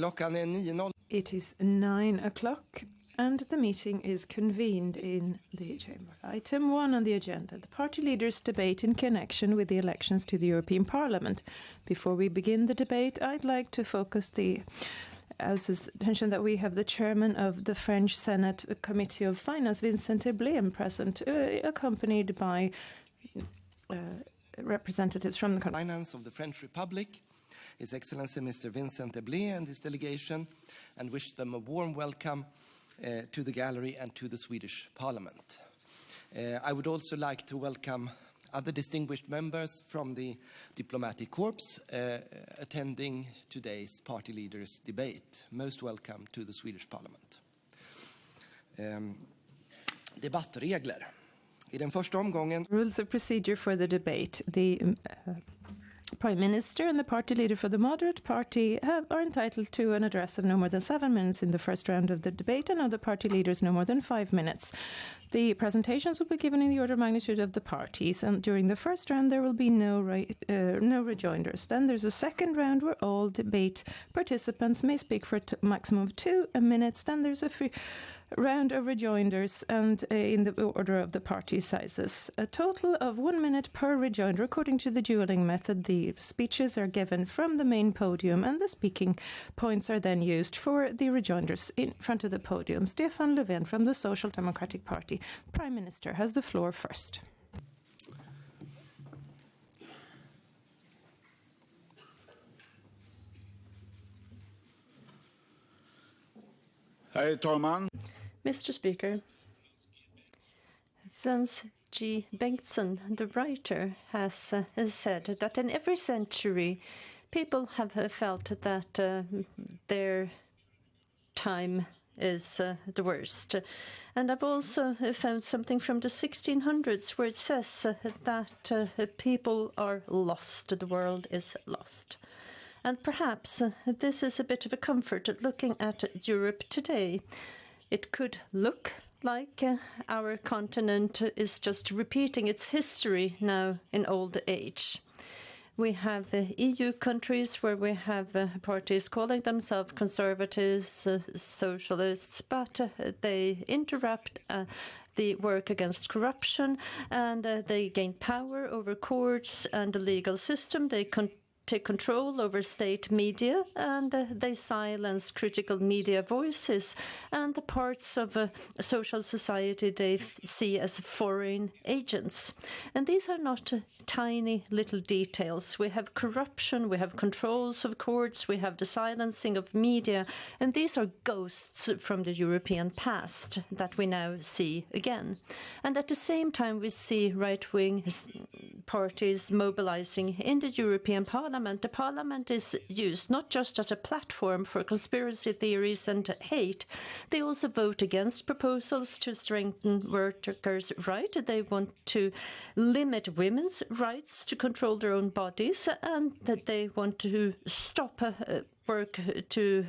Klockan är 9:00. It is 9 o'clock and the meeting is convened in the chamber. Item 1 on the agenda, the party leaders' debate in connection with the elections to the European Parliament. Before we begin the debate, I'd like to focus the House's attention that we have the chairman of the French Senate Committee of Finance, Vincent Eblé, present, accompanied by representatives from the country. Finance of the French Republic, His Excellency Mr. Vincent Eblé and his delegation, and wish them a warm welcome to the gallery and to the Swedish Parliament. I would also like to welcome other distinguished members from the diplomatic corps attending today's party leaders' debate. Most welcome to the Swedish Parliament. Debattregler. I den första omgången. Rules of procedure for the debate. The Prime Minister and the party leader for the Moderate Party are entitled to an address of no more than 7 minutes in the first round of the debate, and other party leaders no more than 5 minutes. The presentations will be given in the order of magnitude of the parties, and during the first round there will be no rejoinders. Then there's a second round where all debate participants may speak for a maximum of 2 minutes. Then there's a free round of rejoinders and in the order of the party sizes. A total of 1 minute per rejoinder according to the dueling method. The speeches are given from the main podium and the speaking points are then used for the rejoinders in front of the podium. Stefan Löfven from the Social Democratic Party. Prime Minister has the floor first. Herr talman. Mr. Speaker, Vance G. Bengtsson, the writer, has said that in every century people have felt that their time is the worst. And I've also found something from the 1600s where it says that people are lost, the world is lost. And perhaps this is a bit of a comfort looking at Europe today. It could look like our continent is just repeating its history now in old age. We have EU countries where we have parties calling themselves conservatives, socialists, but they interrupt the work against corruption and they gain power over courts and the legal system. They take control over state media and they silence critical media voices and the parts of social society they see as foreign agents. And these are not tiny little details. We have corruption, we have controls of courts, we have the silencing of media, and these are ghosts from the European past that we now see again. And at the same time we see right-wing parties mobilizing in the European Parliament. The Parliament is used not just as a platform for conspiracy theories and hate. They also vote against proposals to strengthen workers' rights. They want to limit women's rights to control their own bodies, and that they want to stop work to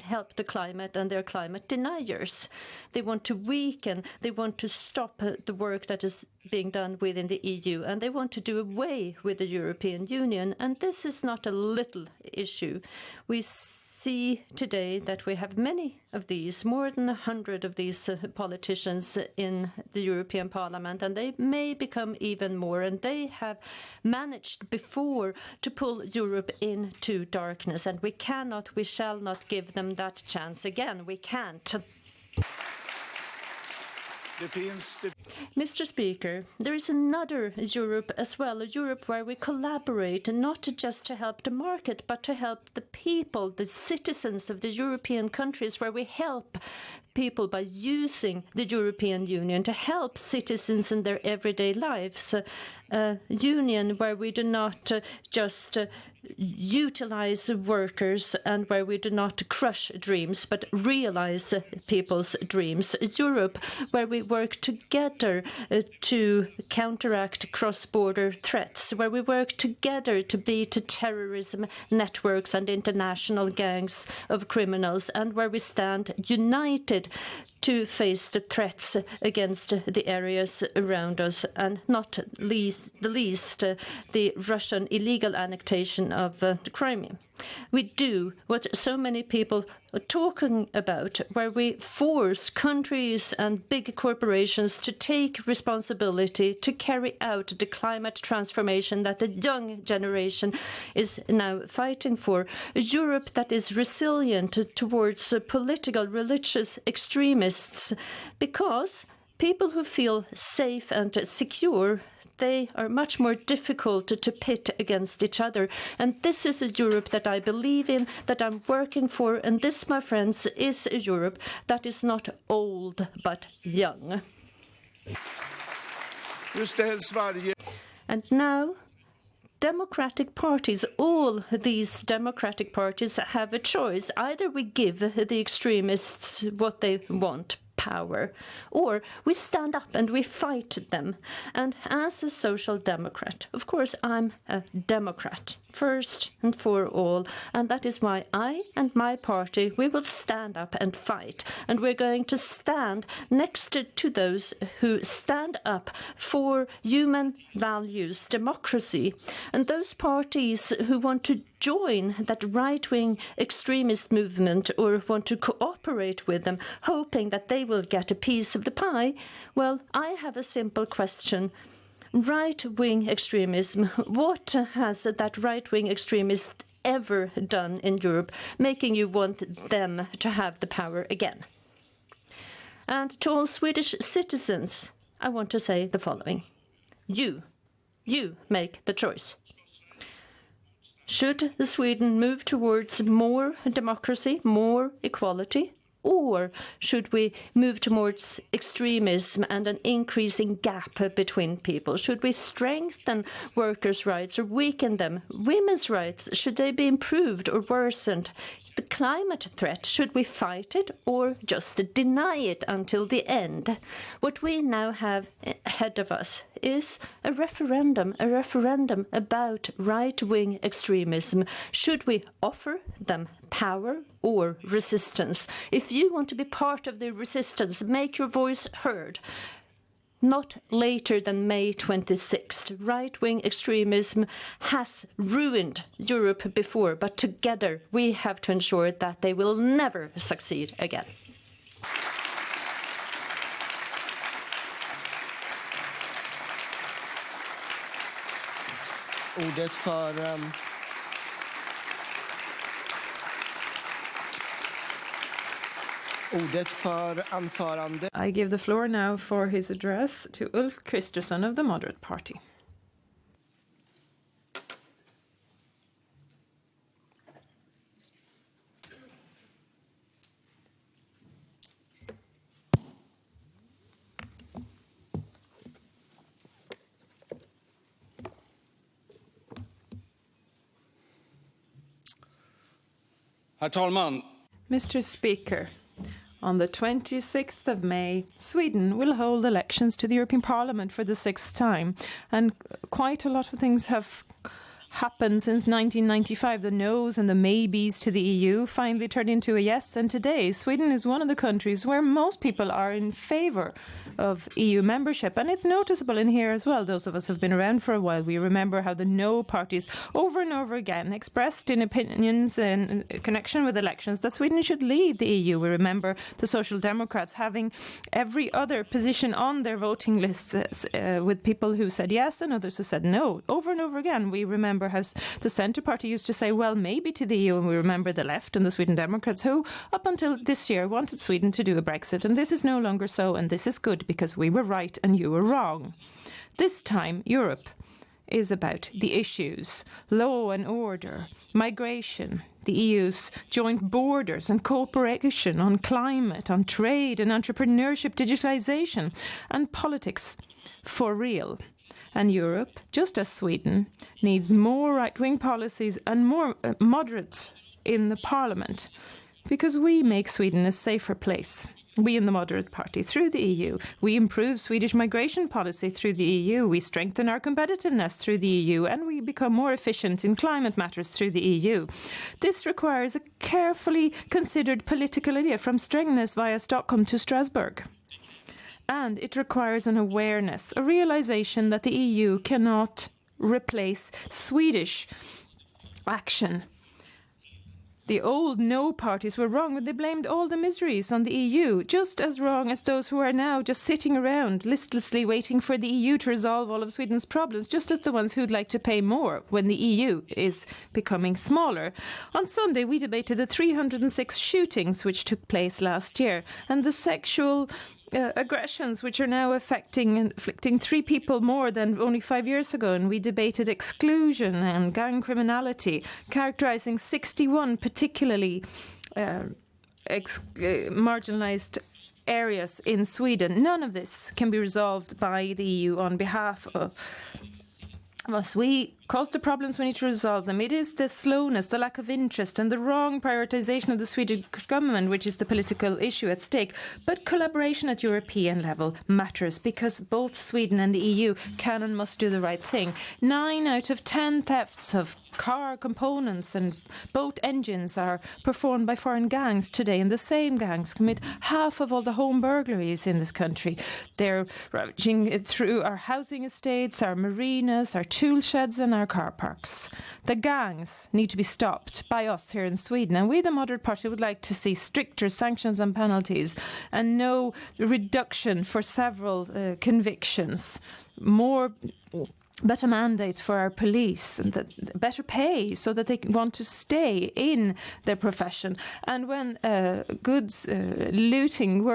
help the climate and their climate deniers. They want to weaken, they want to stop the work that is being done within the EU, and they want to do away with the European Union. And this is not a little issue. We see today that we have many of these, more than 100 of these politicians in the European Parliament, and they may become even more, and they have managed before to pull Europe into darkness, and we shall not give them that chance again. We can't. Mr. Speaker, there is another Europe as well, a Europe where we collaborate, not just to help the market, but to help the people, the citizens of the European countries, where we help people by using the European Union to help citizens in their everyday lives. A union where we do not just utilize workers and where we do not crush dreams, but realize people's dreams. Europe where we work together to counteract cross-border threats, where we work together to beat terrorism networks and international gangs of criminals, and where we stand united to face the threats against the areas around us, and not least the Russian illegal annexation of the Crimea. We do what so many people are talking about, where we force countries and big corporations to take responsibility to carry out the climate transformation that the young generation is now fighting for. A Europe that is resilient towards political, religious extremists, because people who feel safe and secure, they are much more difficult to pit against each other. And this is a Europe that I believe in, that I'm working for. And this, my friends, is a Europe that is not old, but young. And now, democratic parties, all these democratic parties have a choice. Either we give the extremists what they want, power, or we stand up and we fight them. And as a social democrat, of course, I'm a democrat first and for all, and that is why I and my party, we will stand up and fight, and we're going to stand next to those who stand up for human values, democracy, and those parties who want to join that right-wing extremist movement or want to cooperate with them, hoping that they will get a piece of the pie. Well, I have a simple question. Right-wing extremism, what has that right-wing extremist ever done in Europe, making you want them to have the power again? And to all Swedish citizens, I want to say the following. You make the choice. Should Sweden move towards more democracy, more equality, or should we move towards extremism and an increasing gap between people? Should we strengthen workers' rights or weaken them? Women's rights, should they be improved or worsened? The climate threat, should we fight it or just deny it until the end? What we now have ahead of us is a referendum about right-wing extremism. Should we offer them power or resistance? If you want to be part of the resistance, make your voice heard. Not later than May 26th. Right-wing extremism has ruined Europe before, but together we have to ensure that they will never succeed again. I give the floor now for his address to Ulf Kristersson of the Moderate Party. Herr talman. Mr. Speaker, on the 26th of May, Sweden will hold elections to the European Parliament for the 6th time, and quite a lot of things have happened since 1995. The no's and the maybes to the EU finally turned into a yes, and today Sweden is one of the countries where most people are in favour of EU membership, and it's noticeable in here as well. Those of us who have been around for a while, we remember how the no parties over and over again expressed in opinions in connection with elections that Sweden should leave the EU. We remember the Social Democrats having every other position on their voting lists with people who said yes and others who said no. Over and over again, we remember how the Centre Party used to say, well, maybe to the EU, and we remember the left and the Sweden Democrats who, up until this year, wanted Sweden to do a Brexit, and this is no longer so, and this is good because we were right and you were wrong. This time, Europe is about the issues: law and order, migration, the EU's joint borders and cooperation on climate, on trade and entrepreneurship, digitalisation and politics for real. And Europe, just as Sweden, needs more right-wing policies and more moderates in the parliament, because we make Sweden a safer place. We in the Moderate Party, through the EU. We improve Swedish migration policy through the EU. We strengthen our competitiveness through the EU, and we become more efficient in climate matters through the EU. This requires a carefully considered political idea from Strängnäs via Stockholm to Strasbourg. And it requires an awareness, a realization that the EU cannot replace Swedish action. The old no parties were wrong when they blamed all the miseries on the EU, just as wrong as those who are now just sitting around listlessly waiting for the EU to resolve all of Sweden's problems, just as the ones who'd like to pay more when the EU is becoming smaller. On Sunday, we debated the 306 shootings which took place last year and the sexual aggressions which are now afflicting 3 people more than only 5 years ago, and we debated exclusion and gang criminality, characterizing 61 particularly marginalized areas in Sweden. None of this can be resolved by the EU on behalf of us. We caused the problems, we need to resolve them. It is the slowness, the lack of interest and the wrong prioritization of the Swedish government which is the political issue at stake. But collaboration at European level matters because both Sweden and the EU can and must do the right thing. 9 out of 10 thefts of car components and boat engines are performed by foreign gangs today, and the same gangs commit half of all the home burglaries in this country. They're ravaging through our housing estates, our marinas, our tool sheds and our car parks. The gangs need to be stopped by us here in Sweden, and we, the Moderate Party, would like to see stricter sanctions and penalties and no reduction for several convictions. Better mandates for our police and better pay so that they want to stay in their profession. And when goods looting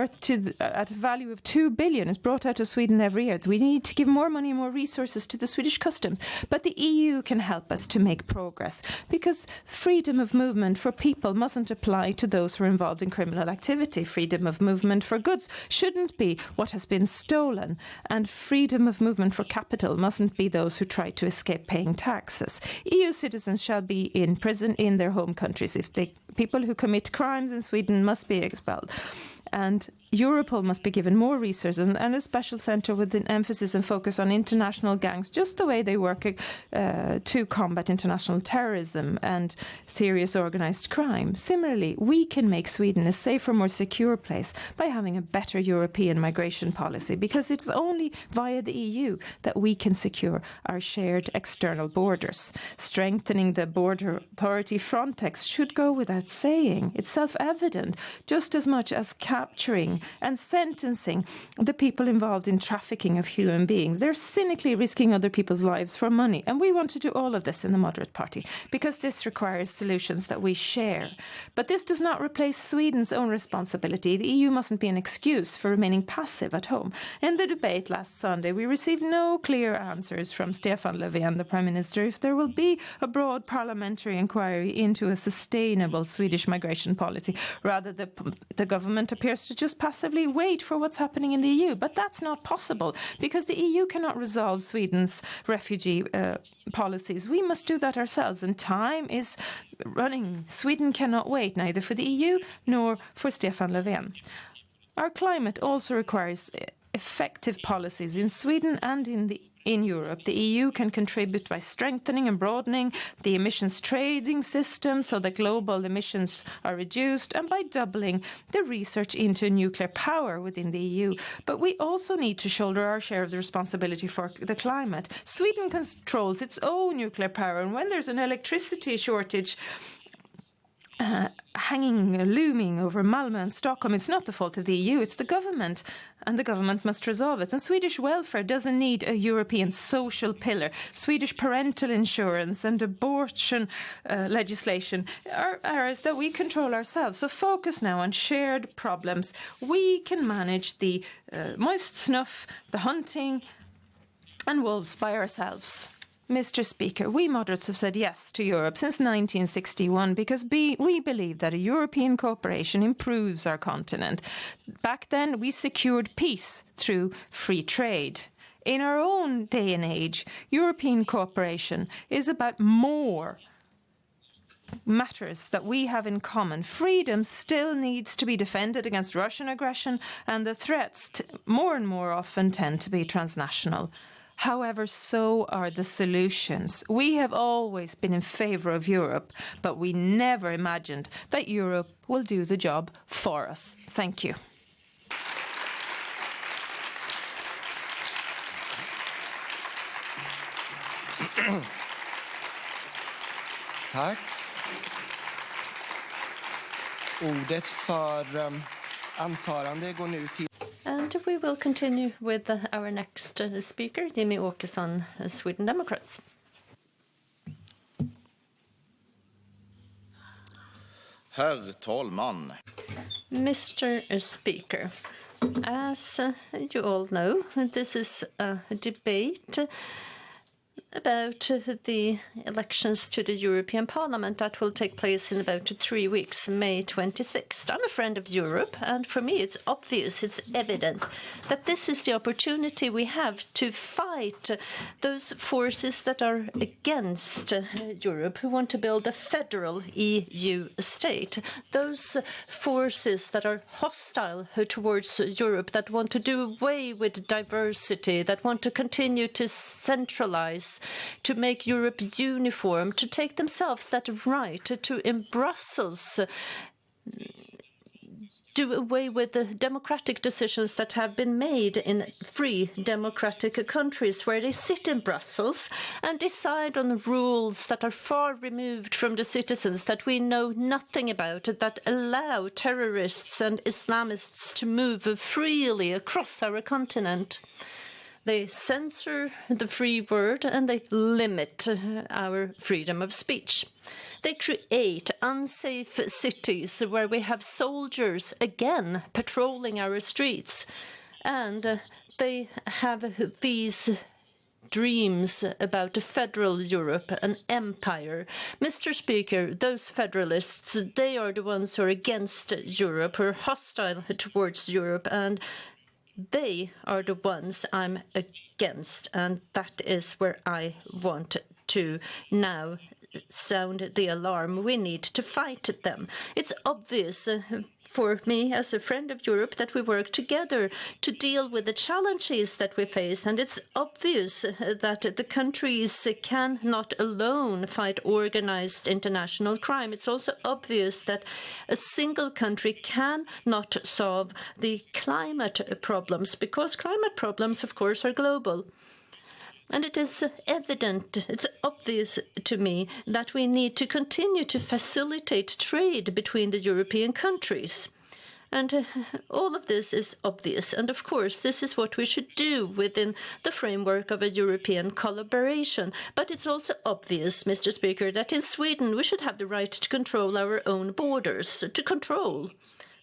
at a value of 2 billion is brought out of Sweden every year, we need to give more money and more resources to the Swedish customs. But the EU can help us to make progress because freedom of movement for people mustn't apply to those who are involved in criminal activity. Freedom of movement for goods shouldn't be what has been stolen, and freedom of movement for capital mustn't be those who try to escape paying taxes. EU citizens shall be in prison in their home countries. People who commit crimes in Sweden must be expelled. And Europol must be given more resources and a special centre with an emphasis and focus on international gangs, just the way they work to combat international terrorism and serious organised crime. Similarly, we can make Sweden a safer, more secure place by having a better European migration policy, because it's only via the EU that we can secure our shared external borders. Strengthening the border authority Frontex should go without saying. It's self-evident, just as much as capturing and sentencing the people involved in trafficking of human beings. They're cynically risking other people's lives for money. And we want to do all of this in the Moderate Party because this requires solutions that we share. But this does not replace Sweden's own responsibility. The EU mustn't be an excuse for remaining passive at home. In the debate last Sunday, we received no clear answers from Stefan Löfven, the Prime Minister, if there will be a broad parliamentary inquiry into a sustainable Swedish migration policy. Rather, the government appears to just passively wait for what's happening in the EU. But that's not possible because the EU cannot resolve Sweden's refugee policies. We must do that ourselves, and time is running. Sweden cannot wait, neither for the EU nor for Stefan Löfven. Our climate also requires effective policies in Sweden and in Europe. The EU can contribute by strengthening and broadening the emissions trading system so that global emissions are reduced, and by doubling the research into nuclear power within the EU. But we also need to shoulder our share of the responsibility for the climate. Sweden controls its own nuclear power, and when there's an electricity shortage looming over Malmö and Stockholm, it's not the fault of the EU, it's the government, and the government must resolve it. And Swedish welfare doesn't need a European social pillar. Swedish parental insurance and abortion legislation are areas that we control ourselves. So focus now on shared problems. We can manage the moist snuff, the hunting and wolves by ourselves. Mr. Speaker, we moderates have said yes to Europe since 1961 because we believe that a European cooperation improves our continent. Back then, we secured peace through free trade. In our own day and age, European cooperation is about more matters that we have in common. Freedom still needs to be defended against Russian aggression, and the threats more and more often tend to be transnational. However, so are the solutions. We have always been in favour of Europe, but we never imagined that Europe will do the job for us. Thank you. Tack. Ordet för anförande går nu till... And we will continue with our next speaker, Jimmy Åkesson, Sweden Democrats. Herr talman. Mr. Speaker, as you all know, this is a debate about the elections to the European Parliament that will take place in about 3 weeks, May 26th. I'm a friend of Europe, and for me it's obvious, it's evident that this is the opportunity we have to fight those forces that are against Europe, who want to build a federal EU state. Those forces that are hostile towards Europe, that want to do away with diversity, that want to continue to centralize, to make Europe uniform, to take themselves that right to, in Brussels, do away with the democratic decisions that have been made in free democratic countries, where they sit in Brussels and decide on rules that are far removed from the citizens, that we know nothing about, that allow terrorists and Islamists to move freely across our continent. They censor the free word and they limit our freedom of speech. They create unsafe cities where we have soldiers again patrolling our streets. And they have these dreams about a federal Europe, an empire. Mr. Speaker, those federalists, they are the ones who are against Europe, who are hostile towards Europe, and they are the ones I'm against, and that is where I want to now sound the alarm. We need to fight them. It's obvious for me as a friend of Europe that we work together to deal with the challenges that we face, and it's obvious that the countries cannot alone fight organized international crime. It's also obvious that a single country cannot solve the climate problems, because climate problems, of course, are global. And it is evident, it's obvious to me, that we need to continue to facilitate trade between the European countries. And all of this is obvious. And of course, this is what we should do within the framework of a European collaboration. But it's also obvious, Mr. Speaker, that in Sweden we should have the right to control our own borders, to control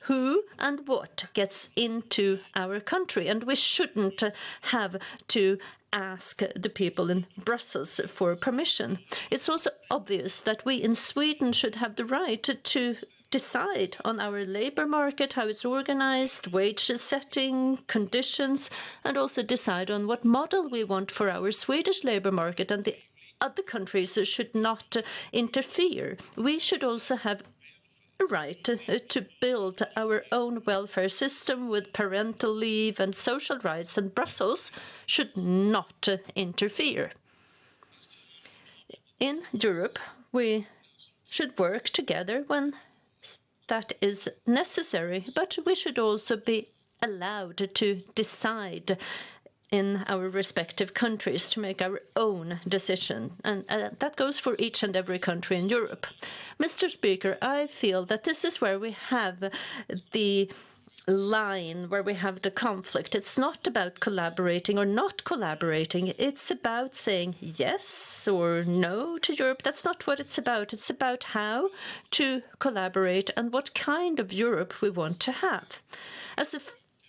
who and what gets into our country. And we shouldn't have to ask the people in Brussels for permission. It's also obvious that we in Sweden should have the right to decide on our labour market, how it's organized, wage setting, conditions, and also decide on what model we want for our Swedish labour market, and the other countries should not interfere. We should also have a right to build our own welfare system with parental leave and social rights, and Brussels should not interfere. In Europe, we should work together when that is necessary, but we should also be allowed to decide in our respective countries, to make our own decision. And that goes for each and every country in Europe. Mr. Speaker, I feel that this is where we have the line, where we have the conflict. It's not about collaborating or not collaborating. It's about saying yes or no to Europe. That's not what it's about. It's about how to collaborate and what kind of Europe we want to have. As a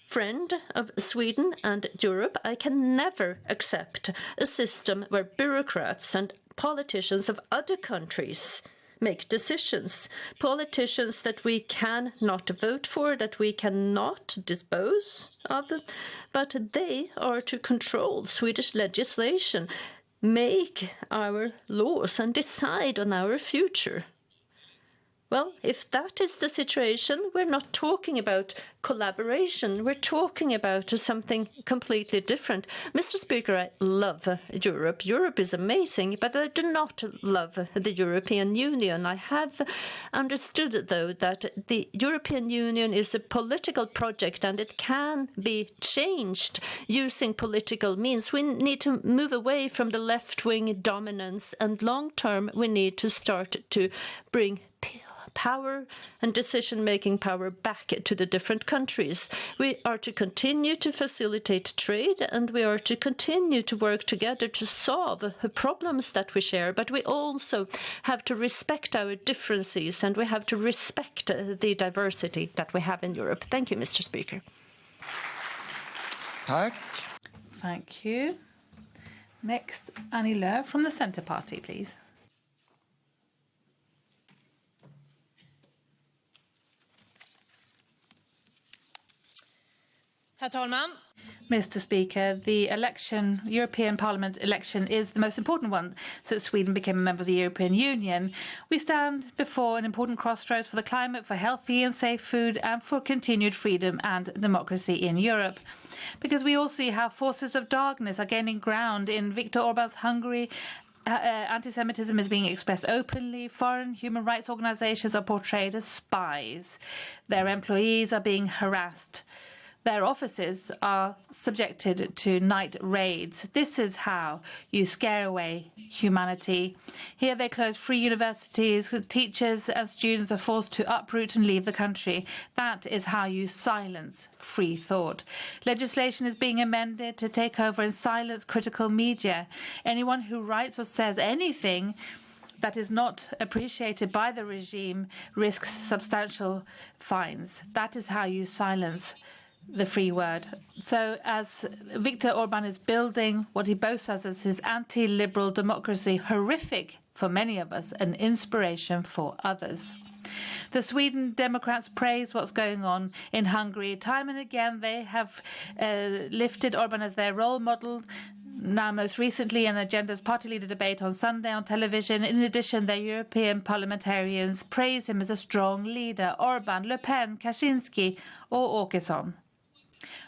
friend of Sweden and Europe, I can never accept a system where bureaucrats and politicians of other countries make decisions. Politicians that we cannot vote for, that we cannot dispose of, but they are to control Swedish legislation, make our laws and decide on our future. Well, if that is the situation, we're not talking about collaboration. We're talking about something completely different. Mr. Speaker, I love Europe. Europe is amazing, but I do not love the European Union. I have understood, though, that the European Union is a political project and it can be changed using political means. We need to move away from the left-wing dominance, and long-term we need to start to bring power and decision-making power back to the different countries. We are to continue to facilitate trade, and we are to continue to work together to solve the problems that we share, but we also have to respect our differences, and we have to respect the diversity that we have in Europe. Thank you, Mr. Speaker. Tack. Thank you. Next, Annie Lööf from the Centre Party, please. Herr talman. Mr. Speaker, the European Parliament election is the most important one since Sweden became a member of the European Union. We stand before an important crossroads for the climate, for healthy and safe food, and for continued freedom and democracy in Europe. Because we all see how forces of darkness are gaining ground in Viktor Orban's Hungary. Anti-Semitism is being expressed openly. Foreign human rights organizations are portrayed as spies. Their employees are being harassed. Their offices are subjected to night raids. This is how you scare away humanity. Here they close free universities. Teachers and students are forced to uproot and leave the country. That is how you silence free thought. Legislation is being amended to take over and silence critical media. Anyone who writes or says anything that is not appreciated by the regime risks substantial fines. That is how you silence the free word. So as Viktor Orban is building what he boasts as his anti-liberal democracy, horrific for many of us, an inspiration for others. The Sweden Democrats praise what's going on in Hungary. Time and again they have lifted Orban as their role model. Now, most recently, an agenda's party leader debate on Sunday on television. In addition, their European parliamentarians praise him as a strong leader. Orban, Le Pen, Kaczynski or Åkesson.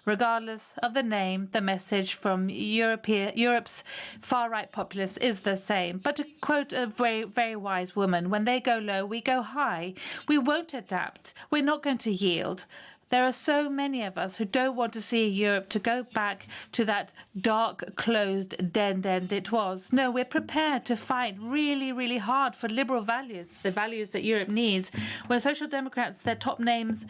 Regardless of the name, the message from Europe's far-right populists is the same. But to quote a very, very wise woman, when they go low, we go high. We won't adapt. We're not going to yield. There are so many of us who don't want to see Europe to go back to that dark, closed, dead end it was. No, we're prepared to fight really, really hard for liberal values, the values that Europe needs. When Social Democrats, their top names,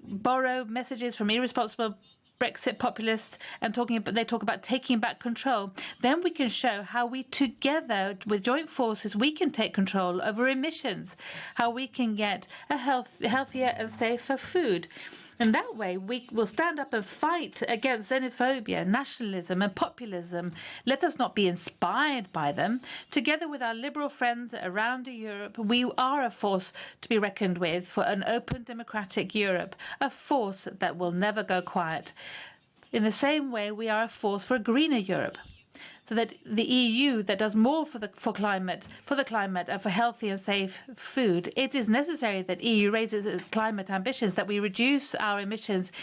borrow messages from irresponsible Brexit populists and they talk about taking back control, then we can show how we together with joint forces we can take control over emissions, how we can get a healthier and safer food. And that way we will stand up and fight against xenophobia, nationalism and populism. Let us not be inspired by them. Together with our liberal friends around Europe, we are a force to be reckoned with for an open democratic Europe, a force that will never go quiet. In the same way, we are a force for a greener Europe. So that the EU that does more for the climate and for healthy and safe food, it is necessary that EU raises its climate ambitions, that we reduce our emissions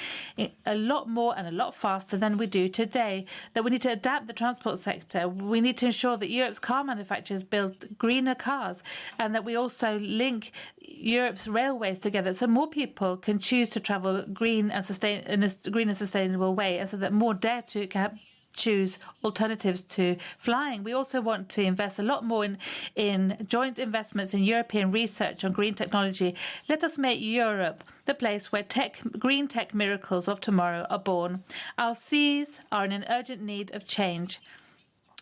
a lot more and a lot faster than we do today, that we need to adapt the transport sector, we need to ensure that Europe's car manufacturers build greener cars, and that we also link Europe's railways together so more people can choose to travel in a green and sustainable way, and so that more dare to choose alternatives to flying. We also want to invest a lot more in joint investments in European research on green technology. Let us make Europe the place where green tech miracles of tomorrow are born. Our seas are in an urgent need of change.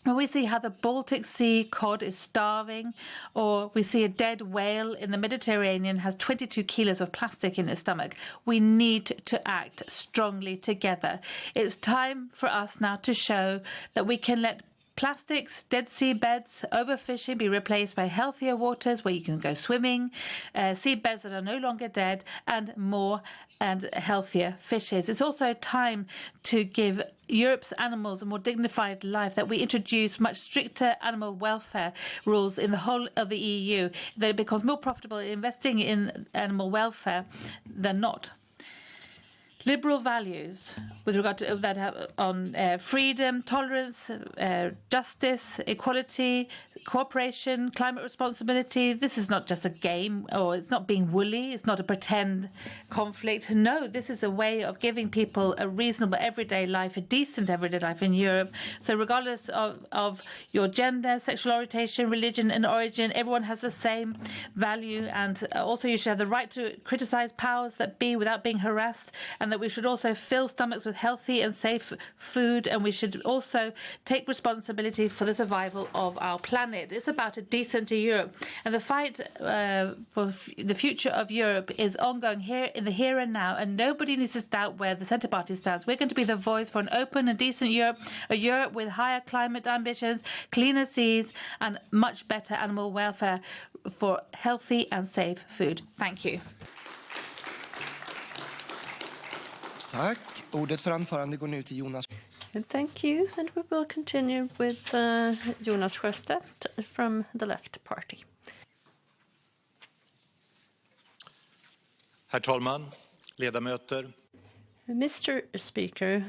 When we see how the Baltic Sea cod is starving, or we see a dead whale in the Mediterranean has 22 kilos of plastic in its stomach, we need to act strongly together. It's time for us now to show that we can let plastics, dead sea beds, overfishing be replaced by healthier waters where you can go swimming, seabeds that are no longer dead, and more and healthier fishes. It's also time to give Europe's animals a more dignified life, that we introduce much stricter animal welfare rules in the whole of the EU, that it becomes more profitable investing in animal welfare than not. Liberal values with regard to that have on freedom, tolerance, justice, equality, cooperation, climate responsibility. This is not just a game, or it's not being woolly. It's not a pretend conflict. No, this is a way of giving people a reasonable everyday life, a decent everyday life in Europe. So regardless of your gender, sexual orientation, religion and origin, everyone has the same value. And also you should have the right to criticize powers that be without being harassed, and that we should also fill stomachs with healthy and safe food, and we should also take responsibility for the survival of our planet. It's about a decent Europe, and the fight for the future of Europe is ongoing here in the here and now, and nobody needs to doubt where the Centre Party stands. We're going to be the voice for an open and decent Europe, a Europe with higher climate ambitions, cleaner seas, and much better animal welfare for healthy and safe food. Thank you. Tack. Ordet för anförande går nu till Jonas. Thank you, and we will continue with Jonas Sjöstedt from the Left Party. Herr talman, ledamöter. Mr. Speaker,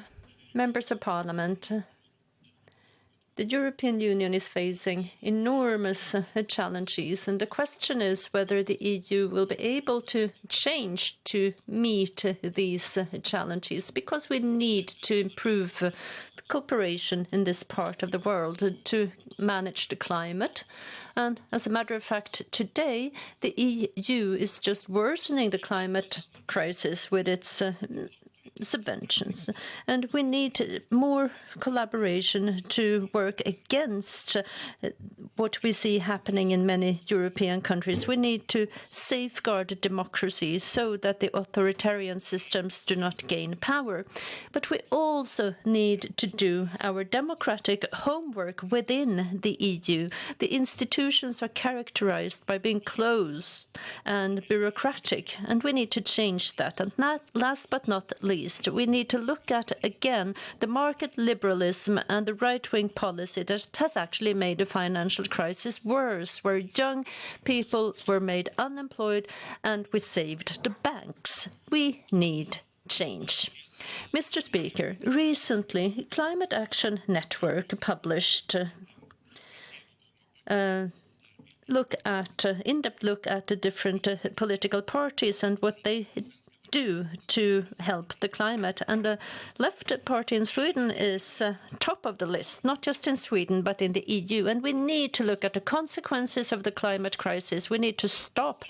members of Parliament, the European Union is facing enormous challenges, and the question is whether the EU will be able to change to meet these challenges, because we need to improve the cooperation in this part of the world to manage the climate. And as a matter of fact, today the EU is just worsening the climate crisis with its subventions, and we need more collaboration to work against what we see happening in many European countries. We need to safeguard democracy so that the authoritarian systems do not gain power. But we also need to do our democratic homework within the EU. The institutions are characterized by being closed and bureaucratic, and we need to change that. And last but not least, we need to look at, again, the market liberalism and the right-wing policy that has actually made the financial crisis worse, where young people were made unemployed and we saved the banks. We need change. Mr. Speaker, recently, Climate Action Network published in-depth look at the different political parties and what they do to help the climate. And the Left Party in Sweden is top of the list, not just in Sweden, but in the EU. And we need to look at the consequences of the climate crisis. We need to stop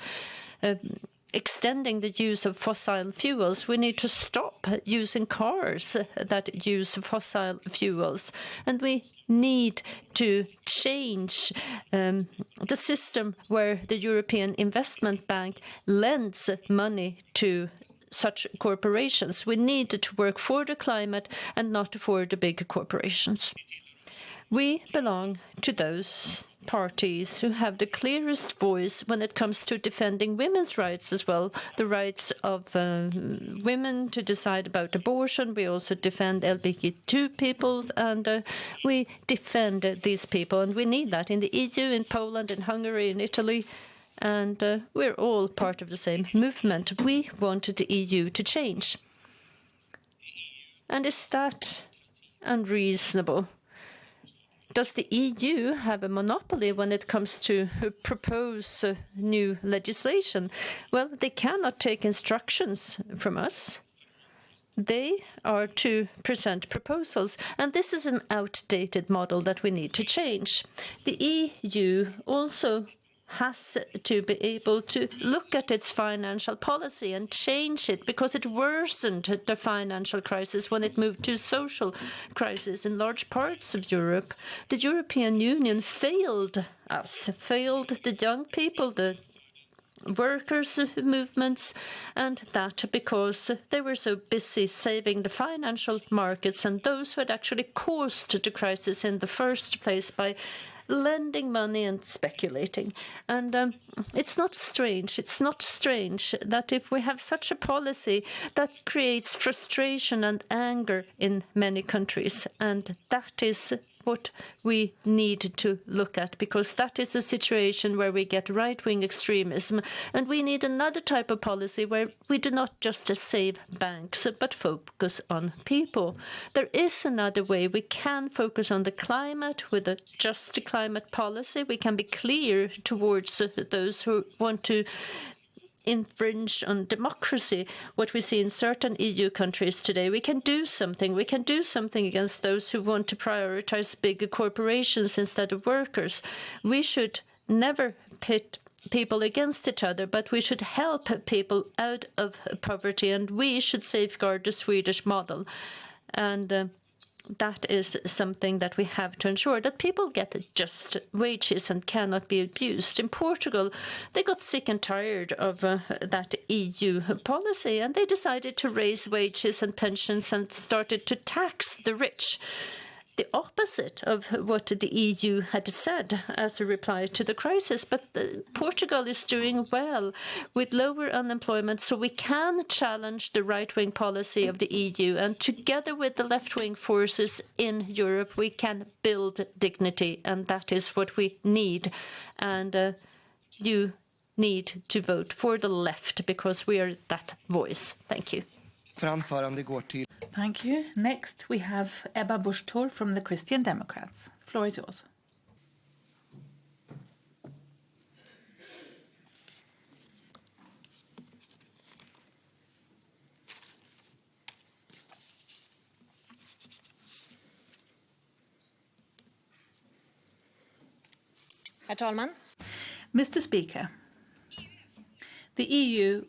extending the use of fossil fuels. We need to stop using cars that use fossil fuels. And we need to change the system where the European Investment Bank lends money to such corporations. We need to work for the climate and not for the big corporations. We belong to those parties who have the clearest voice when it comes to defending women's rights as well, the rights of women to decide about abortion. We also defend LGBTQ peoples, and we defend these people, and we need that in the EU, in Poland, in Hungary, in Italy. And we're all part of the same movement. We wanted the EU to change. And is that unreasonable? Does the EU have a monopoly when it comes to propose new legislation? Well, they cannot take instructions from us. They are to present proposals, and this is an outdated model that we need to change. The EU also has to be able to look at its financial policy and change it, because it worsened the financial crisis when it moved to social crisis in large parts of Europe. The European Union failed us, failed the young people, the workers' movements, and that because they were so busy saving the financial markets and those who had actually caused the crisis in the first place by lending money and speculating. And it's not strange that if we have such a policy that creates frustration and anger in many countries, and that is what we need to look at, because that is a situation where we get right-wing extremism, and we need another type of policy where we do not just save banks but focus on people. There is another way. We can focus on the climate with a just climate policy. We can be clear towards those who want to infringe on democracy, what we see in certain EU countries today. We can do something. We can do something against those who want to prioritize big corporations instead of workers. We should never pit people against each other, but we should help people out of poverty, and we should safeguard the Swedish model. And that is something that we have to ensure, that people get just wages and cannot be abused. In Portugal, they got sick and tired of that EU policy, and they decided to raise wages and pensions and started to tax the rich. The opposite of what the EU had said as a reply to the crisis. But Portugal is doing well with lower unemployment, so we can challenge the right-wing policy of the EU. And together with the left-wing forces in Europe, we can build dignity, and that is what we need. And you need to vote for the left, because we are that voice. Thank you. Thank you. Next, we have Ebba Busch Thor from the Christian Democrats. Floor is yours. Herr talman. Mr. Speaker, the EU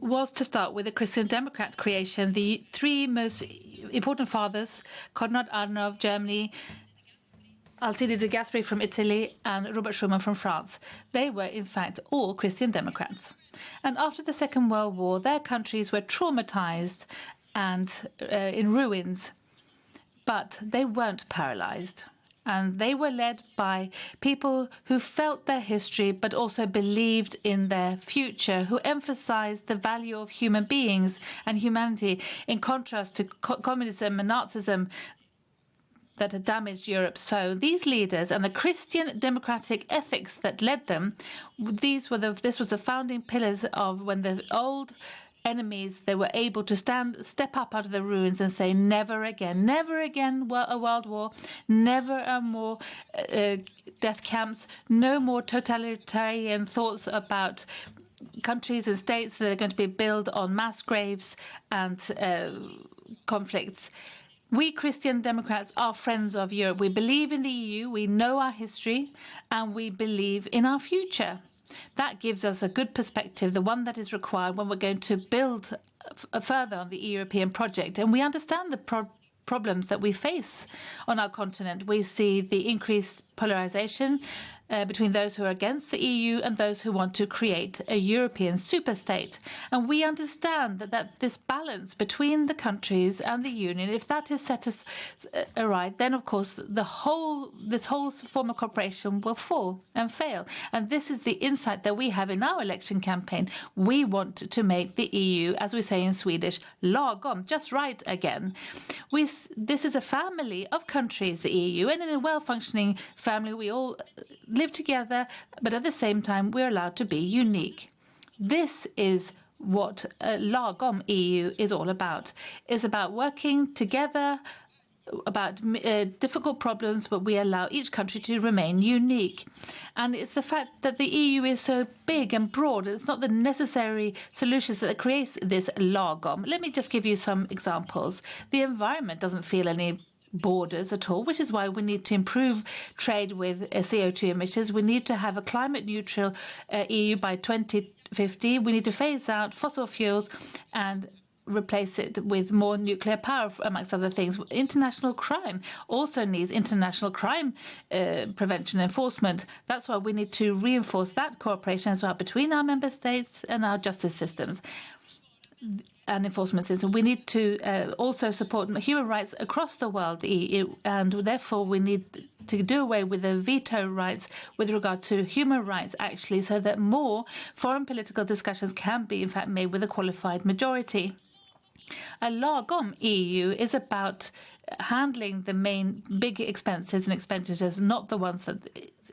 was, to start with, the Christian Democrat creation. The three most important fathers, Konrad Adenauer, Germany, Alcide de Gasperi from Italy, and Robert Schuman from France. They were, in fact, all Christian Democrats. And after the Second World War, their countries were traumatized and in ruins, but they weren't paralyzed. And they were led by people who felt their history but also believed in their future, who emphasized the value of human beings and humanity, in contrast to communism and Nazism that had damaged Europe. So these leaders and the Christian democratic ethics that led them, this was the founding pillars of when the old enemies, they were able to step up out of the ruins and say, never again a world war, never more death camps, no more totalitarian thoughts about countries and states that are going to be built on mass graves and conflicts. We Christian Democrats are friends of Europe. We believe in the EU, we know our history, and we believe in our future. That gives us a good perspective, the one that is required when we're going to build further on the European project. And we understand the problems that we face on our continent. We see the increased polarization between those who are against the EU and those who want to create a European superstate. And we understand that this balance between the countries and the Union, if that is set as right, then of course this whole form of cooperation will fall and fail. And this is the insight that we have in our election campaign. We want to make the EU, as we say in Swedish, lagom, just right again. This is a family of countries, the EU, and in a well-functioning family we all live together, but at the same time we're allowed to be unique. This is what a lagom EU is all about. It's about working together about difficult problems, but we allow each country to remain unique. And it's the fact that the EU is so big and broad, it's not the necessary solutions that creates this lagom. Let me just give you some examples. The environment doesn't feel any borders at all, which is why we need to improve trade with CO2 emissions. We need to have a climate neutral EU by 2050. We need to phase out fossil fuels and replace it with more nuclear power, amongst other things. International crime also needs international crime prevention enforcement. That's why we need to reinforce that cooperation as well between our member states and our justice systems and enforcement system. We need to also support human rights across the world, the EU, and therefore we need to do away with the veto rights with regard to human rights, actually, so that more foreign political discussions can be, in fact, made with a qualified majority. A lagom EU is about handling the main big expenses and expenditures, not the ones that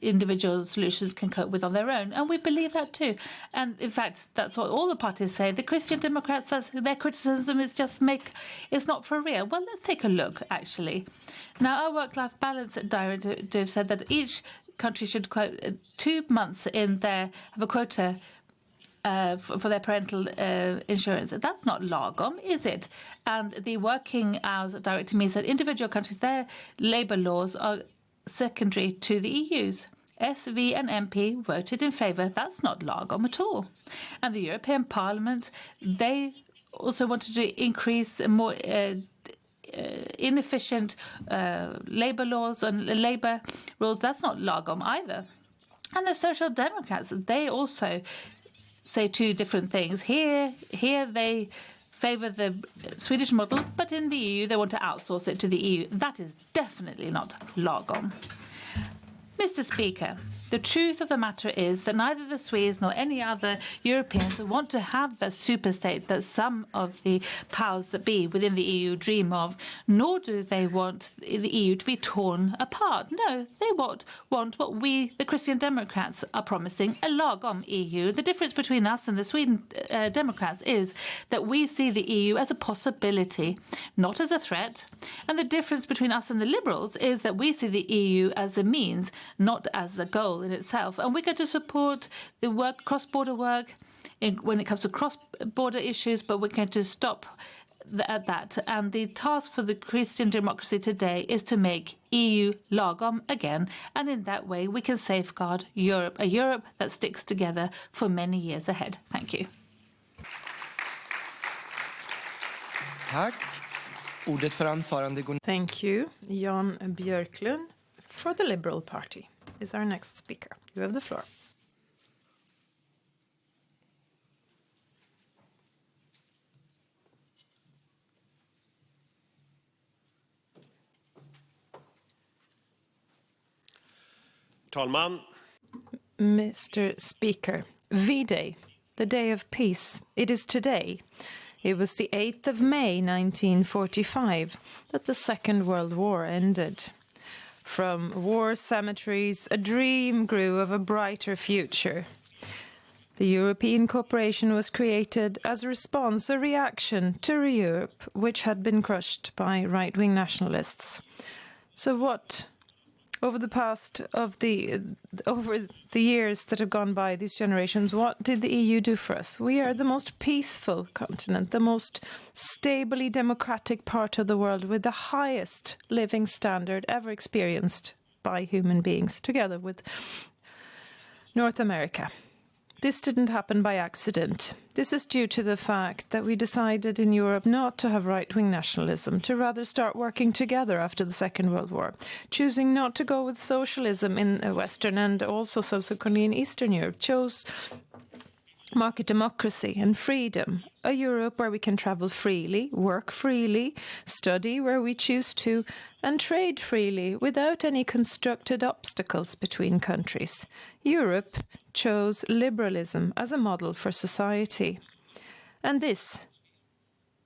individual solutions can cope with on their own. And we believe that too. And in fact, that's what all the parties say. The Christian Democrats, their criticism is it's not for real. Well, let's take a look, actually. Now, our work-life balance directive said that each country should quote 2 months in have a quota for their parental insurance. That's not lagom, is it? And the working hours directive means that individual countries, their labour laws are secondary to the EU's. SV and MP voted in favour. That's not lagom at all. And the European Parliament, they also wanted to increase more inefficient labour laws and labour rules. That's not lagom either. And the Social Democrats, they also say two different things. Here they favour the Swedish model, but in the EU they want to outsource it to the EU. That is definitely not lagom. Mr. Speaker, the truth of the matter is that neither the Swedes nor any other Europeans want to have the superstate that some of the powers that be within the EU dream of, nor do they want the EU to be torn apart. No, they want what we, the Christian Democrats, are promising, a lagom EU. The difference between us and the Sweden Democrats is that we see the EU as a possibility, not as a threat. And the difference between us and the Liberals is that we see the EU as a means, not as the goal in itself. And we're going to support the work, cross-border work when it comes to cross-border issues, but we're going to stop at that. And the task for the Christian democracy today is to make EU lagom again. And in that way, we can safeguard Europe, a Europe that sticks together for many years ahead. Thank you. Tack. Ordet för anförande går... Thank you. Jan Björklund for the Liberal Party is our next speaker. You have the floor. Talman. Mr. Speaker, V-Day, the day of peace. It is today. It was the 8th of May, 1945, that the Second World War ended. From war cemeteries, a dream grew of a brighter future. The European cooperation was created as a response, a reaction to a Europe which had been crushed by right-wing nationalists. So what, over the years that have gone by, these generations, what did the EU do for us? We are the most peaceful continent, the most stably democratic part of the world with the highest living standard ever experienced by human beings, together with North America. This didn't happen by accident. This is due to the fact that we decided in Europe not to have right-wing nationalism, to rather start working together after the Second World War, choosing not to go with socialism in Western and also subsequently in Eastern Europe, chose market democracy and freedom, a Europe where we can travel freely, work freely, study where we choose to, and trade freely without any constructed obstacles between countries. Europe chose liberalism as a model for society. And this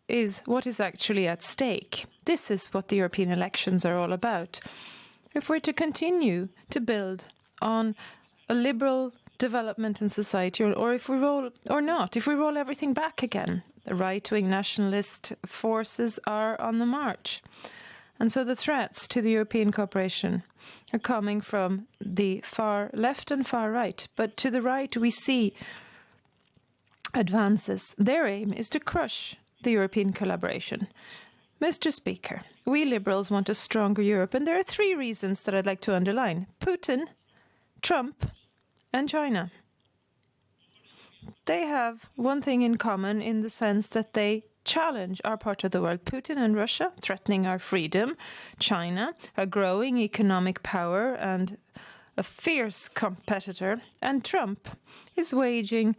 is what is actually at stake. This is what the European elections are all about. If we're to continue to build on a liberal development in society, or if we roll everything back again, the right-wing nationalist forces are on the march. And so the threats to the European cooperation are coming from the far left and far right. But to the right, we see advances. Their aim is to crush the European collaboration. Mr. Speaker, we Liberals want a stronger Europe, and there are 3 reasons that I'd like to underline. Putin, Trump, and China. They have one thing in common in the sense that they challenge our part of the world. Putin and Russia threatening our freedom. China, a growing economic power and a fierce competitor. And Trump is waging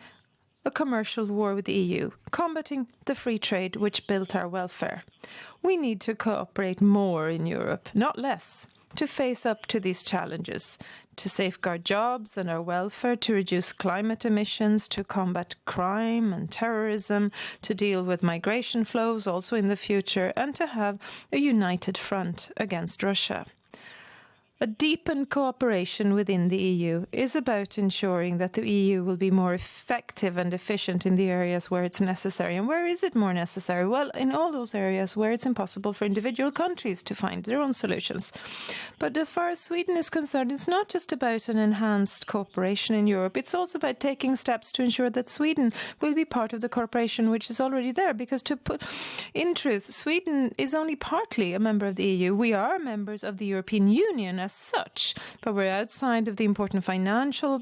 a commercial war with the EU, combating the free trade which built our welfare. We need to cooperate more in Europe, not less, to face up to these challenges, to safeguard jobs and our welfare, to reduce climate emissions, to combat crime and terrorism, to deal with migration flows also in the future, and to have a united front against Russia. A deepened cooperation within the EU is about ensuring that the EU will be more effective and efficient in the areas where it's necessary. And where is it more necessary? Well, in all those areas where it's impossible for individual countries to find their own solutions. But as far as Sweden is concerned, it's not just about an enhanced cooperation in Europe. It's also about taking steps to ensure that Sweden will be part of the cooperation which is already there. Because in truth, Sweden is only partly a member of the EU. We are members of the European Union as such, but we're outside of the important financial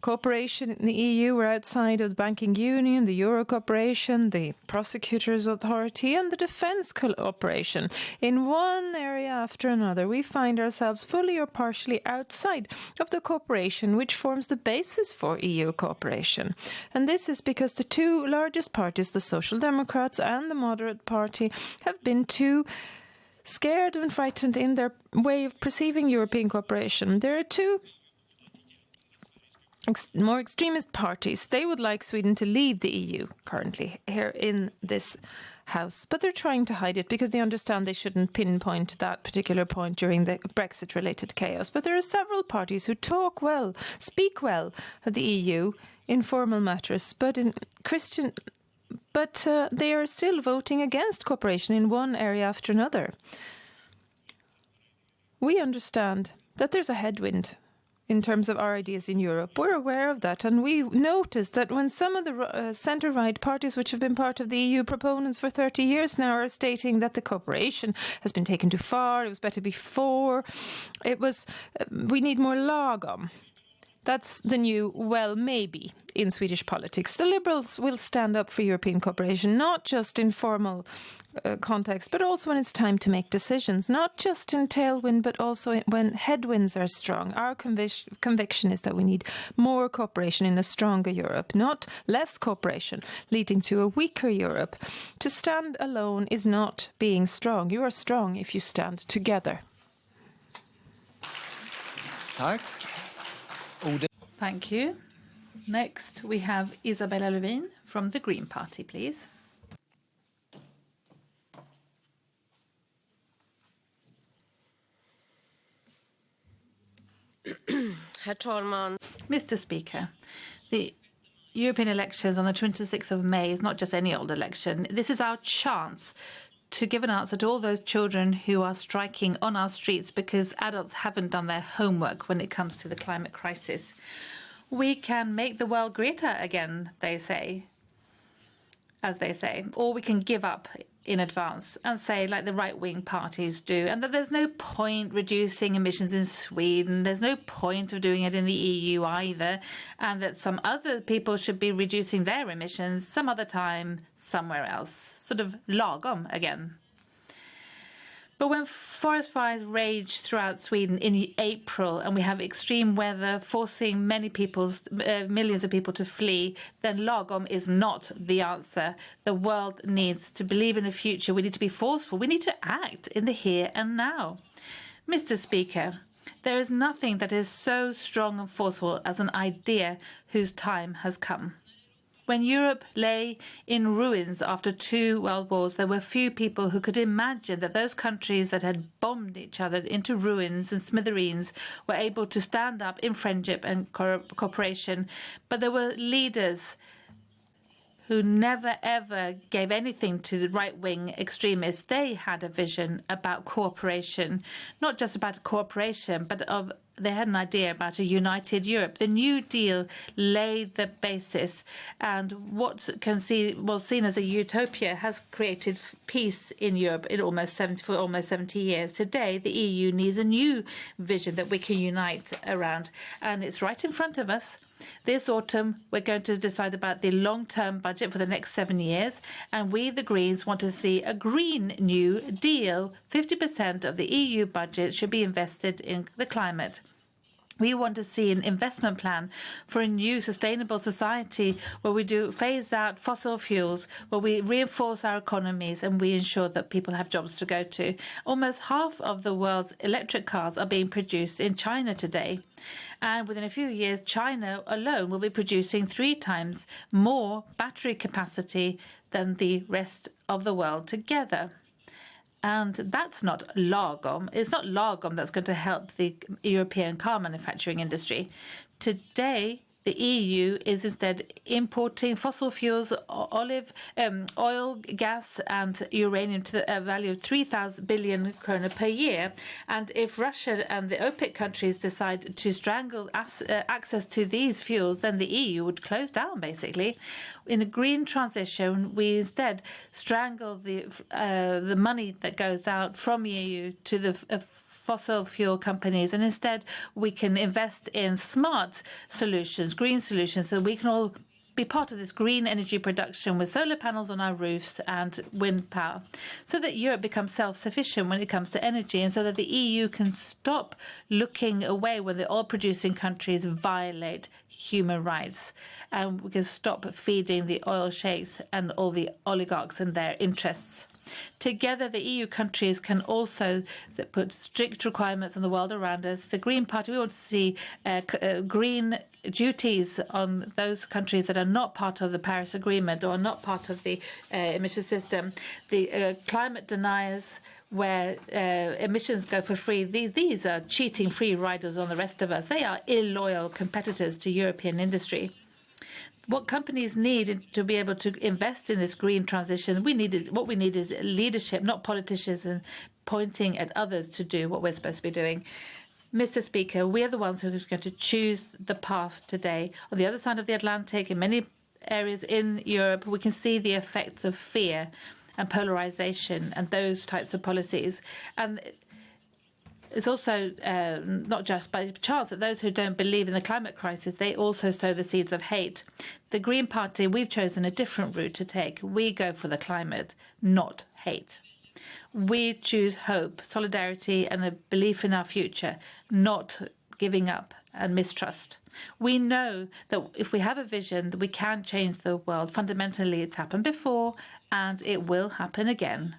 cooperation in the EU. We're outside of the banking union, the Euro cooperation, the prosecutors authority, and the defence cooperation. In one area after another, we find ourselves fully or partially outside of the cooperation which forms the basis for EU cooperation. And this is because the two largest parties, the Social Democrats and the Moderate Party, have been too scared and frightened in their way of perceiving European cooperation. There are two more extremist parties. They would like Sweden to leave the EU currently here in this House, but they're trying to hide it because they understand they shouldn't pinpoint that particular point during the Brexit-related chaos. But there are several parties who talk well, speak well of the EU in formal matters, but they are still voting against cooperation in one area after another. We understand that there's a headwind in terms of our ideas in Europe. We're aware of that, and we noticed that when some of the centre-right parties, which have been part of the EU proponents for 30 years now, are stating that the cooperation has been taken too far, it was better before, we need more lagom. That's the new, well, maybe in Swedish politics. The Liberals will stand up for European cooperation, not just in formal context, but also when it's time to make decisions, not just in tailwind, but also when headwinds are strong. Our conviction is that we need more cooperation in a stronger Europe, not less cooperation, leading to a weaker Europe. To stand alone is not being strong. You are strong if you stand together. Tack. Thank you. Next, we have Isabella Lövin from the Green Party, please. Herr talman. Mr. Speaker, the European elections on the 26th of May is not just any old election. This is our chance to give an answer to all those children who are striking on our streets because adults haven't done their homework when it comes to the climate crisis. We can make the world greater again, they say, or we can give up in advance and say, like the right-wing parties do, and that there's no point reducing emissions in Sweden, there's no point of doing it in the EU either, and that some other people should be reducing their emissions some other time, somewhere else. Sort of lagom again. But when forest fires rage throughout Sweden in April and we have extreme weather forcing millions of people to flee, then lagom is not the answer. The world needs to believe in a future. We need to be forceful. We need to act in the here and now. Mr. Speaker, there is nothing that is so strong and forceful as an idea whose time has come. When Europe lay in ruins after 2 world wars, there were few people who could imagine that those countries that had bombed each other into ruins and smithereens were able to stand up in friendship and cooperation. But there were leaders who never, ever gave anything to the right-wing extremists. They had a vision about cooperation, not just about cooperation, but they had an idea about a united Europe. The New Deal laid the basis, and what was seen as a utopia has created peace in Europe for almost 70 years. Today, the EU needs a new vision that we can unite around, and it's right in front of us. This autumn, we're going to decide about the long-term budget for the next 7 years, and we, the Greens, want to see a Green New Deal. 50% of the EU budget should be invested in the climate. We want to see an investment plan for a new sustainable society where we do phase out fossil fuels, where we reinforce our economies and we ensure that people have jobs to go to. Almost half of the world's electric cars are being produced in China today. And within a few years, China alone will be producing 3 times more battery capacity than the rest of the world together. And that's not lagom. It's not lagom that's going to help the European car manufacturing industry. Today, the EU is instead importing fossil fuels, olive oil, gas and uranium to the value of 3,000 billion kroner per year. And if Russia and the OPEC countries decide to strangle access to these fuels, then the EU would close down, basically. In the green transition, we instead strangle the money that goes out from the EU to the fossil fuel companies, and instead we can invest in smart solutions, green solutions, so we can all be part of this green energy production with solar panels on our roofs and wind power, so that Europe becomes self-sufficient when it comes to energy, and so that the EU can stop looking away when the oil-producing countries violate human rights, and we can stop feeding the oil sheikhs and all the oligarchs and their interests. Together, the EU countries can also put strict requirements on the world around us. The Green Party, we want to see green duties on those countries that are not part of the Paris Agreement or not part of the emission system. The climate deniers, where emissions go for free, these are cheating free riders on the rest of us. They are illoyal competitors to European industry. What companies need to be able to invest in this green transition, what we need is leadership, not politicians and pointing at others to do what we're supposed to be doing. Mr. Speaker, we are the ones who are going to choose the path today. On the other side of the Atlantic, in many areas in Europe, we can see the effects of fear and polarization and those types of policies. And it's also not just by chance that those who don't believe in the climate crisis, they also sow the seeds of hate. The Green Party, we've chosen a different route to take. We go for the climate, not hate. We choose hope, solidarity and a belief in our future, not giving up and mistrust. We know that if we have a vision, that we can change the world. Fundamentally, it's happened before and it will happen again.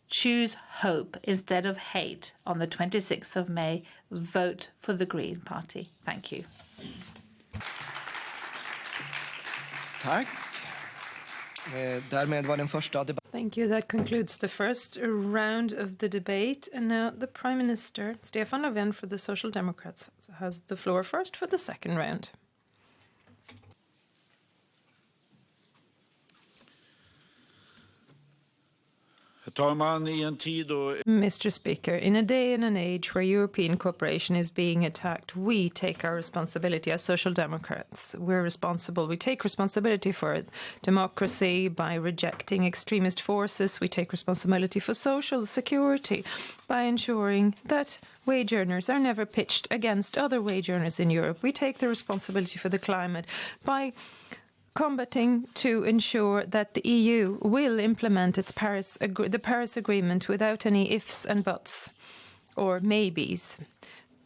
Choose hope instead of hate on the 26th of May. Vote for the Green Party. Thank you. Tack. Därmed var den första debatten. Thank you. That concludes the first round of the debate. And now the Prime Minister, Stefan Löfven for the Social Democrats, has the floor first for the second round. Mr. Speaker, in a day and an age where European cooperation is being attacked, we take our responsibility as Social Democrats. We're responsible. We take responsibility for democracy by rejecting extremist forces. We take responsibility for social security by ensuring that wage earners are never pitched against other wage earners in Europe. We take the responsibility for the climate by combating to ensure that the EU will implement its the Paris Agreement without any ifs and buts or maybes.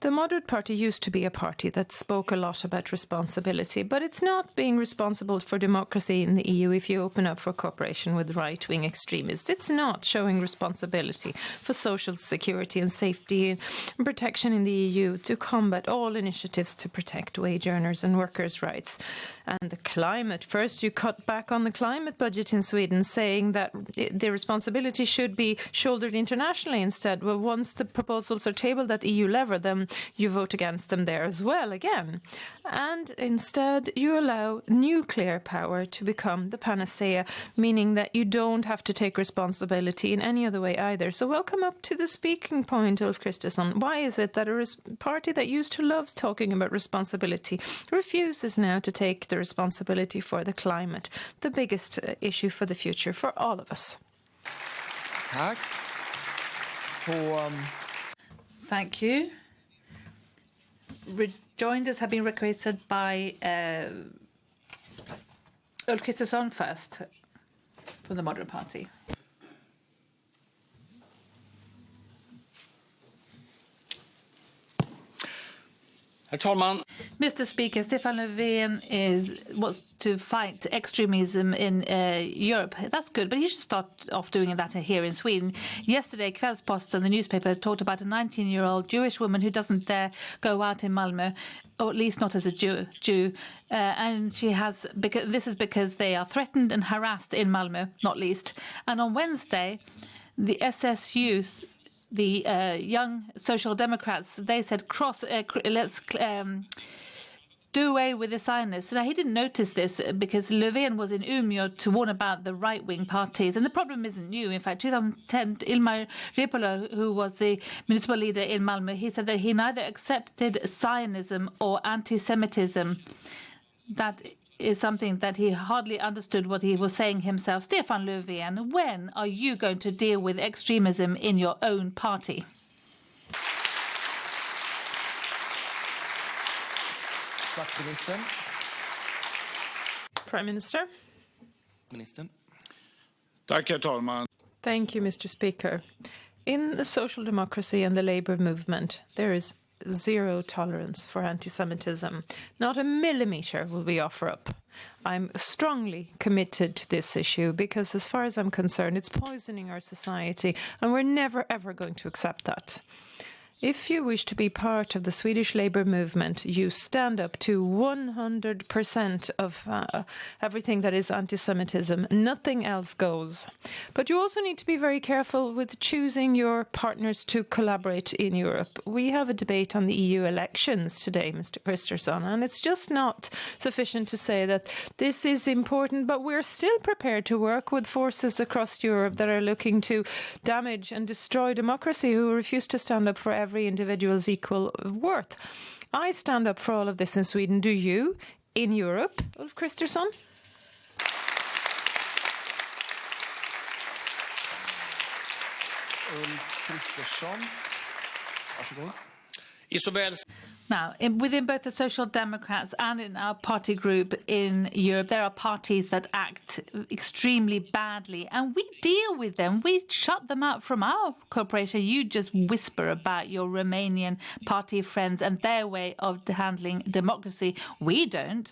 The Moderate Party used to be a party that spoke a lot about responsibility, but it's not being responsible for democracy in the EU if you open up for cooperation with right-wing extremists. It's not showing responsibility for social security and safety and protection in the EU to combat all initiatives to protect wage earners and workers' rights. And the climate. First, you cut back on the climate budget in Sweden, saying that the responsibility should be shouldered internationally instead. Well, once the proposals are tabled at EU level, then you vote against them there as well again. And instead, you allow nuclear power to become the panacea, meaning that you don't have to take responsibility in any other way either. So welcome up to the speaking point, Ulf Kristersson. Why is it that a party that used to love talking about responsibility refuses now to take the responsibility for the climate, the biggest issue for the future for all of us? Tack. Thank you. Joiners have been requested by Ulf Kristersson first from the Moderate Party. Herr talman! Mr. Speaker, Stefan Löfven wants to fight extremism in Europe. That's good, but he should start off doing that here in Sweden. Yesterday, Kvällsposten, the newspaper, talked about a 19-year-old Jewish woman who doesn't dare go out in Malmö, or at least not as a Jew. And this is because they are threatened and harassed in Malmö, not least. And on Wednesday, the SSUs, the young Social Democrats, they said, let's do away with the Zionists. Now, he didn't notice this because Löfven was in Umeå to warn about the right-wing parties. And the problem isn't new. In fact, 2010, Ilmar Reepalu, who was the municipal leader in Malmö, he said that he neither accepted Zionism or anti-Semitism. That is something that he hardly understood what he was saying himself. Stefan Löfven, when are you going to deal with extremism in your own party? Statsministern. Prime Minister. Ministern. Tack, herr talman. Thank you, Mr. Speaker. In the social democracy and the labour movement, there is zero tolerance for anti-Semitism. Not a millimetre will we offer up. I'm strongly committed to this issue because, as far as I'm concerned, it's poisoning our society, and we're never, ever going to accept that. If you wish to be part of the Swedish labour movement, you stand up to 100% of everything that is anti-Semitism. Nothing else goes. But you also need to be very careful with choosing your partners to collaborate in Europe. We have a debate on the EU elections today, Mr. Kristersson, and it's just not sufficient to say that this is important, but we're still prepared to work with forces across Europe that are looking to damage and destroy democracy, who refuse to stand up for every individual's equal worth. I stand up for all of this in Sweden. Do you? In Europe? Ulf Kristersson? Ulf Kristersson. Varsågod. Now, within both the Social Democrats and in our party group in Europe, there are parties that act extremely badly, and we deal with them. We shut them out from our cooperation. You just whisper about your Romanian party friends and their way of handling democracy. We don't.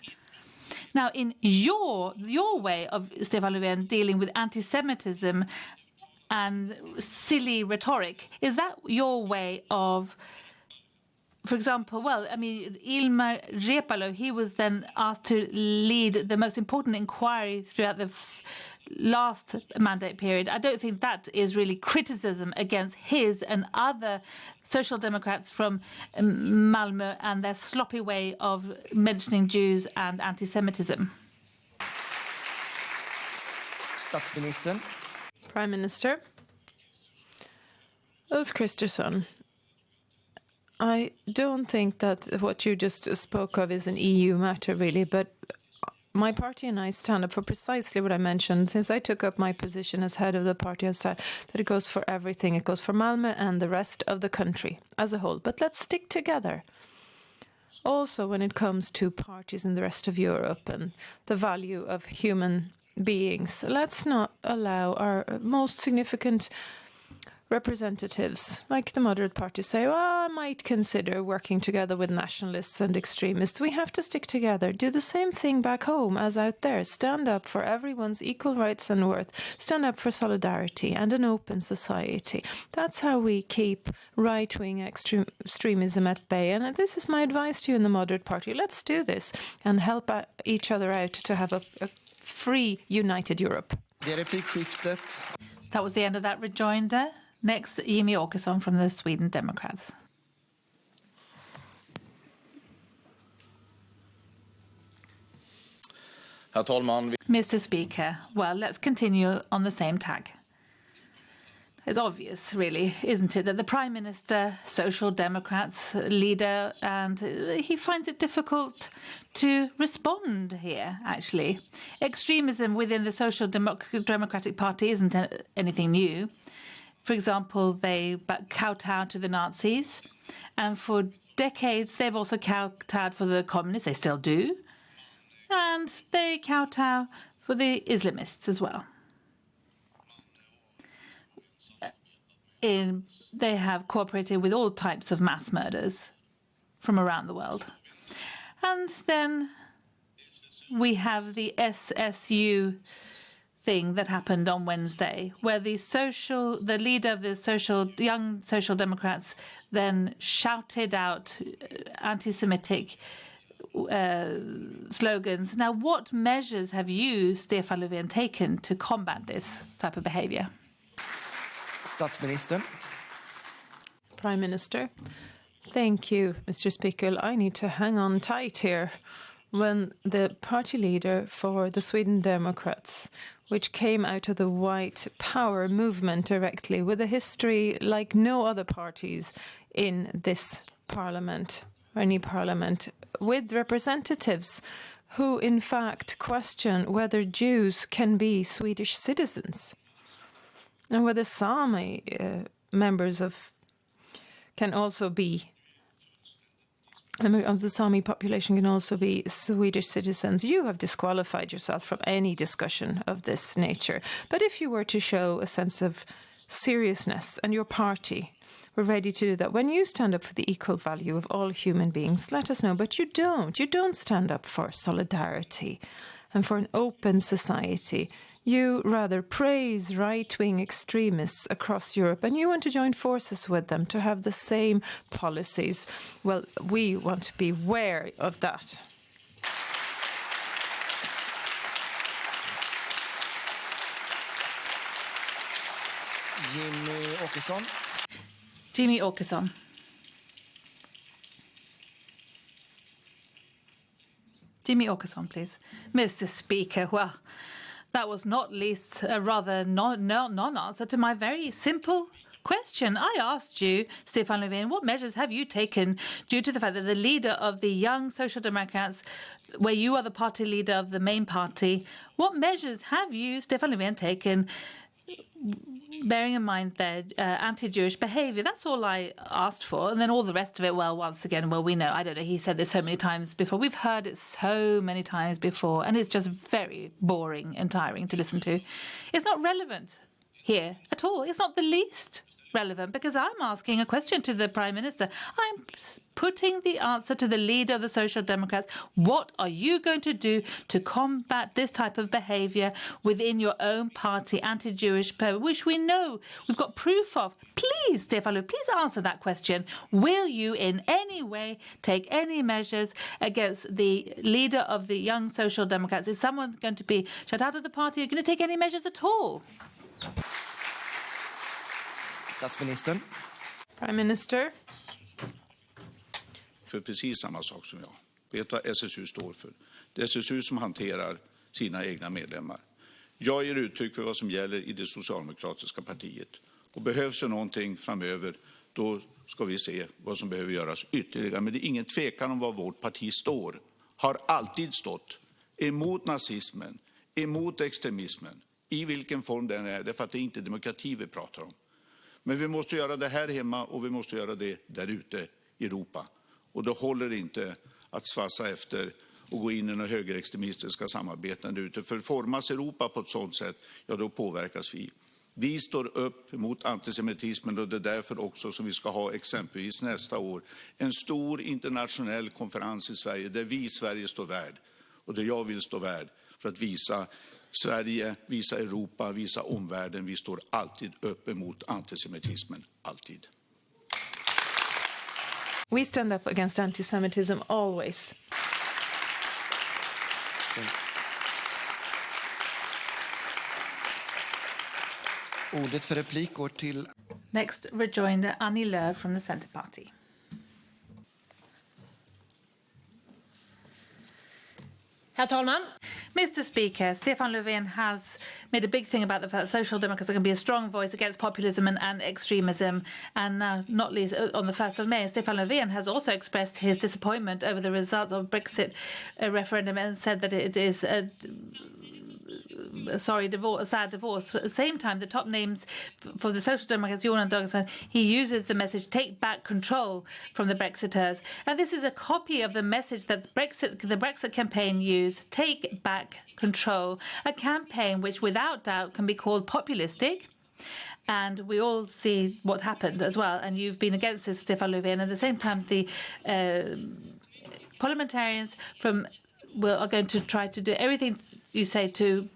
Now, in your way of, Stefan Löfven, dealing with anti-Semitism and silly rhetoric, is that your way of... For example, Ilmar Reepalu, he was then asked to lead the most important inquiry throughout the last mandate period. I don't think that is really criticism against his and other Social Democrats from Malmö and their sloppy way of mentioning Jews and anti-Semitism. Statsministern. Prime Minister. Ulf Kristersson. I don't think that what you just spoke of is an EU matter, really, but my party and I stand up for precisely what I mentioned. Since I took up my position as head of the party, I've said that it goes for everything. It goes for Malmö and the rest of the country as a whole. But let's stick together. Also, when it comes to parties in the rest of Europe and the value of human beings, let's not allow our most significant representatives, like the moderate party, say, well, I might consider working together with nationalists and extremists. We have to stick together. Do the same thing back home as out there. Stand up for everyone's equal rights and worth. Stand up for solidarity and an open society. That's how we keep right-wing extremism at bay. And this is my advice to you in the moderate party. Let's do this and help each other out to have a free, united Europe. That was the end of that rejoinder. Next, Jimmy Åkesson from the Sweden Democrats. Herr talman. Mr. Speaker, well, let's continue on the same tag. It's obvious, really, isn't it, that the Prime Minister, Social Democrats leader, and he finds it difficult to respond here, actually. Extremism within the Social Democratic Party isn't anything new. For example, they kowtow to the Nazis. And for decades, they've also kowtowed for the communists. They still do. And they kowtow for the Islamists as well. They have cooperated with all types of mass murders from around the world. And then we have the SSU thing that happened on Wednesday, where the leader of the Young Social Democrats then shouted out anti-Semitic slogans. Now, what measures have you, Stefan Löfven, taken to combat this type of behaviour? Statsministern. Prime Minister. Thank you, Mr. Speaker. I need to hang on tight here. When the party leader for the Sweden Democrats, which came out of the white power movement directly, with a history like no other parties in this parliament, or any parliament, with representatives who in fact question whether Jews can be Swedish citizens and whether Sami members can also be of the Sami population can also be Swedish citizens. You have disqualified yourself from any discussion of this nature. But if you were to show a sense of seriousness, and your party were ready to do that, when you stand up for the equal value of all human beings, let us know. But you don't. You don't stand up for solidarity and for an open society. You rather praise right-wing extremists across Europe, and you want to join forces with them to have the same policies. Well, we want to be wary of that. Jimmy Åkesson. Jimmy Åkesson. Jimmy Åkesson, please. Mr. Speaker, well, that was not least a rather non-answer to my very simple question. I asked you, Stefan Löfven, what measures have you taken due to the fact that the leader of the Young Social Democrats, where you are the party leader of the main party, what measures have you, Stefan Löfven, taken bearing in mind their anti-Jewish behaviour? That's all I asked for. And then all the rest of it, well, once again, well, we know. I don't know. He said this so many times before. We've heard it so many times before. And it's just very boring and tiring to listen to. It's not relevant here at all. It's not the least relevant, because I'm asking a question to the Prime Minister. I'm putting the answer to the leader of the Social Democrats. What are you going to do to combat this type of behaviour within your own party, anti-Jewish, which we know we've got proof of? Please, Stefan Löfven, please answer that question. Will you in any way take any measures against the leader of the Young Social Democrats? Is someone going to be shut out of the party? Are you going to take any measures at all? Statsministern. Prime Minister. För precis samma sak som jag. Vet vad SSU står för? Det är SSU som hanterar sina egna medlemmar. Jag ger uttryck för vad som gäller i det socialdemokratiska partiet. Och behövs det någonting framöver, då ska vi se vad som behöver göras ytterligare. Men det är ingen tvekan om vad vårt parti står. Har alltid stått emot nazismen, emot extremismen, i vilken form den är. Därför att det är inte demokrati vi pratar om. Men vi måste göra det här hemma och vi måste göra det där ute i Europa. Och då håller det inte att svassa efter och gå in i några högerextremistiska samarbeten där ute. För formas Europa på ett sådant sätt, ja då påverkas vi. Vi står upp mot antisemitismen, och det är därför också som vi ska ha exempelvis nästa år en stor internationell konferens i Sverige där vi i Sverige står värd. Och där jag vill stå värd för att visa Sverige, visa Europa, visa omvärlden. Vi står alltid upp emot antisemitismen, alltid. We stand up against anti-Semitism always. Ordet för replik går till... Next, rejoinder Annie Lööf from the Centre Party. Herr talman. Mr. Speaker, Stefan Löfven has made a big thing about the fact that Social Democrats are going to be a strong voice against populism and extremism. And not least on the 1st of May, Stefan Löfven has also expressed his disappointment over the results of Brexit referendum and said that it is sad divorce. At the same time, the top names for the Social Democrats, Johan Dagson, he uses the message "take back control" from the Brexiteers, and this is a copy of the message that the Brexit campaign used: "Take back control," a campaign which, without doubt, can be called populistic. And we all see what happened as well. And you've been against this, Stefan Löfven. At the same time, the parliamentarians are going to try to do everything you say to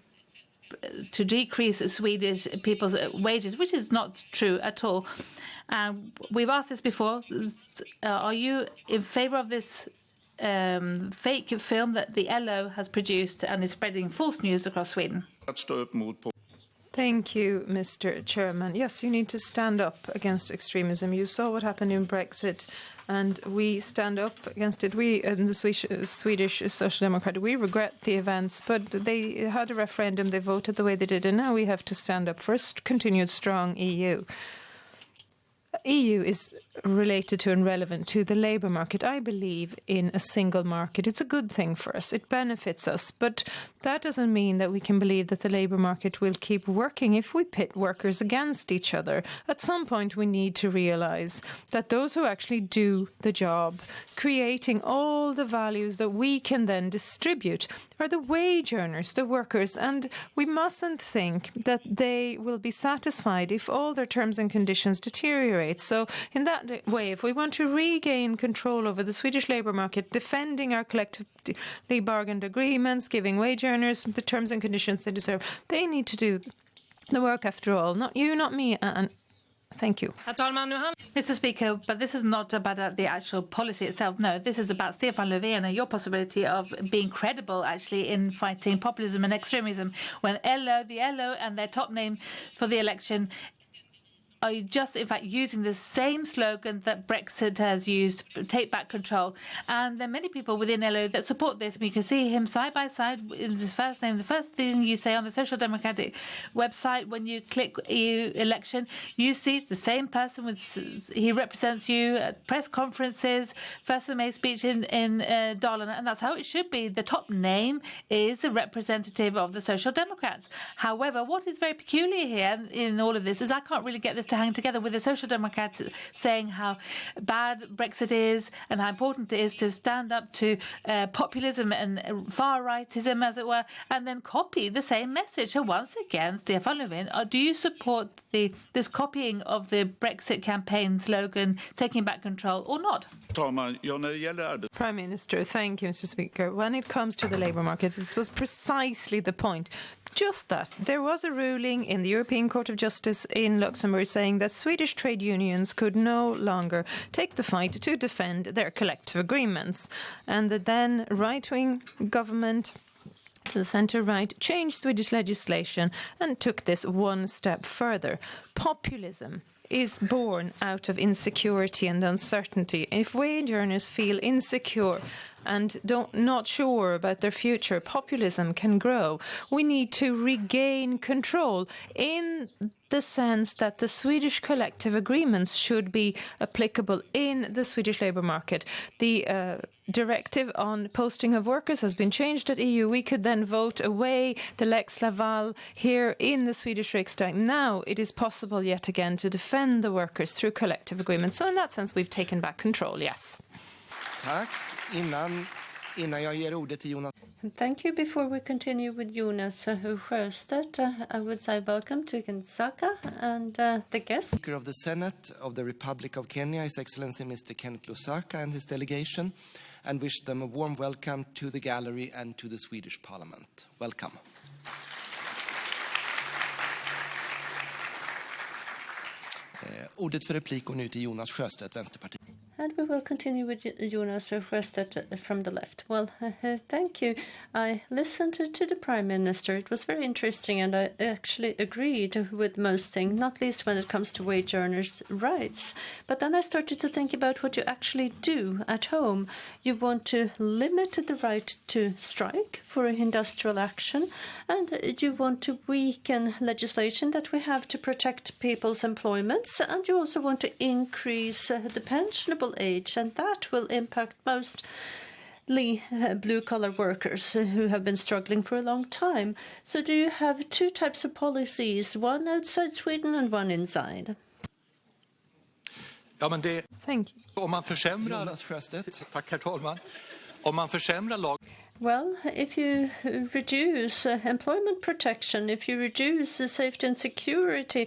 decrease Swedish people's wages, which is not true at all. We've asked this before. Are you in favour of this fake film that the LO has produced and is spreading false news across Sweden? Thank you, Mr. Chairman. Yes, you need to stand up against extremism. You saw what happened in Brexit, and we stand up against it. We, in the Swedish Social Democrat, we regret the events, but they had a referendum, they voted the way they did, and now we have to stand up for a continued strong EU. EU is related to and relevant to the labour market. I believe in a single market. It's a good thing for us. It benefits us. But that doesn't mean that we can believe that the labour market will keep working if we pit workers against each other. At some point, we need to realise that those who actually do the job, creating all the values that we can then distribute, are the wage earners, the workers, and we mustn't think that they will be satisfied if all their terms and conditions deteriorate. So in that way, if we want to regain control over the Swedish labour market, defending our collectively bargained agreements, giving wage earners the terms and conditions they deserve, they need to do the work after all. Not you, not me, and thank you. Mr. Speaker, but this is not about the actual policy itself. No, this is about Stefan Löfven and your possibility of being credible, actually, in fighting populism and extremism. When the LO and their top name for the election are just, in fact, using the same slogan that Brexit has used, take back control. And there are many people within LO that support this. And you can see him side by side in his first name. The first thing you say on the Social Democratic website when you click EU election, you see the same person. He represents you at press conferences, 1st of May speech in Dalarna, and that's how it should be. The top name is a representative of the Social Democrats. However, what is very peculiar here in all of this is I can't really get this to hang together with the Social Democrats saying how bad Brexit is and how important it is to stand up to populism and far-rightism, as it were, and then copy the same message. So once again, Stefan Löfven, do you support this copying of the Brexit campaign slogan, taking back control, or not? Prime Minister, thank you, Mr. Speaker. When it comes to the labour market, this was precisely the point. Just that. There was a ruling in the European Court of Justice in Luxembourg saying that Swedish trade unions could no longer take the fight to defend their collective agreements. And the then right-wing government, to the centre-right, changed Swedish legislation and took this one step further. Populism is born out of insecurity and uncertainty. If wage earners feel insecure and not sure about their future, populism can grow. We need to regain control in the sense that the Swedish collective agreements should be applicable in the Swedish labour market. The directive on posting of workers has been changed at EU. We could then vote away the Lex Laval here in the Swedish Riksdag. Now it is possible yet again to defend the workers through collective agreements. So in that sense, we've taken back control, yes. Tack. Innan jag ger ordet till Jonas. Thank you. Before we continue with Jonas Sjöstedt, I would say welcome to Saka and the guest. Speaker of the Senate of the Republic of Kenya, His Excellency Mr. Kenneth Lusaka and his delegation, and wish them a warm welcome to the gallery and to the Swedish Parliament. Welcome. Ordet för replik går nu till Jonas Sjöstedt, Vänsterpartiet. And we will continue with Jonas Sjöstedt from the left. Well, thank you. I listened to the Prime Minister. It was very interesting, and I actually agreed with most things, not least when it comes to wage earners' rights. But then I started to think about what you actually do at home. You want to limit the right to strike for industrial action, and you want to weaken legislation that we have to protect people's employments, and you also want to increase the pensionable age, and that will impact most mainly blue-collar workers who have been struggling for a long time. So do you have two types of policies, one outside Sweden and one inside? Ja, men det, Thank you. om man försämrar... Tack, herr talman. Om man försämrar lag... Well, if you reduce employment protection, if you reduce safety and security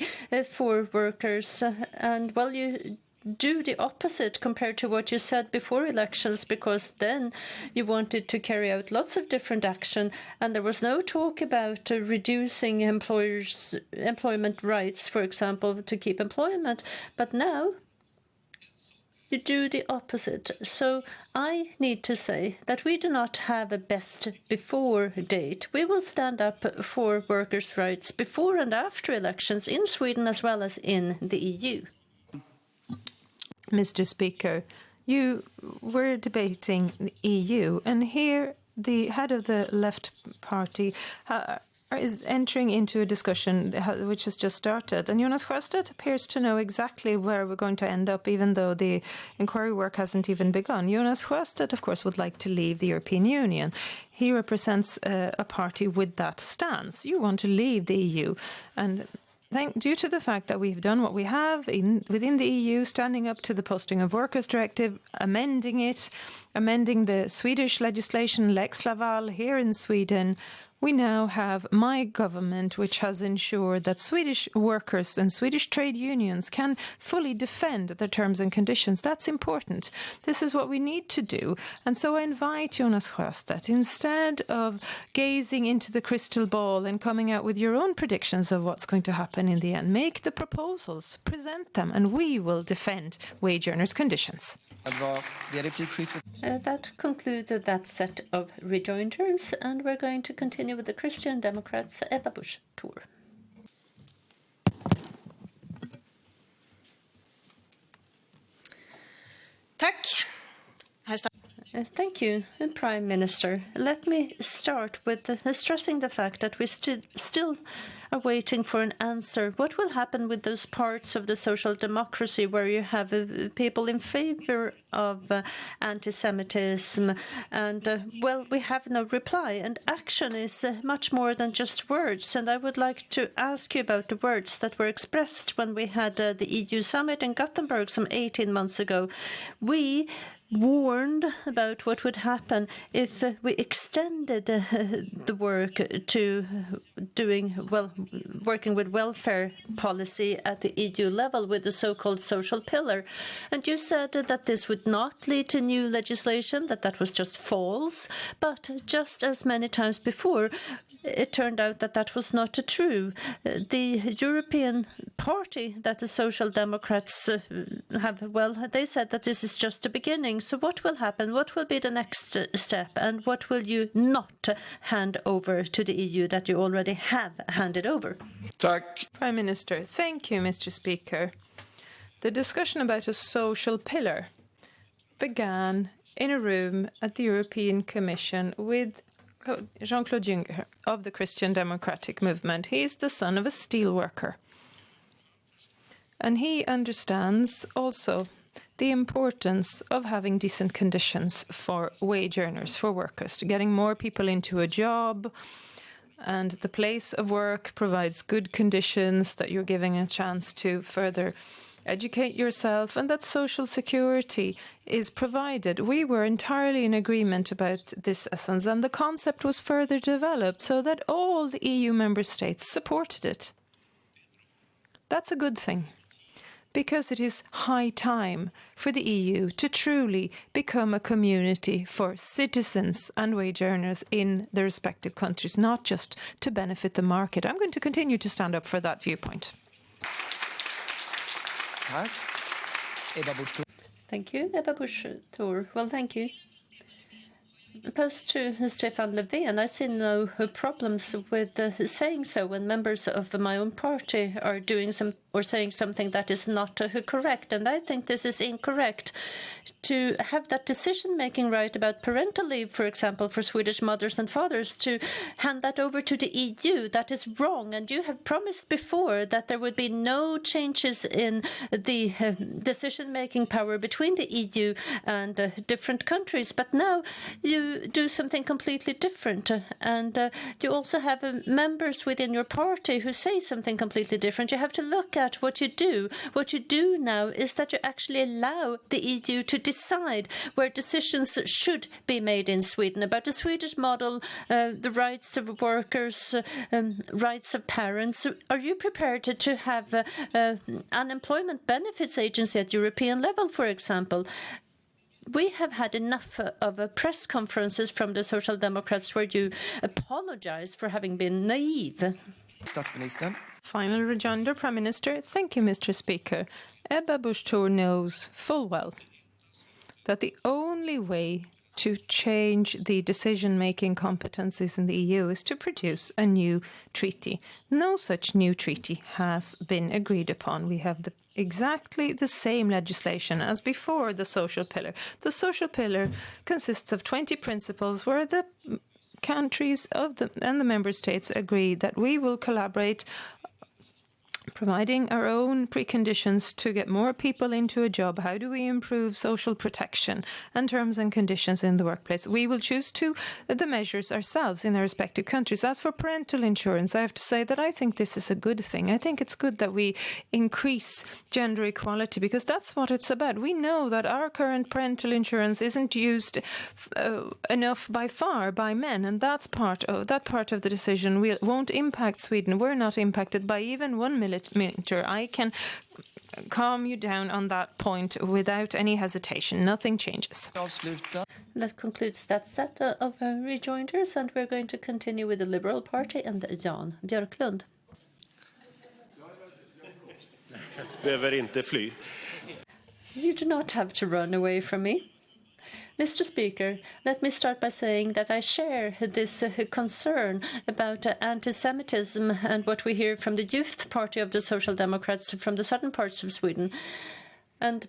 for workers, and well, you do the opposite compared to what you said before elections, because then you wanted to carry out lots of different action, and there was no talk about reducing employers' employment rights, for example, to keep employment. But now you do the opposite. So I need to say that we do not have a best before date. We will stand up for workers' rights before and after elections in Sweden as well as in the EU. Mr. Speaker, you were debating the EU, and here the head of the Left Party is entering into a discussion which has just started. And Jonas Sjöstedt appears to know exactly where we're going to end up, even though the inquiry work hasn't even begun. Jonas Sjöstedt, of course, would like to leave the European Union. He represents a party with that stance. You want to leave the EU. And due to the fact that we've done what we have within the EU, standing up to the Posting of Workers Directive, amending the Swedish legislation, Lex Laval, here in Sweden, we now have my government, which has ensured that Swedish workers and Swedish trade unions can fully defend their terms and conditions. That's important. This is what we need to do. And so I invite Jonas Sjöstedt, instead of gazing into the crystal ball and coming out with your own predictions of what's going to happen in the end, make the proposals, present them, and we will defend wage earners' conditions. That concluded that set of rejoinders, and we're going to continue with the Christian Democrats, Ebba Busch Thor. Tack. Thank you, Prime Minister. Let me start with stressing the fact that we still are waiting for an answer. What will happen with those parts of the social democracy where you have people in favor of anti-Semitism? And, well, we have no reply. And action is much more than just words. And I would like to ask you about the words that were expressed when we had the EU summit in Gothenburg some 18 months ago. We warned about what would happen if we extended the work to working with welfare policy at the EU level with the so-called social pillar. And you said that this would not lead to new legislation, that was just false. But just as many times before, it turned out that was not true. The European Party that the Social Democrats have, well, they said that this is just the beginning. So what will happen? What will be the next step? And what will you not hand over to the EU that you already have handed over? Tack. Prime Minister, thank you, Mr. Speaker. The discussion about a social pillar began in a room at the European Commission with Jean-Claude Juncker of the Christian Democratic Movement. He is the son of a steelworker. And he understands also the importance of having decent conditions for wage earners, for workers, to getting more people into a job. And the place of work provides good conditions, that you're giving a chance to further educate yourself, and that social security is provided. We were entirely in agreement about this essence, and the concept was further developed so that all the EU member states supported it. That's a good thing, because it is high time for the EU to truly become a community for citizens and wage earners in the respective countries, not just to benefit the market. I'm going to continue to stand up for that viewpoint. Thank you, Ebba Busch Thor. Well, thank you. Opposed to Stefan Löfven, I see no problems with saying so when members of my own party are doing saying something that is not correct. And I think this is incorrect. To have that decision-making right about parental leave, for example, for Swedish mothers and fathers, to hand that over to the EU, that is wrong. And you have promised before that there would be no changes in the decision-making power between the EU and different countries. But now you do something completely different. And you also have members within your party who say something completely different. You have to look at what you do. What you do now is that you actually allow the EU to decide where decisions should be made in Sweden about the Swedish model, the rights of workers, rights of parents. Are you prepared to have unemployment benefits agency at European level, for example? We have had enough of press conferences from the Social Democrats where you apologize for having been naive. Statsminister. Final rejoinder, Prime Minister. Thank you, Mr. Speaker. Ebba Busch Thor knows full well that the only way to change the decision-making competencies in the EU is to produce a new treaty. No such new treaty has been agreed upon. We have exactly the same legislation as before the social pillar. The social pillar consists of 20 principles where the countries and the member states agree that we will collaborate, providing our own preconditions to get more people into a job. How do we improve social protection and terms and conditions in the workplace? We will choose the measures ourselves in our respective countries. As for parental insurance, I have to say that I think this is a good thing. I think it's good that we increase gender equality because that's what it's about. We know that our current parental insurance isn't used enough by far by men, and that's part of the decision won't impact Sweden. We're not impacted by even 1 millimeter. I can calm you down on that point without any hesitation. Nothing changes. That concludes that set of rejoinders, and we're going to continue with the Liberal Party and Jan Björklund. Behöver inte fly. You do not have to run away from me. Mr. Speaker, let me start by saying that I share this concern about anti-Semitism and what we hear from the Youth Party of the Social Democrats from the southern parts of Sweden. And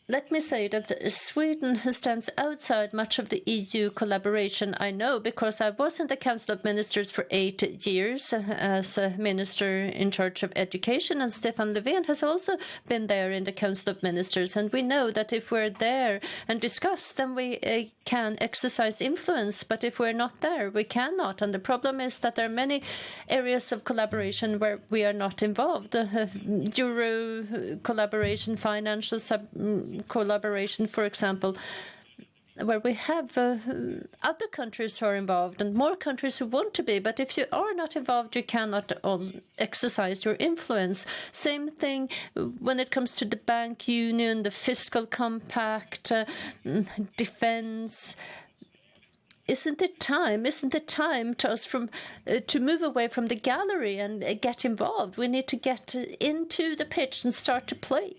let me say that Sweden stands outside much of the EU collaboration. I know because I was in the Council of Ministers for 8 years as a minister in charge of education, and Stefan Löfven has also been there in the Council of Ministers. And we know that if we're there and discuss, then we can exercise influence. But if we're not there, we cannot. And the problem is that there are many areas of collaboration where we are not involved. Euro collaboration, financial collaboration, for example, where we have other countries who are involved and more countries who want to be. But if you are not involved, you cannot exercise your influence. Same thing when it comes to the bank union, the fiscal compact, defense. Isn't it time to us to move away from the gallery and get involved? We need to get into the pitch and start to play.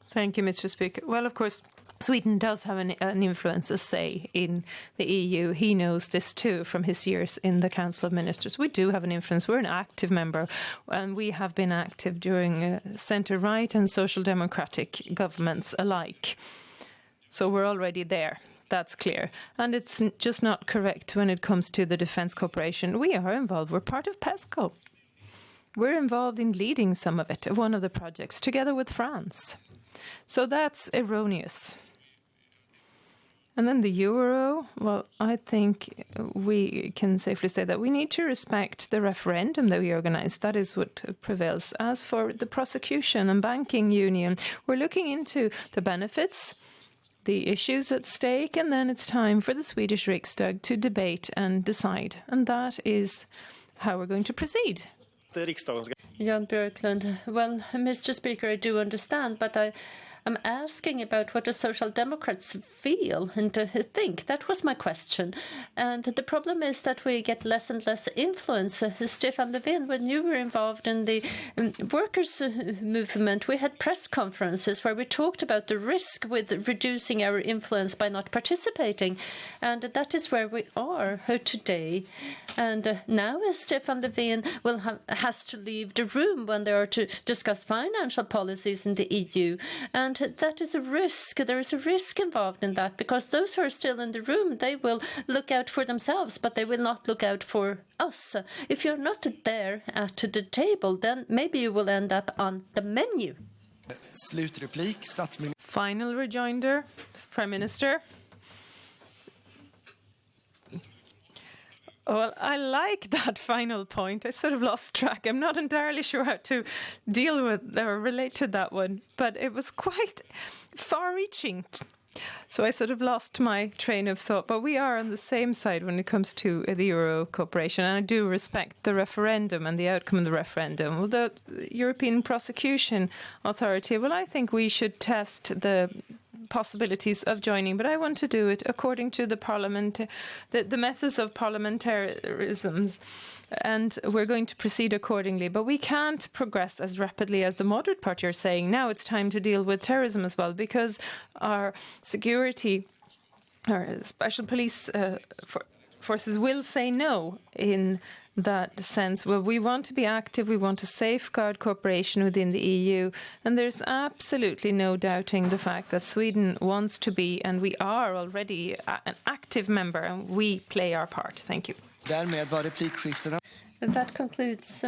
Thank you, Mr. Speaker. Well, of course, Sweden does have an influence, a say in the EU. He knows this too from his years in the Council of Ministers. We do have an influence. We're an active member, and we have been active during centre-right and social democratic governments alike. So we're already there. That's clear. And it's just not correct when it comes to the defence cooperation. We are involved. We're part of PESCO. We're involved in leading some of it, one of the projects, together with France. So that's erroneous. And then the euro, well, I think we can safely say that we need to respect the referendum that we organised. That is what prevails. As for the prosecution and banking union, we're looking into the benefits, the issues at stake, and then it's time for the Swedish Riksdag to debate and decide. And that is how we're going to proceed. Jan Björklund, well, Mr. Speaker, I do understand, but I'm asking about what the Social Democrats feel and think. That was my question. And the problem is that we get less and less influence. Stefan Löfven, when you were involved in the workers' movement, we had press conferences where we talked about the risk with reducing our influence by not participating. And that is where we are today. And now Stefan Löfven has to leave the room when they are to discuss financial policies in the EU. And that is a risk. There is a risk involved in that, because those who are still in the room, they will look out for themselves, but they will not look out for us. If you're not there at the table, then maybe you will end up on the menu. Slutreplik, statsminister. Final rejoinder, Prime Minister. Well, I like that final point. I sort of lost track. I'm not entirely sure how to deal with or relate to that one, but it was quite far-reaching. So I sort of lost my train of thought. But we are on the same side when it comes to the Euro cooperation, and I do respect the referendum and the outcome of the referendum. Well, the European Prosecution Authority, well, I think we should test the possibilities of joining, but I want to do it according to the methods of parliamentarisms, and we're going to proceed accordingly. But we can't progress as rapidly as the Moderate Party are saying. Now it's time to deal with terrorism as well, because our security, our special police forces will say no in that sense. Well, we want to be active, we want to safeguard cooperation within the EU, and there's absolutely no doubting the fact that Sweden wants to be, and we are already an active member, and we play our part. Thank you. That concludes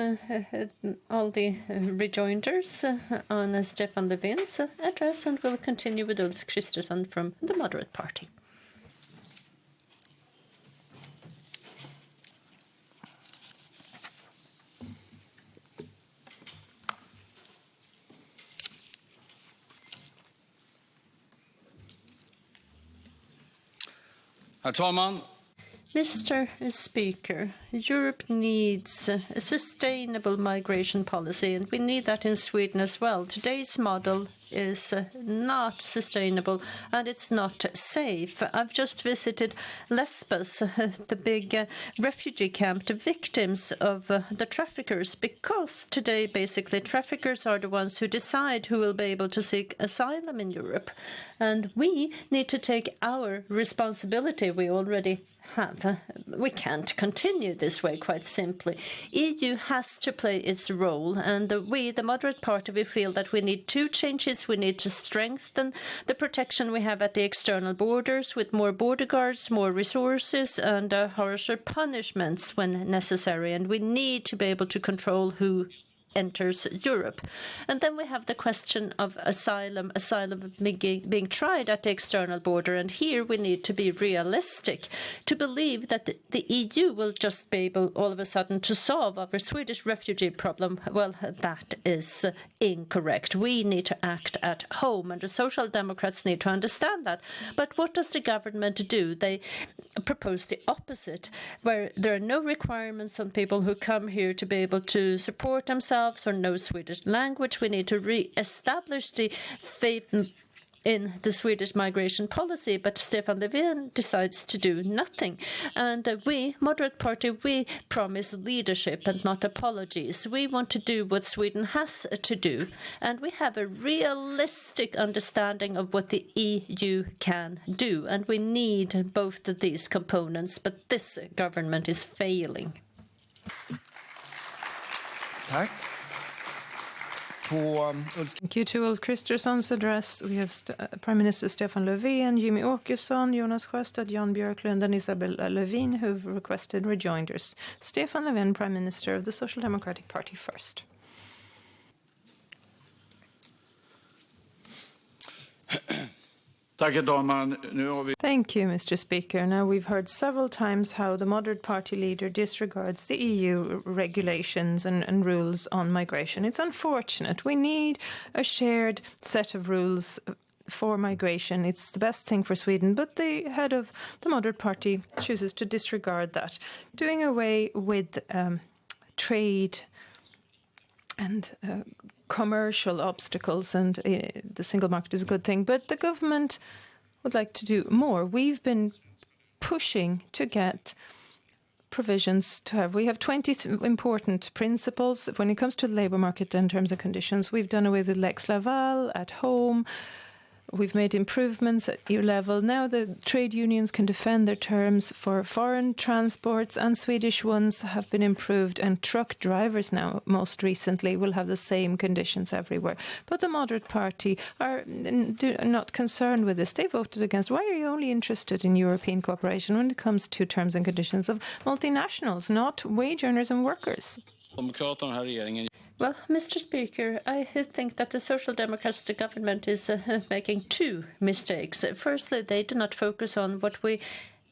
all the rejoinders on Stefan Löfven's address, and we'll continue with Ulf Kristersson from the Moderate Party. Herr talman! Mr. Speaker, Europe needs a sustainable migration policy, and we need that in Sweden as well. Today's model is not sustainable, and it's not safe. I've just visited Lesbos, the big refugee camp, the victims of the traffickers, because today basically traffickers are the ones who decide who will be able to seek asylum in Europe. And we need to take our responsibility. We already have. We can't continue this way, quite simply. EU has to play its role, and we, the Moderate Party, we feel that we need two changes. We need to strengthen the protection we have at the external borders with more border guards, more resources, and harsher punishments when necessary. And we need to be able to control who enters Europe. And then we have the question of asylum being tried at the external border. And here we need to be realistic. To believe that the EU will just be able all of a sudden to solve our Swedish refugee problem, well, that is incorrect. We need to act at home, and the Social Democrats need to understand that. But what does the government do? They propose the opposite, where there are no requirements on people who come here to be able to support themselves or know Swedish language. We need to re-establish the faith in the Swedish migration policy, but Stefan Löfven decides to do nothing. And we, Moderate Party, we promise leadership and not apologies. We want to do what Sweden has to do, and we have a realistic understanding of what the EU can do, and we need both of these components, but this government is failing. Tack. Thank you to Ulf Kristersson's address. We have Prime Minister Stefan Löfven, Jimmy Åkesson, Jonas Sjöstedt, Jan Björklund and Isabella Lövin, who've requested rejoinders. Stefan Löfven, Prime Minister of the Social Democratic Party first. Tack, herr talman. Thank you, Mr. Speaker. Now, we've heard several times how the Moderate Party leader disregards the EU regulations and rules on migration. It's unfortunate. We need a shared set of rules for migration. It's the best thing for Sweden, but the head of the Moderate Party chooses to disregard that, doing away with trade and commercial obstacles, and the single market is a good thing, but the government would like to do more. We've been pushing to get provisions to have. We have 20 important principles when it comes to the labour market in terms of conditions. We've done away with Lex Laval at home. We've made improvements at EU level. Now the trade unions can defend their terms for foreign transports, and Swedish ones have been improved, and truck drivers now, most recently, will have the same conditions everywhere. But the moderate party are not concerned with this. They voted against. Why are you only interested in European cooperation when it comes to terms and conditions of multinationals, not wage earners and workers? Well, Mr. Speaker, I think that the Social Democrats, the government, is making two mistakes. Firstly, they do not focus on what we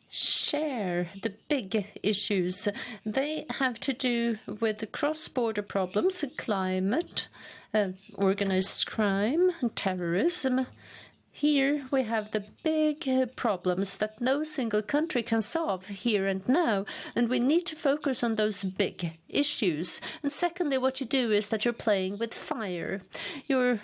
share, the big issues. They have to do with the cross-border problems, climate, organized crime, and terrorism. Here we have the big problems that no single country can solve here and now, and we need to focus on those big issues. And secondly, what you do is that you're playing with fire. You're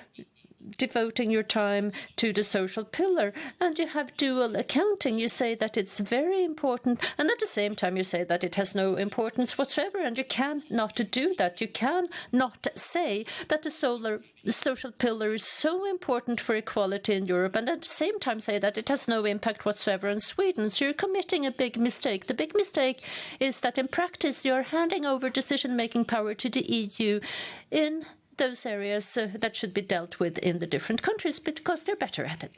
devoting your time to the social pillar, and you have dual accounting. You say that it's very important, and at the same time you say that it has no importance whatsoever, and you cannot do that. You cannot say that the social pillar is so important for equality in Europe, and at the same time say that it has no impact whatsoever in Sweden. So you're committing a big mistake. The big mistake is that in practice you're handing over decision-making power to the EU in those areas that should be dealt with in the different countries because they're better at it.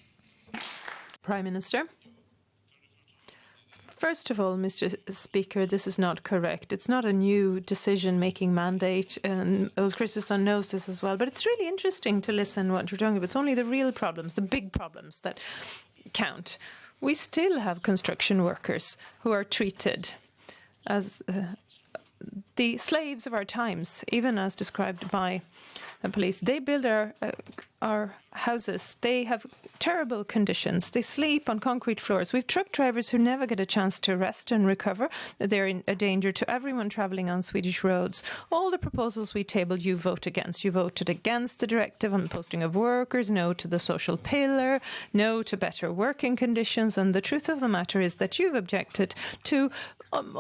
Prime Minister. First of all, Mr. Speaker, this is not correct. It's not a new decision-making mandate, and Ulf Kristersson knows this as well. But it's really interesting to listen what you're talking about. It's only the real problems, the big problems that count. We still have construction workers who are treated as the slaves of our times, even as described by the police. They build our houses. They have terrible conditions. They sleep on concrete floors. We've truck drivers who never get a chance to rest and recover. They're in a danger to everyone travelling on Swedish roads. All the proposals we tabled, you vote against. You voted against the directive on the posting of workers, no to the social pillar, no to better working conditions. And the truth of the matter is that you've objected to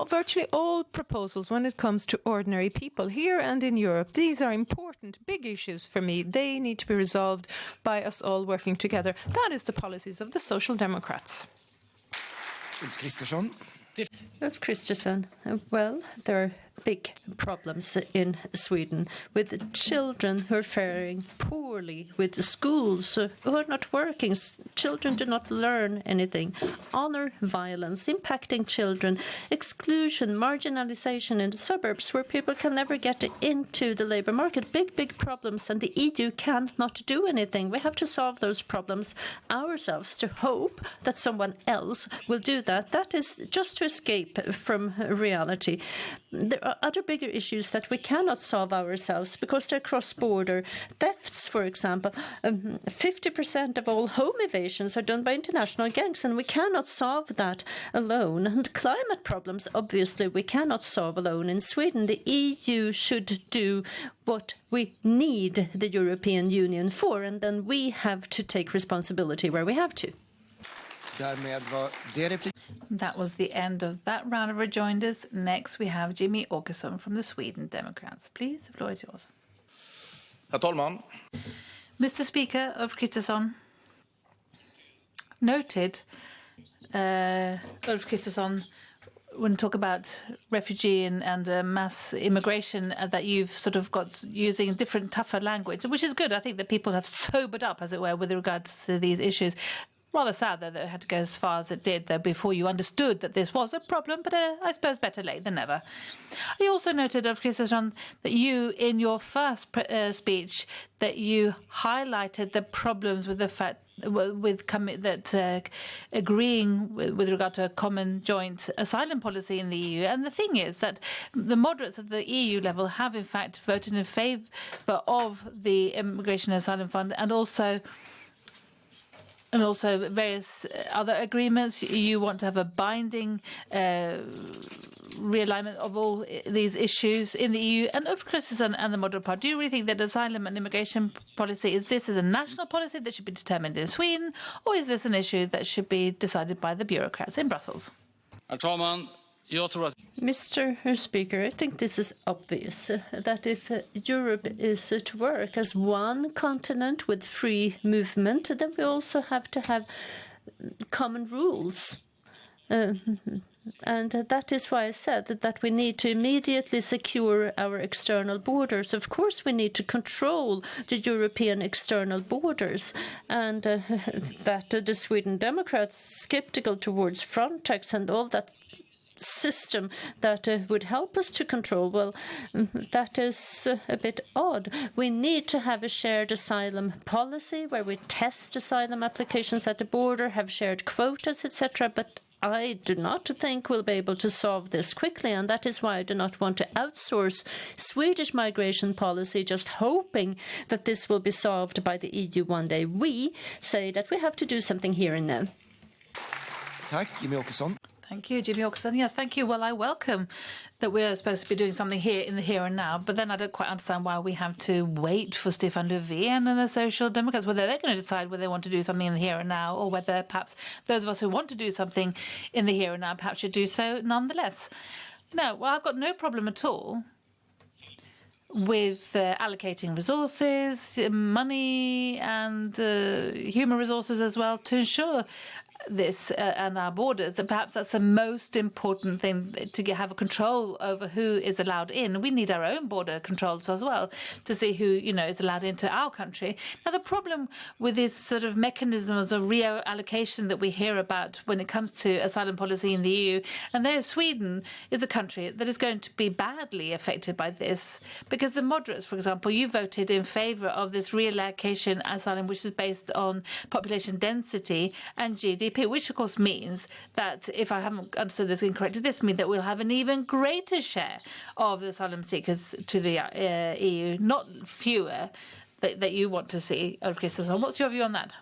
virtually all proposals when it comes to ordinary people here and in Europe. These are important, big issues for me. They need to be resolved by us all working together. That is the policies of the Social Democrats. Ulf Kristersson. Ulf Kristersson, well, there are big problems in Sweden with children who are faring poorly, with schools who are not working. Children do not learn anything. Honor violence impacting children, exclusion, marginalization in the suburbs where people can never get into the labour market. Big problems, and the EU cannot do anything. We have to solve those problems ourselves. To hope that someone else will do that, that is just to escape from reality. There are other bigger issues that we cannot solve ourselves because they're cross-border. Thefts, for example. 50% of all home evasions are done by international gangs, and we cannot solve that alone. And climate problems, obviously, we cannot solve alone in Sweden. The EU should do what we need the European Union for, and then we have to take responsibility where we have to. That was the end of that round of rejoinders. Next, we have Jimmy Åkesson from the Sweden Democrats. Please, the floor is yours. Herr talman. Mr. Speaker, Ulf Kristersson noted, Ulf Kristersson, when talk about refugee and mass immigration, that you've sort of got using different, tougher language, which is good. I think that people have sobered up, as it were, with regards to these issues. Rather sad, though, that it had to go as far as it did, though, before you understood that this was a problem, but I suppose better late than never. I also noted, Ulf Kristersson, that you, in your first speech, that you highlighted the problems with the fact agreeing with regard to a common joint asylum policy in the EU. And the thing is that the moderates at the EU level have, in fact, voted in favour of the Immigration and Asylum Fund, and also and also various other agreements. You want to have a binding realignment of all these issues in the EU. And Ulf Kristersson and the Moderate Party, do you really think that asylum and immigration policy, is this a national policy that should be determined in Sweden, or is this an issue that should be decided by the bureaucrats in Brussels? Herr talman, jag tror att Mr. Speaker, I think this is obvious that if Europe is to work as one continent with free movement, then we also have to have common rules. And that is why I said that we need to immediately secure our external borders. Of course, we need to control the European external borders. And that the Sweden Democrats skeptical towards Frontex and all that system that would help us to control, well, that is a bit odd. We need to have a shared asylum policy where we test asylum applications at the border, have shared quotas, etc. But I do not think we'll be able to solve this quickly, and that is why I do not want to outsource Swedish migration policy, just hoping that this will be solved by the EU one day. We say that we have to do something here and now. Tack, Jimmy Åkesson. Thank you, Jimmy Åkesson. Yes, thank you. Well, I welcome that we're supposed to be doing something here in the here and now, but then I don't quite understand why we have to wait for Stefan Löfven and the Social Democrats, whether they're going to decide whether they want to do something in the here and now, or whether perhaps those of us who want to do something in the here and now perhaps should do so nonetheless. No, well, I've got no problem at all with allocating resources, money and human resources as well to ensure this and our borders, and perhaps that's the most important thing, to have a control over who is allowed in. We need our own border controls as well to see who is allowed into our country. Now, the problem with these sort of mechanisms of reallocation that we hear about when it comes to asylum policy in the EU, and there Sweden is a country that is going to be badly affected by this, because the moderates, for example, you voted in favour of this reallocation asylum, which is based on population density and GDP. Which, of course, means that, if I haven't understood this incorrectly, this means that we'll have an even greater share of the asylum seekers to the EU, not fewer that you want to see. Ulf Kristersson, what's your view on that?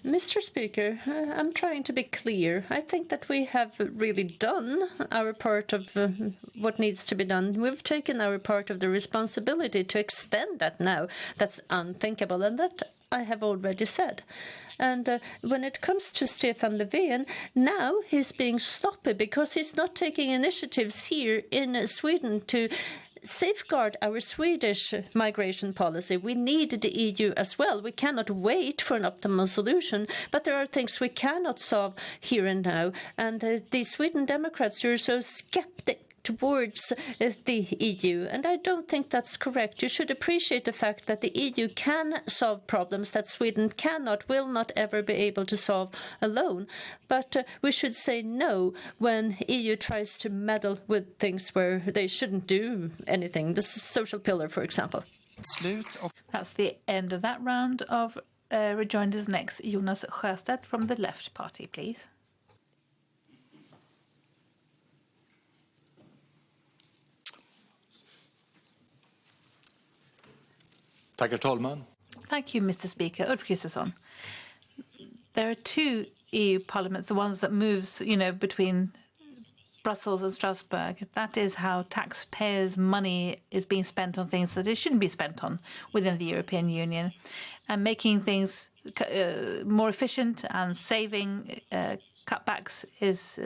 Mr. Speaker, I'm trying to be clear. I think that we have really done our part of what needs to be done. We've taken our part of the responsibility. To extend that now, that's unthinkable, and that I have already said. And when it comes to Stefan Löfven, now he's being sloppy because he's not taking initiatives here in Sweden to safeguard our Swedish migration policy. We need the EU as well. We cannot wait for an optimal solution, but there are things we cannot solve here and now. And the Sweden Democrats, you're so skeptic towards the EU, and I don't think that's correct. You should appreciate the fact that the EU can solve problems that Sweden cannot, will not ever be able to solve alone. But we should say no when EU tries to meddle with things where they shouldn't do anything. The social pillar, for example. That's the end of that round of rejoinders. Next, Jonas Sjöstedt from the Left Party, please. Tack, herr talman. Thank you, Mr. Speaker. Ulf Kristersson. There are two EU parliaments, the ones that moves, between Brussels and Strasbourg. That is how taxpayers' money is being spent on things that it shouldn't be spent on within the European Union, and making things more efficient and saving cutbacks is.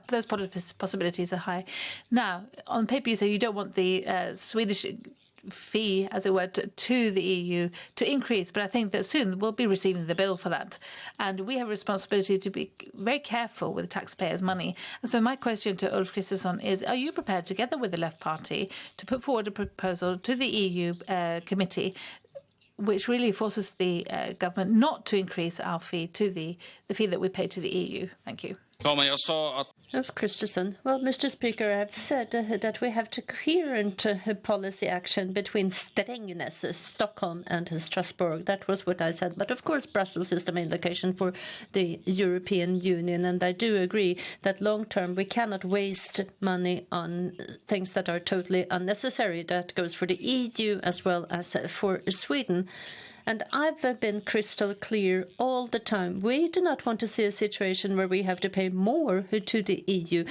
Those possibilities are high. Now, on paper, you say you don't want the Swedish fee, as it were, to the EU to increase, but I think that soon we'll be receiving the bill for that, and we have a responsibility to be very careful with taxpayers' money. And so my question to Ulf Kristersson is, are you prepared, together with the Left Party, to put forward a proposal to the EU committee which really forces the government not to increase our fee to the fee that we pay to the EU? Thank you. Of Kristersson. Well, Mr. Speaker, I've said that we have coherent policy action between Strängnäs, Stockholm and Strasbourg. That was what I said. But of course, Brussels is the main location for the European Union. And I do agree that long term we cannot waste money on things that are totally unnecessary. That goes for the EU as well as for Sweden. And I've been crystal clear all the time. We do not want to see a situation where we have to pay more to the EU,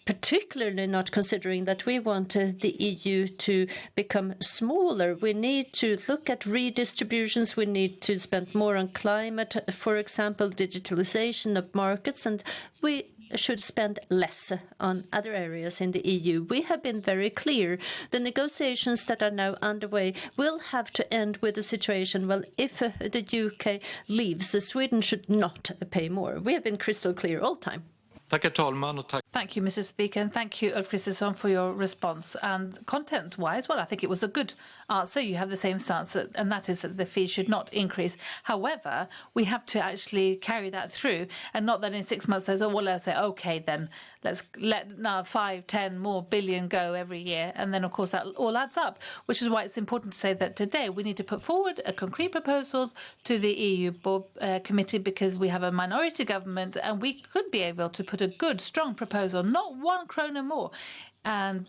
particularly not considering that we want the EU to become smaller. We need to look at redistributions. We need to spend more on climate, for example, digitalization of markets, and we should spend less on other areas in the EU. We have been very clear. The negotiations that are now underway will have to end with a situation, well, if the UK leaves, Sweden should not pay more. We have been crystal clear all the time. Thank you, Mrs. Speaker, and thank you, Ulf Kristersson, for your response. And content-wise, well, I think it was a good answer. You have the same stance, and that is that the fee should not increase. However, we have to actually carry that through, and not that in 6 months there's, let's say, okay, then let's let now 5-10 more billion go every year, and then of course that all adds up. Which is why it's important to say that today we need to put forward a concrete proposal to the EU board, committee, because we have a minority government, and we could be able to put a good, strong proposal, not 1 krona more. And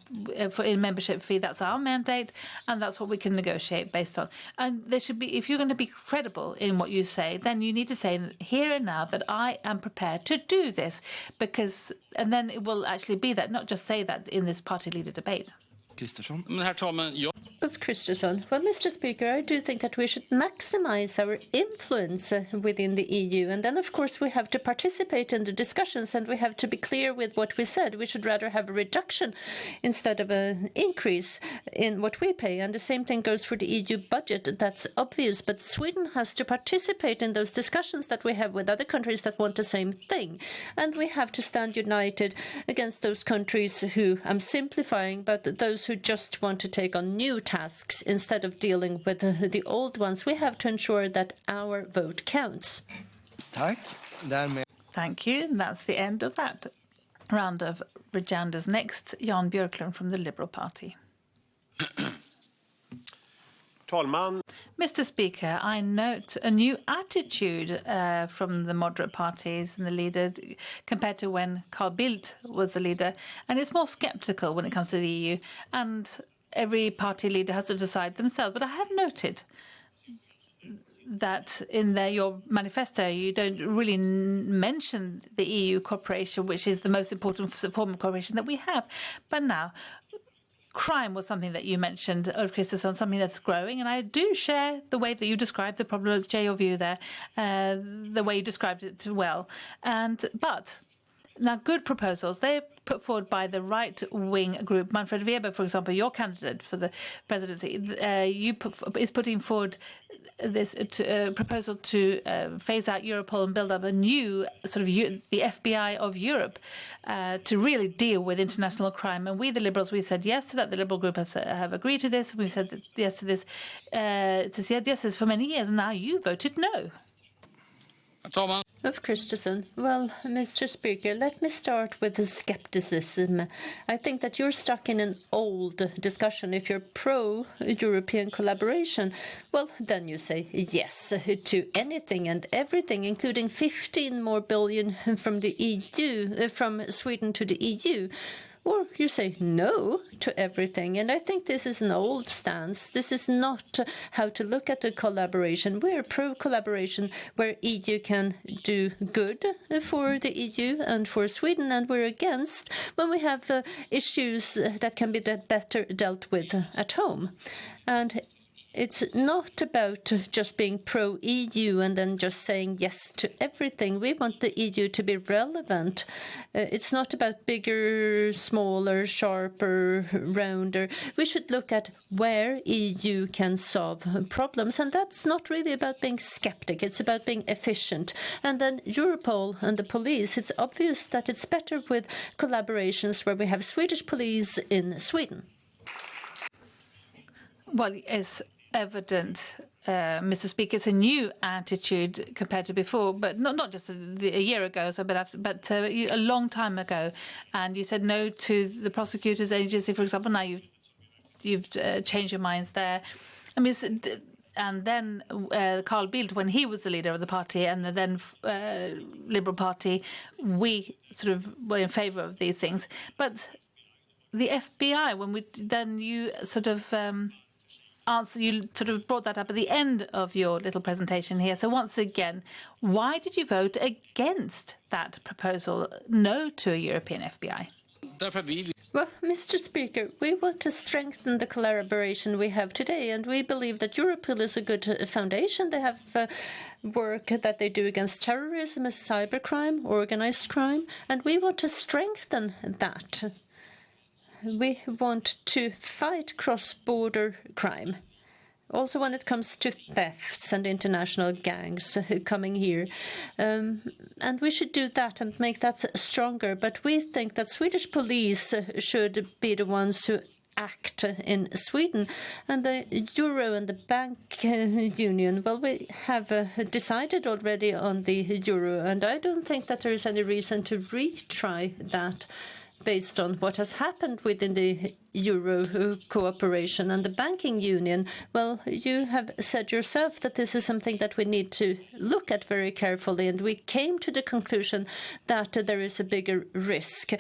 for in membership fee, that's our mandate, and that's what we can negotiate based on. And there should be, if you're going to be credible in what you say, then you need to say here and now that I am prepared to do this, because, and then it will actually be that, not just say that in this party leader debate. Herr talman, Ulf Kristersson. Well, Mr. Speaker, I do think that we should maximize our influence within the EU. And then, of course, we have to participate in the discussions, and we have to be clear with what we said. We should rather have a reduction instead of an increase in what we pay. And the same thing goes for the EU budget. That's obvious. But Sweden has to participate in those discussions that we have with other countries that want the same thing. And we have to stand united against those countries who, I'm simplifying, but those who just want to take on new tasks instead of dealing with the old ones. We have to ensure that our vote counts. Thank you. That's the end of that round of regenders. Next, Jan Björklund from the Liberal Party. Talman. Mr. Speaker, I note a new attitude from the moderate parties and the leader compared to when Carl Bildt was the leader, and it's more sceptical when it comes to the EU, and every party leader has to decide themselves. But I have noted that in your manifesto you don't really mention the EU cooperation, which is the most important form of cooperation that we have. But now, crime was something that you mentioned, Ulf Kristersson, something that's growing, and I do share the way that you described the problem, share your view there, the way you described it well. But now, good proposals, they're put forward by the right-wing group. Manfred Weber, for example, your candidate for the presidency, is putting forward this proposal to phase out Europol and build up a new sort of the FBI of Europe to really deal with international crime. And we, the Liberals, we said yes to that. The Liberal group have agreed to this. We've said yes to this. Yes for many years, and now you voted no. Ulf Kristersson. Well, Mr. Speaker, let me start with the skepticism. I think that you're stuck in an old discussion. If you're pro-European collaboration, well, then you say yes to anything and everything, including 15 more billion from the EU, from Sweden to the EU. Or you say no to everything. And I think this is an old stance. This is not how to look at the collaboration. We're pro-collaboration where EU can do good for the EU and for Sweden, and we're against when we have issues that can be better dealt with at home. And it's not about just being pro-EU and then just saying yes to everything. We want the EU to be relevant. It's not about bigger, smaller, sharper, rounder. We should look at where EU can solve problems. And that's not really about being skeptic. It's about being efficient. And then Europol and the police, it's obvious that it's better with collaborations where we have Swedish police in Sweden. Well, it's evident, Mr. Speaker, it's a new attitude compared to before, but not just a year ago, but a long time ago. And you said no to the prosecutor's agency, for example. Now you've changed your minds there. I mean, and then Carl Bildt, when he was the leader of the party, and the then Liberal Party, we sort of were in favour of these things. But the FBI, you sort of answer, you sort of brought that up at the end of your little presentation here. So once again, why did you vote against that proposal, no to a European FBI? Well, Mr. Speaker, we want to strengthen the collaboration we have today, and we believe that Europol is a good foundation. They have work that they do against terrorism, cybercrime, organized crime, and we want to strengthen that. We want to fight cross-border crime. Also when it comes to thefts and international gangs coming here. And we should do that and make that stronger. But we think that Swedish police should be the ones who act in Sweden. And the euro and the bank union, well, we have decided already on the euro. And I don't think that there is any reason to retry that based on what has happened within the euro cooperation and the banking union. Well, you have said yourself that this is something that we need to look at very carefully, and we came to the conclusion that there is a bigger risk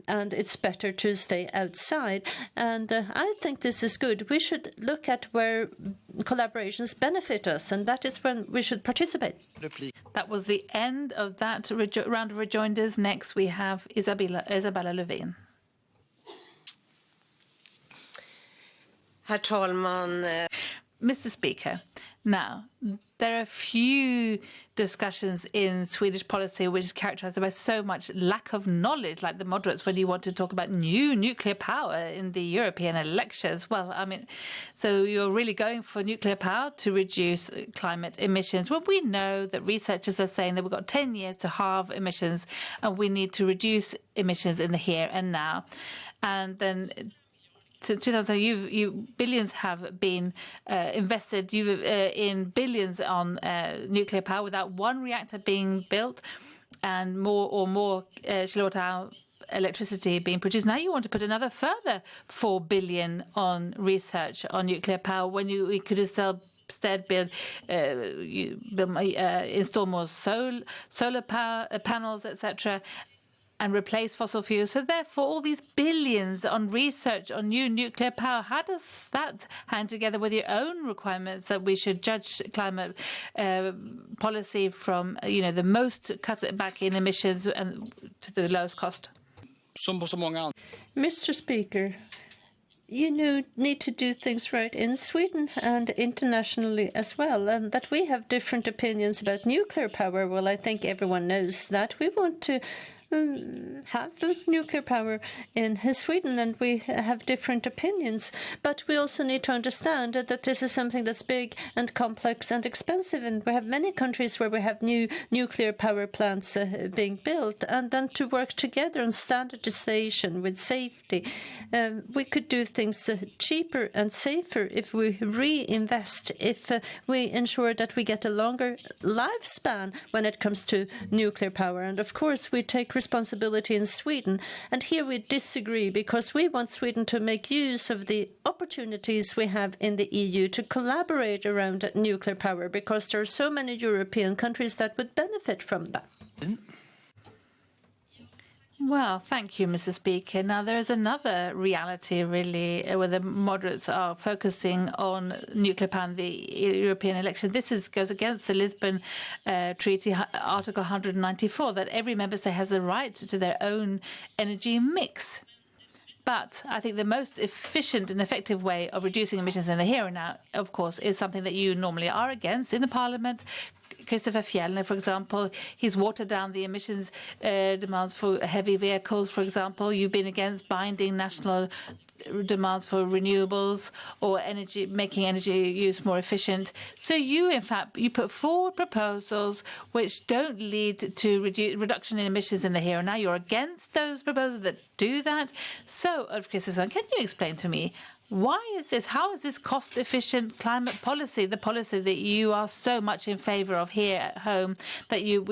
and it's better to stay outside. And I think this is good. We should look at where collaborations benefit us, and that is when we should participate. That was the end of that round of rejoinders. Next, we have Isabella Lövin. Herr talman. Mr. Speaker, now, there are few discussions in Swedish policy which is characterised by so much lack of knowledge, like the moderates when you want to talk about new nuclear power in the European elections. Well, I mean, so you're really going for nuclear power to reduce climate emissions. Well, we know that researchers are saying that we've got 10 years to halve emissions, and we need to reduce emissions in the here and now. And then since 2000, billions have been invested in billions on nuclear power without one reactor being built and more kilowatt-hour electricity being produced. Now you want to put another further 4 billion on research on nuclear power when we could have instead install more solar power panels, etc., and replace fossil fuels. So therefore, all these billions on research on new nuclear power, how does that hand together with your own requirements that we should judge climate policy from, the most cut back in emissions and to the lowest cost? Mr. Speaker, you need to do things right in Sweden and internationally as well. And that we have different opinions about nuclear power, well, I think everyone knows that. We want to have nuclear power in Sweden, and we have different opinions. But we also need to understand that this is something that's big and complex and expensive, and we have many countries where we have new nuclear power plants being built, and then to work together on standardization with safety. We could do things cheaper and safer if we reinvest, if we ensure that we get a longer lifespan when it comes to nuclear power. And of course, we take responsibility in Sweden, and here we disagree because we want Sweden to make use of the opportunities we have in the EU to collaborate around nuclear power, because there are so many European countries that would benefit from that. Well, thank you, Mr. Speaker. Now, there is another reality, really, where the moderates are focusing on nuclear power in the European election. This goes against the Lisbon Treaty, Article 194, that every member state has the right to their own energy mix. But I think the most efficient and effective way of reducing emissions in the here and now, of course, is something that you normally are against in the Parliament. Christopher Fjellner, for example, he's watered down the emissions demands for heavy vehicles, for example. You've been against binding national demands for renewables or making energy use more efficient. So you put forward proposals which don't lead to reduction in emissions in the here and now. You're against those proposals that do that. So, Christopher, can you explain to me, why is this? How is this cost-efficient climate policy, the policy that you are so much in favour of here at home, that you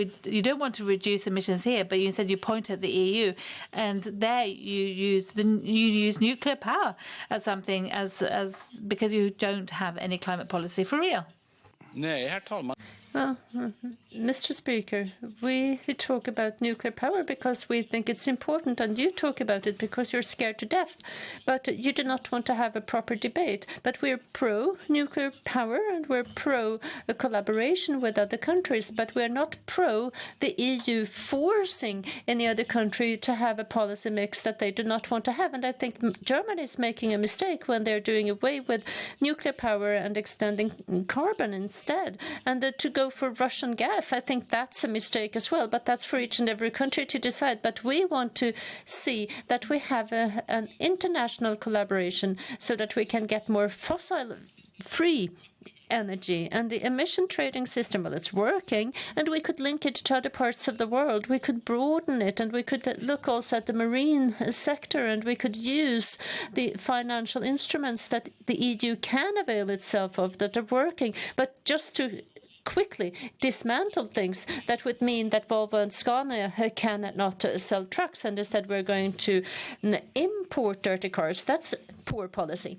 don't want to reduce emissions here, but you said you point at the EU, and there you use nuclear power as something as because you don't have any climate policy for real? Well, Mr. Speaker, we talk about nuclear power because we think it's important, and you talk about it because you're scared to death. But you do not want to have a proper debate. But we're pro-nuclear power, and we're pro-collaboration with other countries. But we're not pro the EU forcing any other country to have a policy mix that they do not want to have. And I think Germany is making a mistake when they're doing away with nuclear power and extending carbon instead. And to go for Russian gas, I think that's a mistake as well, but that's for each and every country to decide. But we want to see that we have an international collaboration so that we can get more fossil-free energy. And the emission trading system, well, it's working, and we could link it to other parts of the world. We could broaden it, and we could look also at the marine sector, and we could use the financial instruments that the EU can avail itself of that are working. But just to quickly dismantle things, that would mean that Volvo and Scania cannot sell trucks, and instead we're going to import dirty cars. That's poor policy.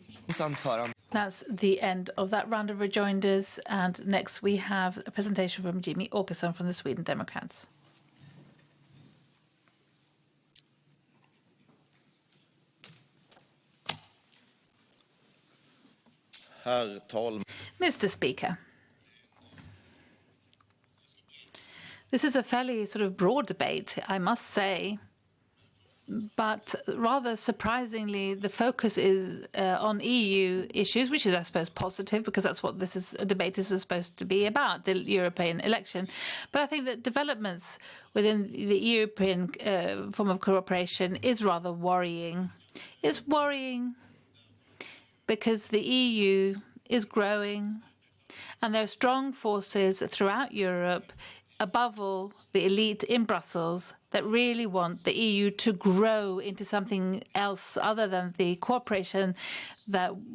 That's the end of that round of rejoinders. And next we have a presentation from Jimmy Åkesson from the Sweden Democrats. Herr talman. Mr. Speaker, this is a fairly sort of broad debate, I must say. But rather surprisingly, the focus is on EU issues, which is, I suppose, positive, because that's what a debate is supposed to be about, the European election. But I think that developments within the European form of cooperation is rather worrying. It's worrying because the EU is growing, and there are strong forces throughout Europe, above all the elite in Brussels, that really want the EU to grow into something else other than the cooperation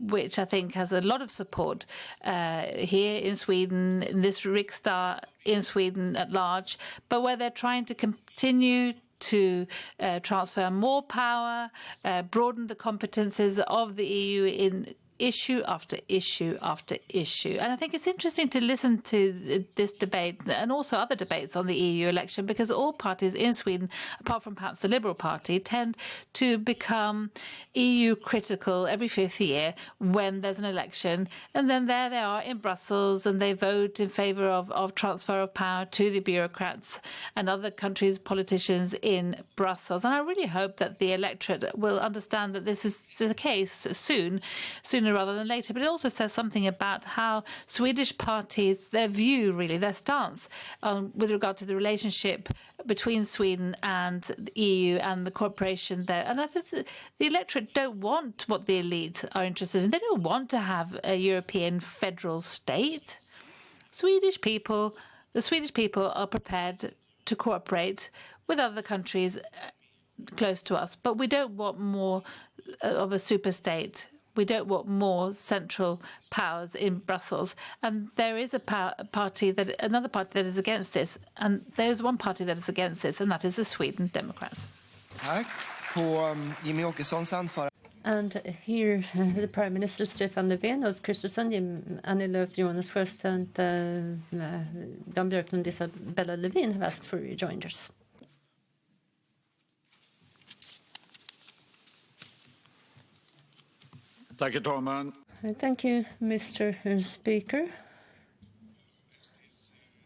which I think has a lot of support here in Sweden, in this Riksdag, in Sweden at large, but where they're trying to continue to transfer more power, broaden the competences of the EU in issue after issue after issue. And I think it's interesting to listen to this debate and also other debates on the EU election, because all parties in Sweden, apart from perhaps the Liberal Party, tend to become EU critical every fifth year when there's an election. And then there they are in Brussels, and they vote in favour of transfer of power to the bureaucrats and other countries' politicians in Brussels. And I really hope that the electorate will understand that this is the case sooner rather than later. But it also says something about how Swedish parties, their view, really, their stance with regard to the relationship between Sweden and the EU and the cooperation there. And I think the electorate don't want what the elite are interested in. They don't want to have a European federal state. The Swedish people are prepared to cooperate with other countries close to us, but we don't want more of a super state. We don't want more central powers in Brussels. And there is another party that is against this. And there is one party that is against this, and that is the Sweden Democrats. And here, the Prime Minister Stefan Löfven, Ulf Kristersson, Annie Lööf, Jonas Sjöstedt, and Dan Björklund, Isabella Lövin have asked for rejoinders. Tack, herr talman. Thank you, Mr. Speaker.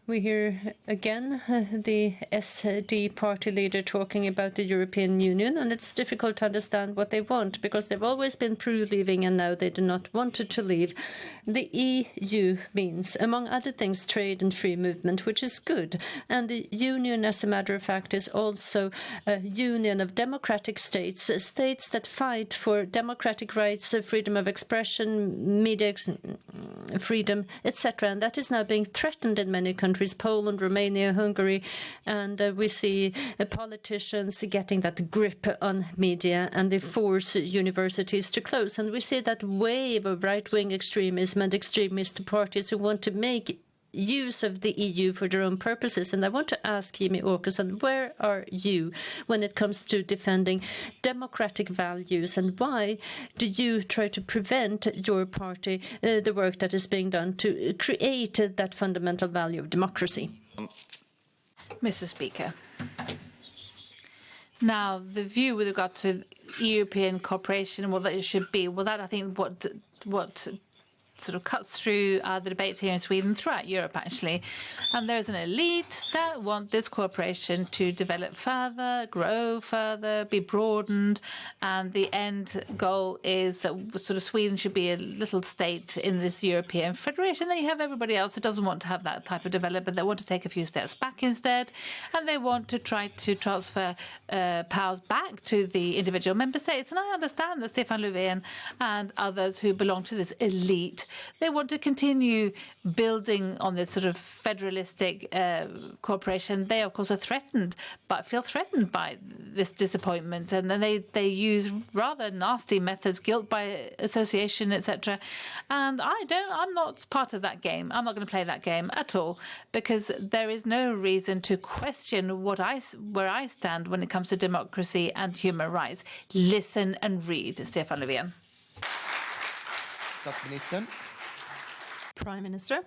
We hear again the SD party leader talking about the European Union, and it's difficult to understand what they want, because they've always been pro-leaving and now they do not want to leave. The EU means, among other things, trade and free movement, which is good. And the Union, as a matter of fact, is also a union of democratic states, states that fight for democratic rights, freedom of expression, media freedom, etc. And that is now being threatened in many countries. Poland, Romania, Hungary, and we see politicians getting that grip on media, and they force universities to close. And we see that wave of right-wing extremism and extremist parties who want to make use of the EU for their own purposes. And I want to ask Jimmie Åkesson, where are you when it comes to defending democratic values, and why do you try to prevent your party the work that is being done to create that fundamental value of democracy? Mr. Speaker, now the view with regard to European cooperation, well, that it should be, well, that I think what sort of cuts through the debate here in Sweden, throughout Europe actually, and there's an elite that want this cooperation to develop further, grow further, be broadened, and the end goal is that sort of Sweden should be a little state in this European Federation. Then you have everybody else who doesn't want to have that type of development. They want to take a few steps back instead, and they want to try to transfer powers back to the individual member states. And I understand that Stefan Löfven and others who belong to this elite, they want to continue building on this sort of federalistic cooperation. They, of course, are threatened, but feel threatened by this disappointment. And then they use rather nasty methods, guilt by association, etc. And I'm not part of that game. I'm not going to play that game at all, because there is no reason to question where I stand when it comes to democracy and human rights. Listen and read, Stefan Löfven. Statsministern. Prime Minister.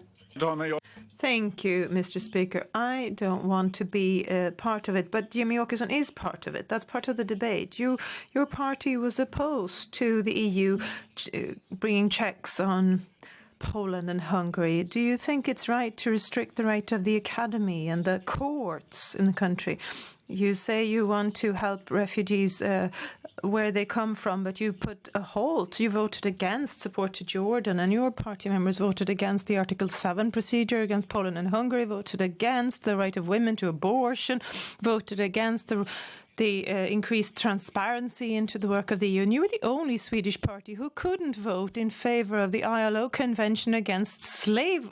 Thank you, Mr. Speaker. I don't want to be part of it, but Jimmie Åkesson is part of it. That's part of the debate. Your party was opposed to the EU bringing checks on Poland and Hungary. Do you think it's right to restrict the right of the academy and the courts in the country? You say you want to help refugees where they come from, but you put a halt. You voted against support to Jordan, and your party members voted against the Article 7 procedure against Poland and Hungary, voted against the right of women to abortion, voted against the increased transparency into the work of the EU. And you were the only Swedish party who couldn't vote in favour of the ILO Convention against slave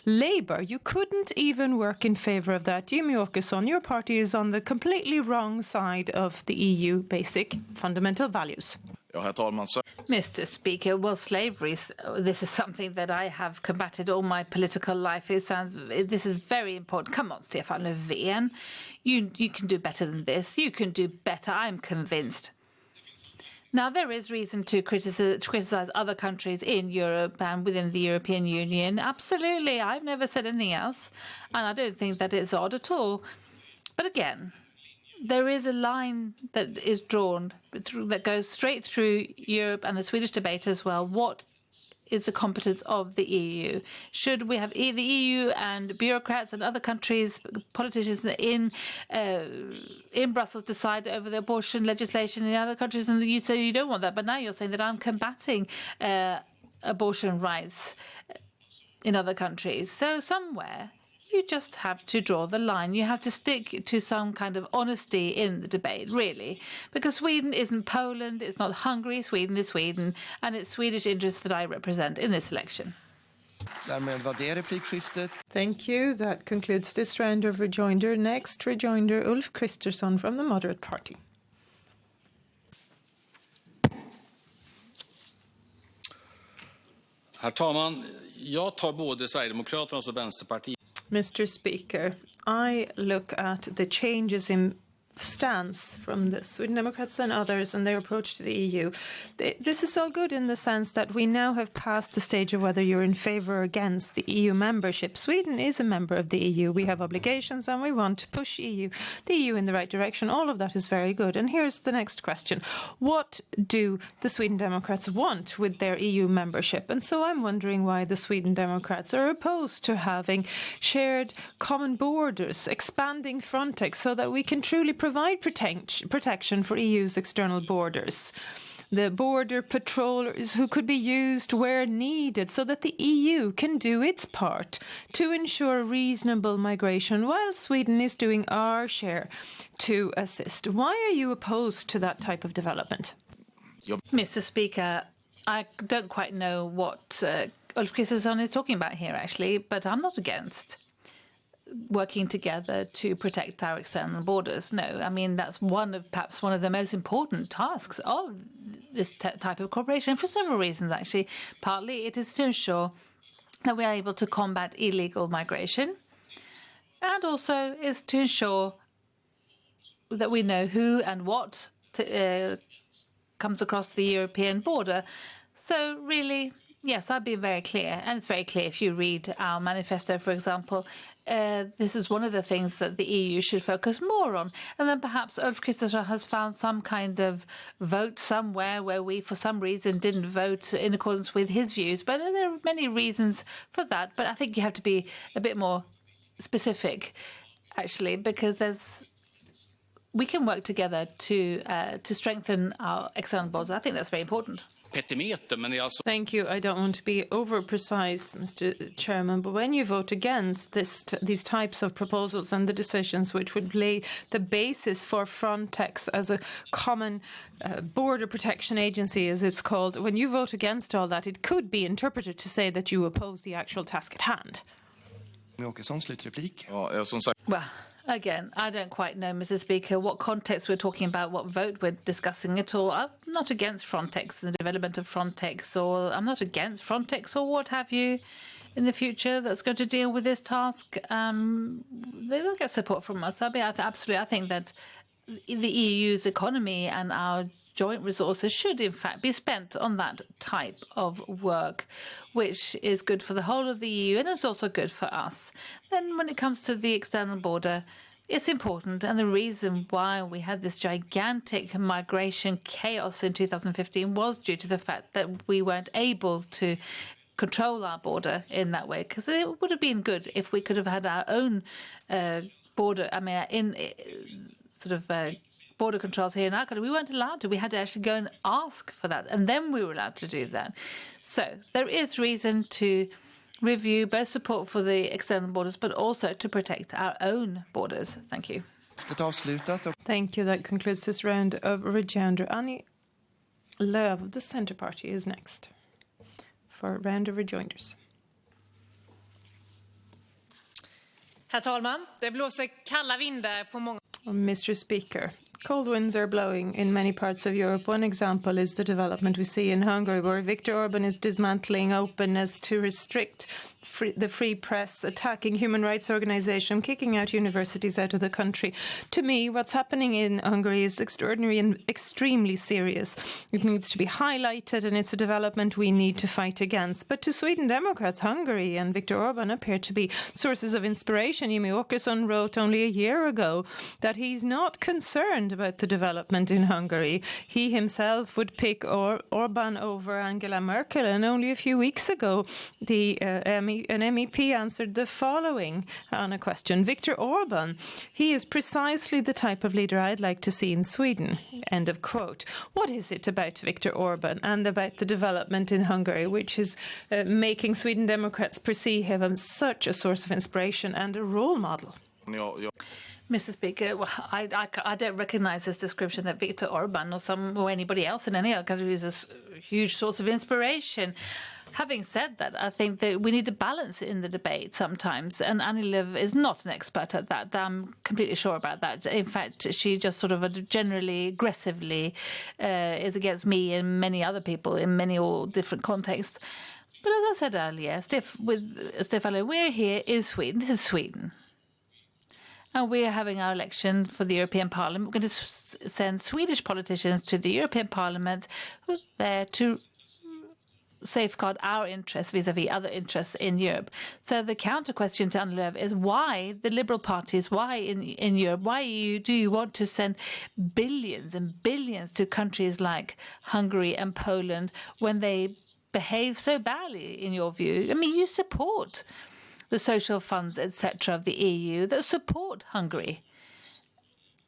labour. You couldn't even work in favour of that. Jimmie Åkesson, your party is on the completely wrong side of the EU basic fundamental values. Mr. Speaker, well, slavery, this is something that I have combated all my political life. This is very important. Come on, Stefan Löfven. You can do better than this. You can do better, I'm convinced. Now, there is reason to criticize other countries in Europe and within the European Union. Absolutely. I've never said anything else. And I don't think that it's odd at all. But again, there is a line that is drawn that goes straight through Europe and the Swedish debate as well. What is the competence of the EU? Should we have the EU and bureaucrats and other countries, politicians in Brussels decide over the abortion legislation in other countries? And you say you don't want that, but now you're saying that I'm combating abortion rights in other countries. So somewhere you just have to draw the line. You have to stick to some kind of honesty in the debate, really. Because Sweden isn't Poland, it's not Hungary, Sweden is Sweden, and it's Swedish interests that I represent in this election. Thank you. That concludes this round of rejoinder. Next rejoinder, Ulf Kristersson from the Moderate Party. Herr talman, jag tar både Sverigedemokraterna och Vänsterpartiet. Mr. Speaker, I look at the changes in stance from the Sweden Democrats and others and their approach to the EU. This is all good in the sense that we now have passed the stage of whether you're in favour or against the EU membership. Sweden is a member of the EU. We have obligations and we want to push the EU in the right direction. All of that is very good. And here's the next question. What do the Sweden Democrats want with their EU membership? And so I'm wondering why the Sweden Democrats are opposed to having shared common borders, expanding Frontex so that we can truly provide protection for EU's external borders. The border patrollers who could be used where needed so that the EU can do its part to ensure reasonable migration while Sweden is doing our share to assist. Why are you opposed to that type of development? Mr. Speaker, I don't quite know what Ulf Kristersson is talking about here, actually, but I'm not against working together to protect our external borders. No, I mean, that's perhaps one of the most important tasks of this type of cooperation for several reasons, actually. Partly it is to ensure that we are able to combat illegal migration, and also is to ensure that we know who and what comes across the European border. So really, yes, I've been very clear, and it's very clear if you read our manifesto, for example. This is one of the things that the EU should focus more on. And then perhaps Ulf Kristersson has found some kind of vote somewhere where we, for some reason, didn't vote in accordance with his views. But there are many reasons for that. But I think you have to be a bit more specific, actually, because we can work together to strengthen our external borders. I think that's very important. Thank you. I don't want to be over-precise, Mr. Chairman, but when you vote against these types of proposals and the decisions which would lay the basis for Frontex as a common border protection agency, as it's called, when you vote against all that, it could be interpreted to say that you oppose the actual task at hand. Well, again, I don't quite know, Mr. Speaker, what context we're talking about, what vote we're discussing at all. I'm not against Frontex and the development of Frontex, or I'm not against Frontex or what have you in the future that's going to deal with this task. They will get support from us. Absolutely, I think that the EU's economy and our joint resources should, in fact, be spent on that type of work, which is good for the whole of the EU and is also good for us. Then when it comes to the external border, it's important. And the reason why we had this gigantic migration chaos in 2015 was due to the fact that we weren't able to control our border in that way, because it would have been good if we could have had our own border, border controls here in our country. We weren't allowed to. We had to actually go and ask for that, and then we were allowed to do that. So there is reason to review both support for the external borders, but also to protect our own borders. Thank you. Thank you. That concludes this round of rejoinder. Annie Lööf of the Centre Party is next for a round of rejoinders. Herr talman, det blåser kalla vindar på många... Mr. Speaker, cold winds are blowing in many parts of Europe. One example is the development we see in Hungary, where Viktor Orban is dismantling openness to restrict the free press, attacking human rights organizations, kicking out universities out of the country. To me, what's happening in Hungary is extraordinary and extremely serious. It needs to be highlighted, and it's a development we need to fight against. But to Sweden Democrats, Hungary and Viktor Orban appear to be sources of inspiration. Jimmie Åkesson wrote only a year ago that he's not concerned about the development in Hungary. He himself would pick Orban over Angela Merkel, and only a few weeks ago an MEP answered the following on a question. Viktor Orban, he is precisely the type of leader I'd like to see in Sweden. End of quote. What is it about Viktor Orban and about the development in Hungary which is making Sweden Democrats perceive him as such a source of inspiration and a role model? Mr. Speaker, well, I don't recognise this description that Viktor Orban or anybody else in any other country is a huge source of inspiration. Having said that, I think that we need to balance in the debate sometimes, and Annie Lööf is not an expert at that. I'm completely sure about that. In fact, she just sort of generally aggressively is against me and many other people in many all different contexts. But as I said earlier, Stefan, we're here in Sweden. This is Sweden. And we're having our election for the European Parliament. We're going to send Swedish politicians to the European Parliament who are there to safeguard our interests vis-à-vis other interests in Europe. So the counter question to Annie Lööf is why the Liberal parties, why in Europe, do you want to send billions and billions to countries like Hungary and Poland when they behave so badly, in your view? I mean, you support the social funds, etc., of the EU that support Hungary,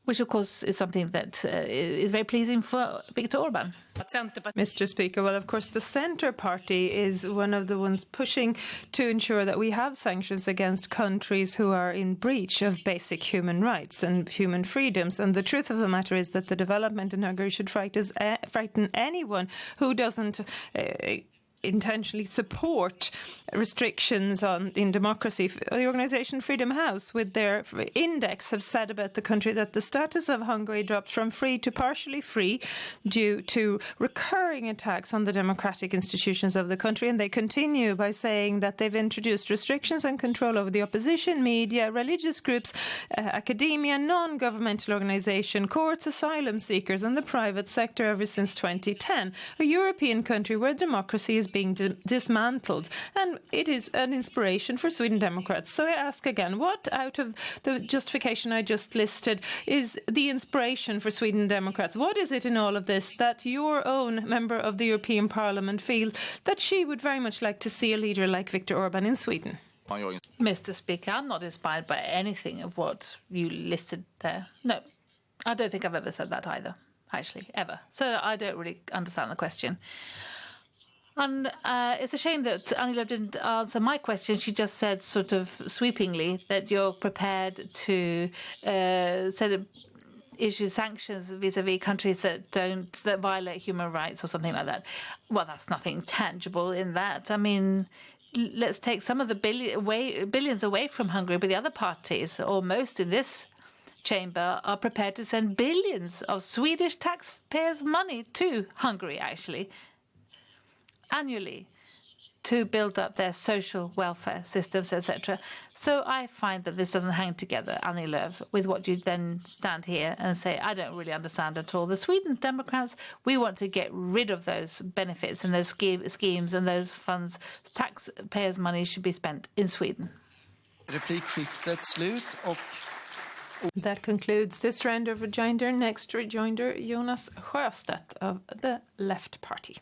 which, of course, is something that is very pleasing for Viktor Orban. Mr. Speaker, well, of course, the Centre Party is one of the ones pushing to ensure that we have sanctions against countries who are in breach of basic human rights and human freedoms. And the truth of the matter is that the development in Hungary should frighten anyone who doesn't intentionally support restrictions in democracy. The organisation Freedom House, with their index, have said about the country that the status of Hungary drops from free to partially free due to recurring attacks on the democratic institutions of the country. And they continue by saying that they've introduced restrictions and control over the opposition, media, religious groups, academia, non-governmental organisation, courts, asylum seekers and the private sector ever since 2010. A European country where democracy is being dismantled. And it is an inspiration for Sweden Democrats. So I ask again, what out of the justification I just listed is the inspiration for Sweden Democrats? What is it in all of this that your own member of the European Parliament feel that she would very much like to see a leader like Viktor Orban in Sweden? Mr. Speaker, I'm not inspired by anything of what you listed there. No, I don't think I've ever said that either, actually, ever. So I don't really understand the question. And it's a shame that Annie Lööf didn't answer my question. She just said sort of sweepingly that you're prepared to issue sanctions vis-a-vis countries that violate human rights or something like that. Well, that's nothing tangible in that. I mean, let's take some of the billions away from Hungary, but the other parties, or most in this chamber, are prepared to send billions of Swedish taxpayers' money to Hungary, actually, annually, to build up their social welfare systems, etc. So I find that this doesn't hang together, Annie Lööf, with what you then stand here and say, I don't really understand at all. The Sweden Democrats, we want to get rid of those benefits and those schemes and those funds. Taxpayers' money should be spent in Sweden. Replikskiftet slut och... That concludes this round of rejoinder. Next rejoinder, Jonas Sjöstedt of the Left Party.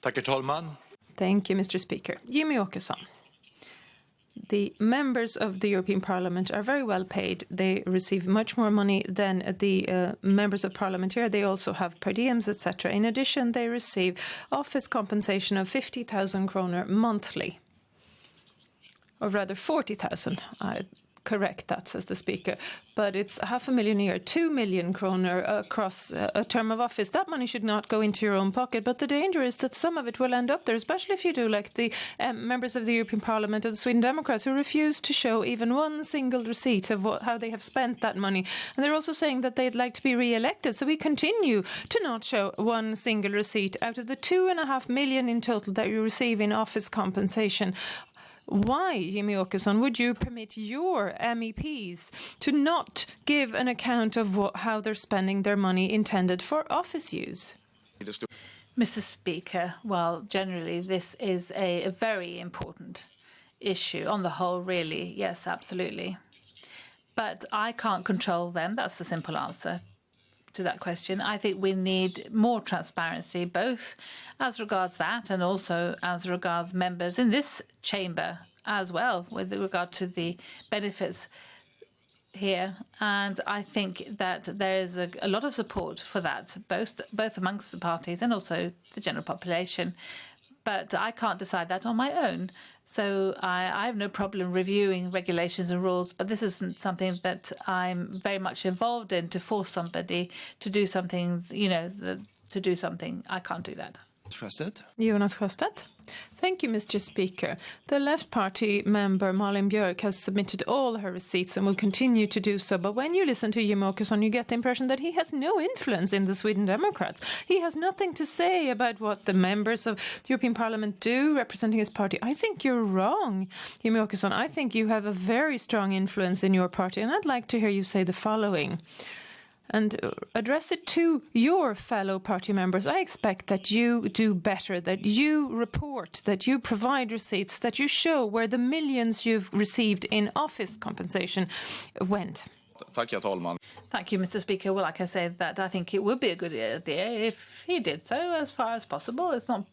Tack, herr talman. Thank you, Mr. Speaker. Jimmy Åkesson. The members of the European Parliament are very well paid. They receive much more money than the members of Parliament here. They also have per diems, etc. In addition, they receive office compensation of 50,000 kronor monthly. Or rather, 40,000. Correct, that, says the Speaker. But it's 500,000 a year, 2 million kronor across a term of office. That money should not go into your own pocket, but the danger is that some of it will end up there, especially if you do like the members of the European Parliament and the Sweden Democrats, who refuse to show even one single receipt of how they have spent that money. And they're also saying that they'd like to be re-elected, so we continue to not show one single receipt out of the 2.5 million in total that you receive in office compensation. Why, Jimmy Åkesson, would you permit your MEPs to not give an account of how they're spending their money intended for office use? Mr. Speaker, well, generally this is a very important issue on the whole, really. Yes, absolutely. But I can't control them. That's the simple answer to that question. I think we need more transparency, both as regards that and also as regards members in this chamber as well, with regard to the benefits here. And I think that there is a lot of support for that, both amongst the parties and also the general population. But I can't decide that on my own. So I have no problem reviewing regulations and rules, but this isn't something that I'm very much involved in, to force somebody to do something, to do something. I can't do that. Jonas Sjöstedt. Thank you, Mr. Speaker. The Left Party member Malin Björk has submitted all her receipts and will continue to do so. But when you listen to Jimmy Åkesson, you get the impression that he has no influence in the Sweden Democrats. He has nothing to say about what the members of the European Parliament do representing his party. I think you're wrong, Jimmy Åkesson. I think you have a very strong influence in your party, and I'd like to hear you say the following. And address it to your fellow party members. I expect that you do better, that you report, that you provide receipts, that you show where the millions you've received in office compensation went. Tack, herr talman. Thank you, Mr. Speaker. Well, like I said, that I think it would be a good idea if he did so as far as possible. It's not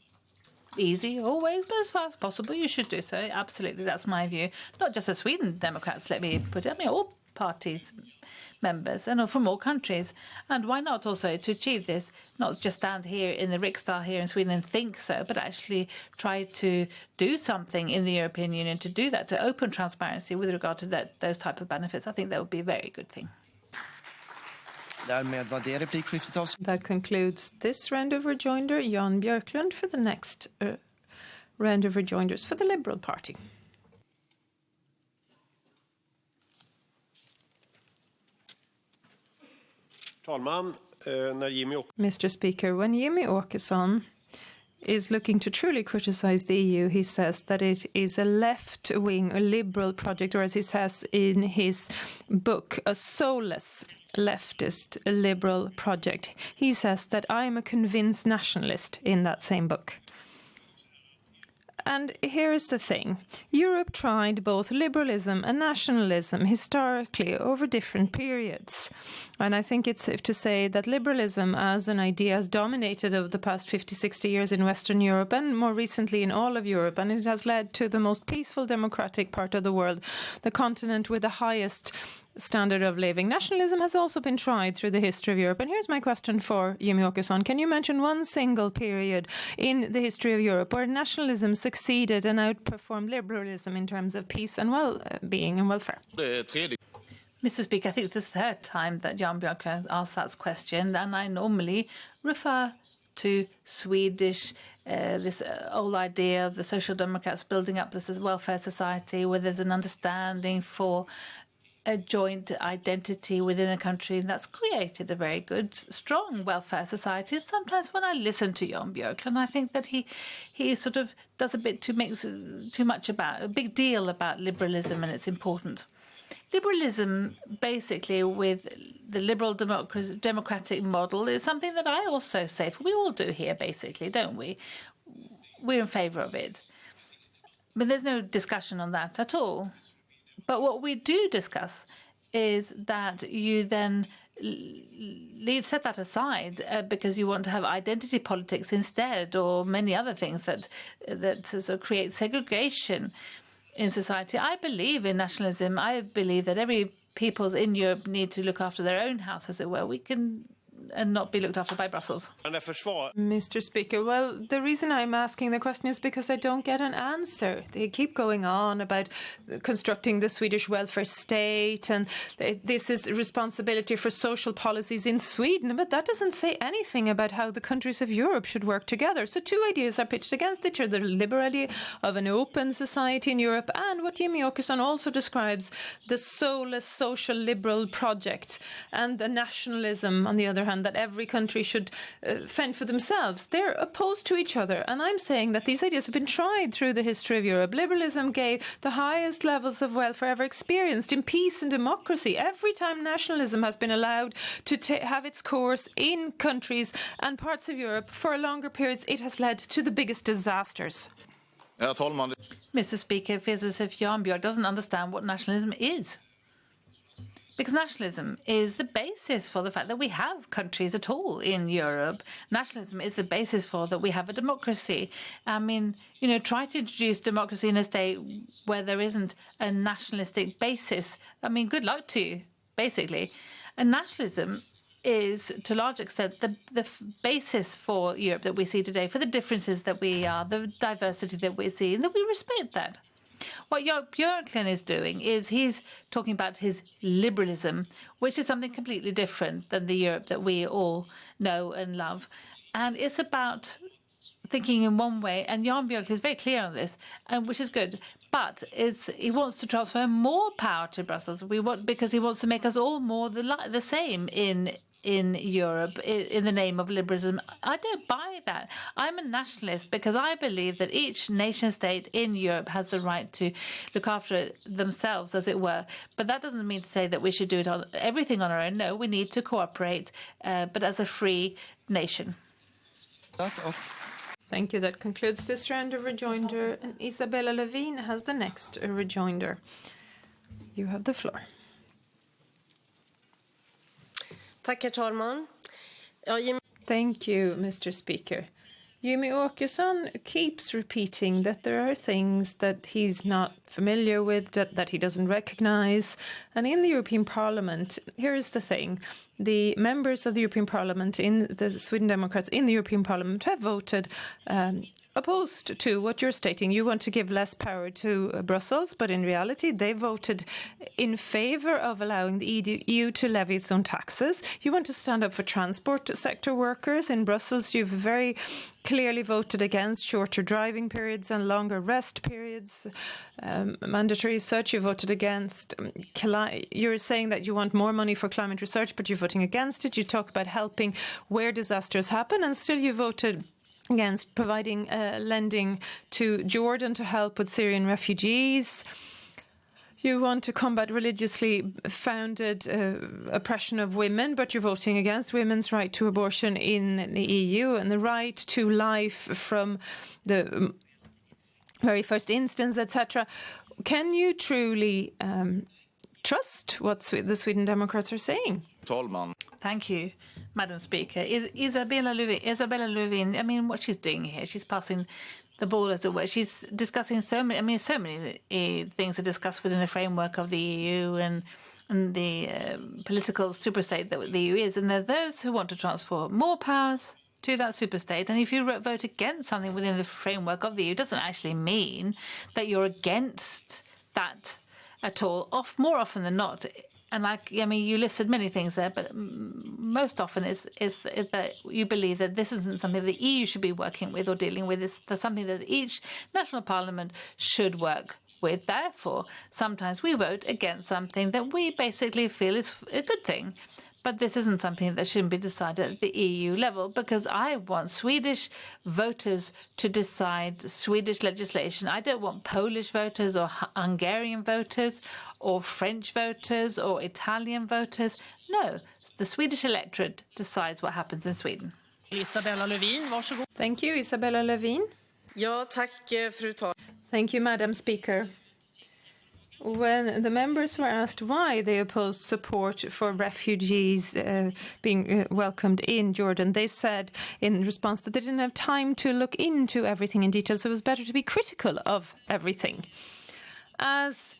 easy always, but as far as possible, you should do so. Absolutely, that's my view. Not just the Sweden Democrats, let me put it. I mean, all parties, members, and from all countries. And why not also to achieve this, not just stand here in the Riksdag here in Sweden and think so, but actually try to do something in the European Union to do that, to open transparency with regard to those type of benefits. I think that would be a very good thing. Därmed var det replikskiftet av. That concludes this round of rejoinder. Jan Björklund for the next round of rejoinders for the Liberal Party. Talman, när Mr. Speaker, when Jimmy Åkesson is looking to truly criticize the EU, he says that it is a left-wing, a liberal project, or as he says in his book, a soulless leftist liberal project. He says that I'm a convinced nationalist in that same book. And here's the thing. Europe tried both liberalism and nationalism historically over different periods. And I think it's safe to say that liberalism as an idea has dominated over the past 50, 60 years in Western Europe and more recently in all of Europe. And it has led to the most peaceful democratic part of the world, the continent with the highest standard of living. Nationalism has also been tried through the history of Europe. And here's my question for Jimmy Åkesson. Can you mention one single period in the history of Europe where nationalism succeeded and outperformed liberalism in terms of peace and well-being and welfare? Mr. Speaker, I think this is the third time that Jan Björklund asked that question, and I normally refer to Swedish, this old idea of the Social Democrats building up this welfare society where there's an understanding for a joint identity within a country that's created a very good, strong welfare society. And sometimes when I listen to Jan Björklund, I think that he sort of does makes too much about a big deal about liberalism and it's important. Liberalism, basically, with the liberal democratic model, is something that I also say for. We all do here, basically, don't we? We're in favour of it. But there's no discussion on that at all. But what we do discuss is that you then set that aside because you want to have identity politics instead, or many other things that sort of create segregation in society. I believe in nationalism. I believe that every peoples in Europe need to look after their own house, as it were. We can and not be looked after by Brussels. Mr. Speaker, well, the reason I'm asking the question is because I don't get an answer. They keep going on about constructing the Swedish welfare state and this is responsibility for social policies in Sweden, but that doesn't say anything about how the countries of Europe should work together. So two ideas are pitched against each other, the liberality of an open society in Europe and what Jimmy Åkesson also describes, the soulless social liberal project, and the nationalism, on the other hand, that every country should fend for themselves. They're opposed to each other. And I'm saying that these ideas have been tried through the history of Europe. Liberalism gave the highest levels of welfare ever experienced in peace and democracy. Every time nationalism has been allowed to have its course in countries and parts of Europe for longer periods, it has led to the biggest disasters. Mr. Speaker, it feels as if Jan Björk doesn't understand what nationalism is. Because nationalism is the basis for the fact that we have countries at all in Europe. Nationalism is the basis for that we have a democracy. I mean, try to introduce democracy in a state where there isn't a nationalistic basis. I mean, good luck to you, basically. And nationalism is, to a large extent, the basis for Europe that we see today, for the differences that we are, the diversity that we see, and that we respect that. What Jan Björklund is doing is he's talking about his liberalism, which is something completely different than the Europe that we all know and love. And it's about thinking in one way, and Jan Björklund is very clear on this, which is good. But he wants to transfer more power to Brussels. Because he wants to make us all more the same in Europe in the name of liberalism. I don't buy that. I'm a nationalist because I believe that each nation state in Europe has the right to look after themselves, as it were. But that doesn't mean to say that we should do everything on our own. No, we need to cooperate, but as a free nation. Thank you. That concludes this round of rejoinder. And Isabella Lövin has the next rejoinder. You have the floor. Herr talman. Thank you, Mr. Speaker. Jimmy Åkesson keeps repeating that there are things that he's not familiar with, that he doesn't recognise. And in the European Parliament, here is the thing. The members of the European Parliament, the Sweden Democrats in the European Parliament, have voted opposed to what you're stating. You want to give less power to Brussels, but in reality, they voted in favour of allowing the EU to levy its own taxes. You want to stand up for transport sector workers. In Brussels, you've very clearly voted against shorter driving periods and longer rest periods, mandatory research. You voted against. You're saying that you want more money for climate research, but you're voting against it. You talk about helping where disasters happen, and still you voted against providing lending to Jordan to help with Syrian refugees. You want to combat religiously founded oppression of women, but you're voting against women's right to abortion in the EU and the right to life from the very first instance, etc. Can you truly trust what the Sweden Democrats are saying? Talman. Thank you, Madam Speaker. Isabella Lövin, I mean, what she's doing here, she's passing the ball, as it were. She's discussing so many things are discussed within the framework of the EU and the political superstate that the EU is. And there's those who want to transfer more powers to that superstate. And if you vote against something within the framework of the EU, it doesn't actually mean that you're against that at all. More often than not. And you listed many things there, but most often is that you believe that this isn't something the EU should be working with or dealing with. It's something that each national parliament should work with. Therefore, sometimes we vote against something that we basically feel is a good thing. But this isn't something that shouldn't be decided at the EU level, because I want Swedish voters to decide Swedish legislation. I don't want Polish voters or Hungarian voters or French voters or Italian voters. No, the Swedish electorate decides what happens in Sweden. Isabella Lövin, varsågod. Thank you, Isabella Lövin. Ja, tack, fru talman. Thank you, Madam Speaker. When the members were asked why they opposed support for refugees being welcomed in Jordan, they said in response that they didn't have time to look into everything in detail, so it was better to be critical of everything. As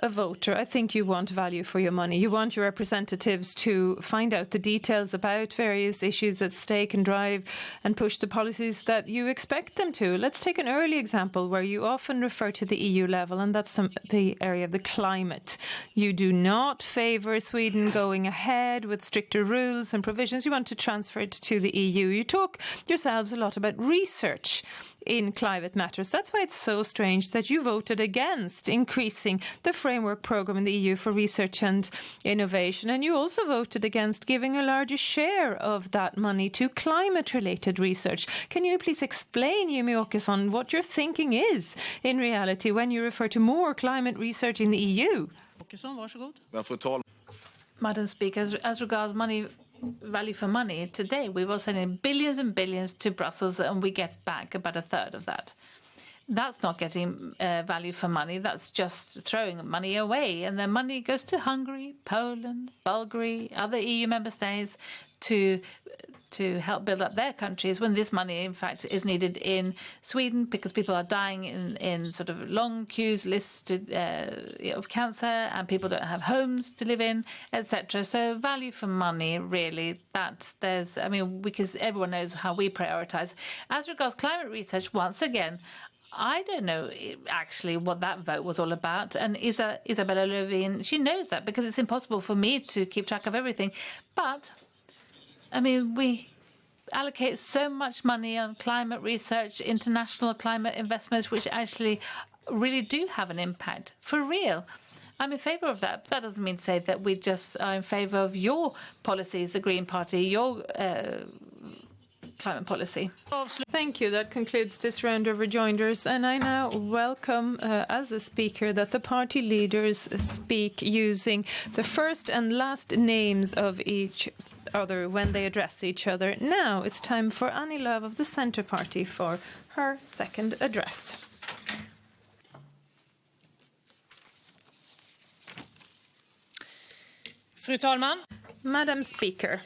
a voter, I think you want value for your money. You want your representatives to find out the details about various issues at stake and drive and push the policies that you expect them to. Let's take an early example where you often refer to the EU level, and that's the area of the climate. You do not favour Sweden going ahead with stricter rules and provisions. You want to transfer it to the EU. You talk yourselves a lot about research in climate matters. That's why it's so strange that you voted against increasing the framework programme in the EU for research and innovation. And you also voted against giving a larger share of that money to climate-related research. Can you please explain, Jimmy Åkesson, what your thinking is in reality when you refer to more climate research in the EU? Åkesson, varsågod. Madam Speaker, as regards value for money, today we were sending billions and billions to Brussels and we get back about a third of that. That's not getting value for money. That's just throwing money away. And the money goes to Hungary, Poland, Bulgaria, other EU member states to help build up their countries, when this money, in fact, is needed in Sweden because people are dying in sort of long queues, lists of cancer, and people don't have homes to live in, etc. So value for money, really, because everyone knows how we prioritise. As regards climate research, once again, I don't know actually what that vote was all about. And Isabella Lövin, she knows that because it's impossible for me to keep track of everything. But we allocate so much money on climate research, international climate investments, which actually really do have an impact for real. I'm in favour of that. But that doesn't mean to say that we just are in favour of your policies, the Green Party, your climate policy. Thank you. That concludes this round of rejoinders. And I now welcome as a speaker that the party leaders speak using the first and last names of each other when they address each other. Now it's time for Annie Lööf of the Centre Party for her second address. Fru talman. Madam Speaker,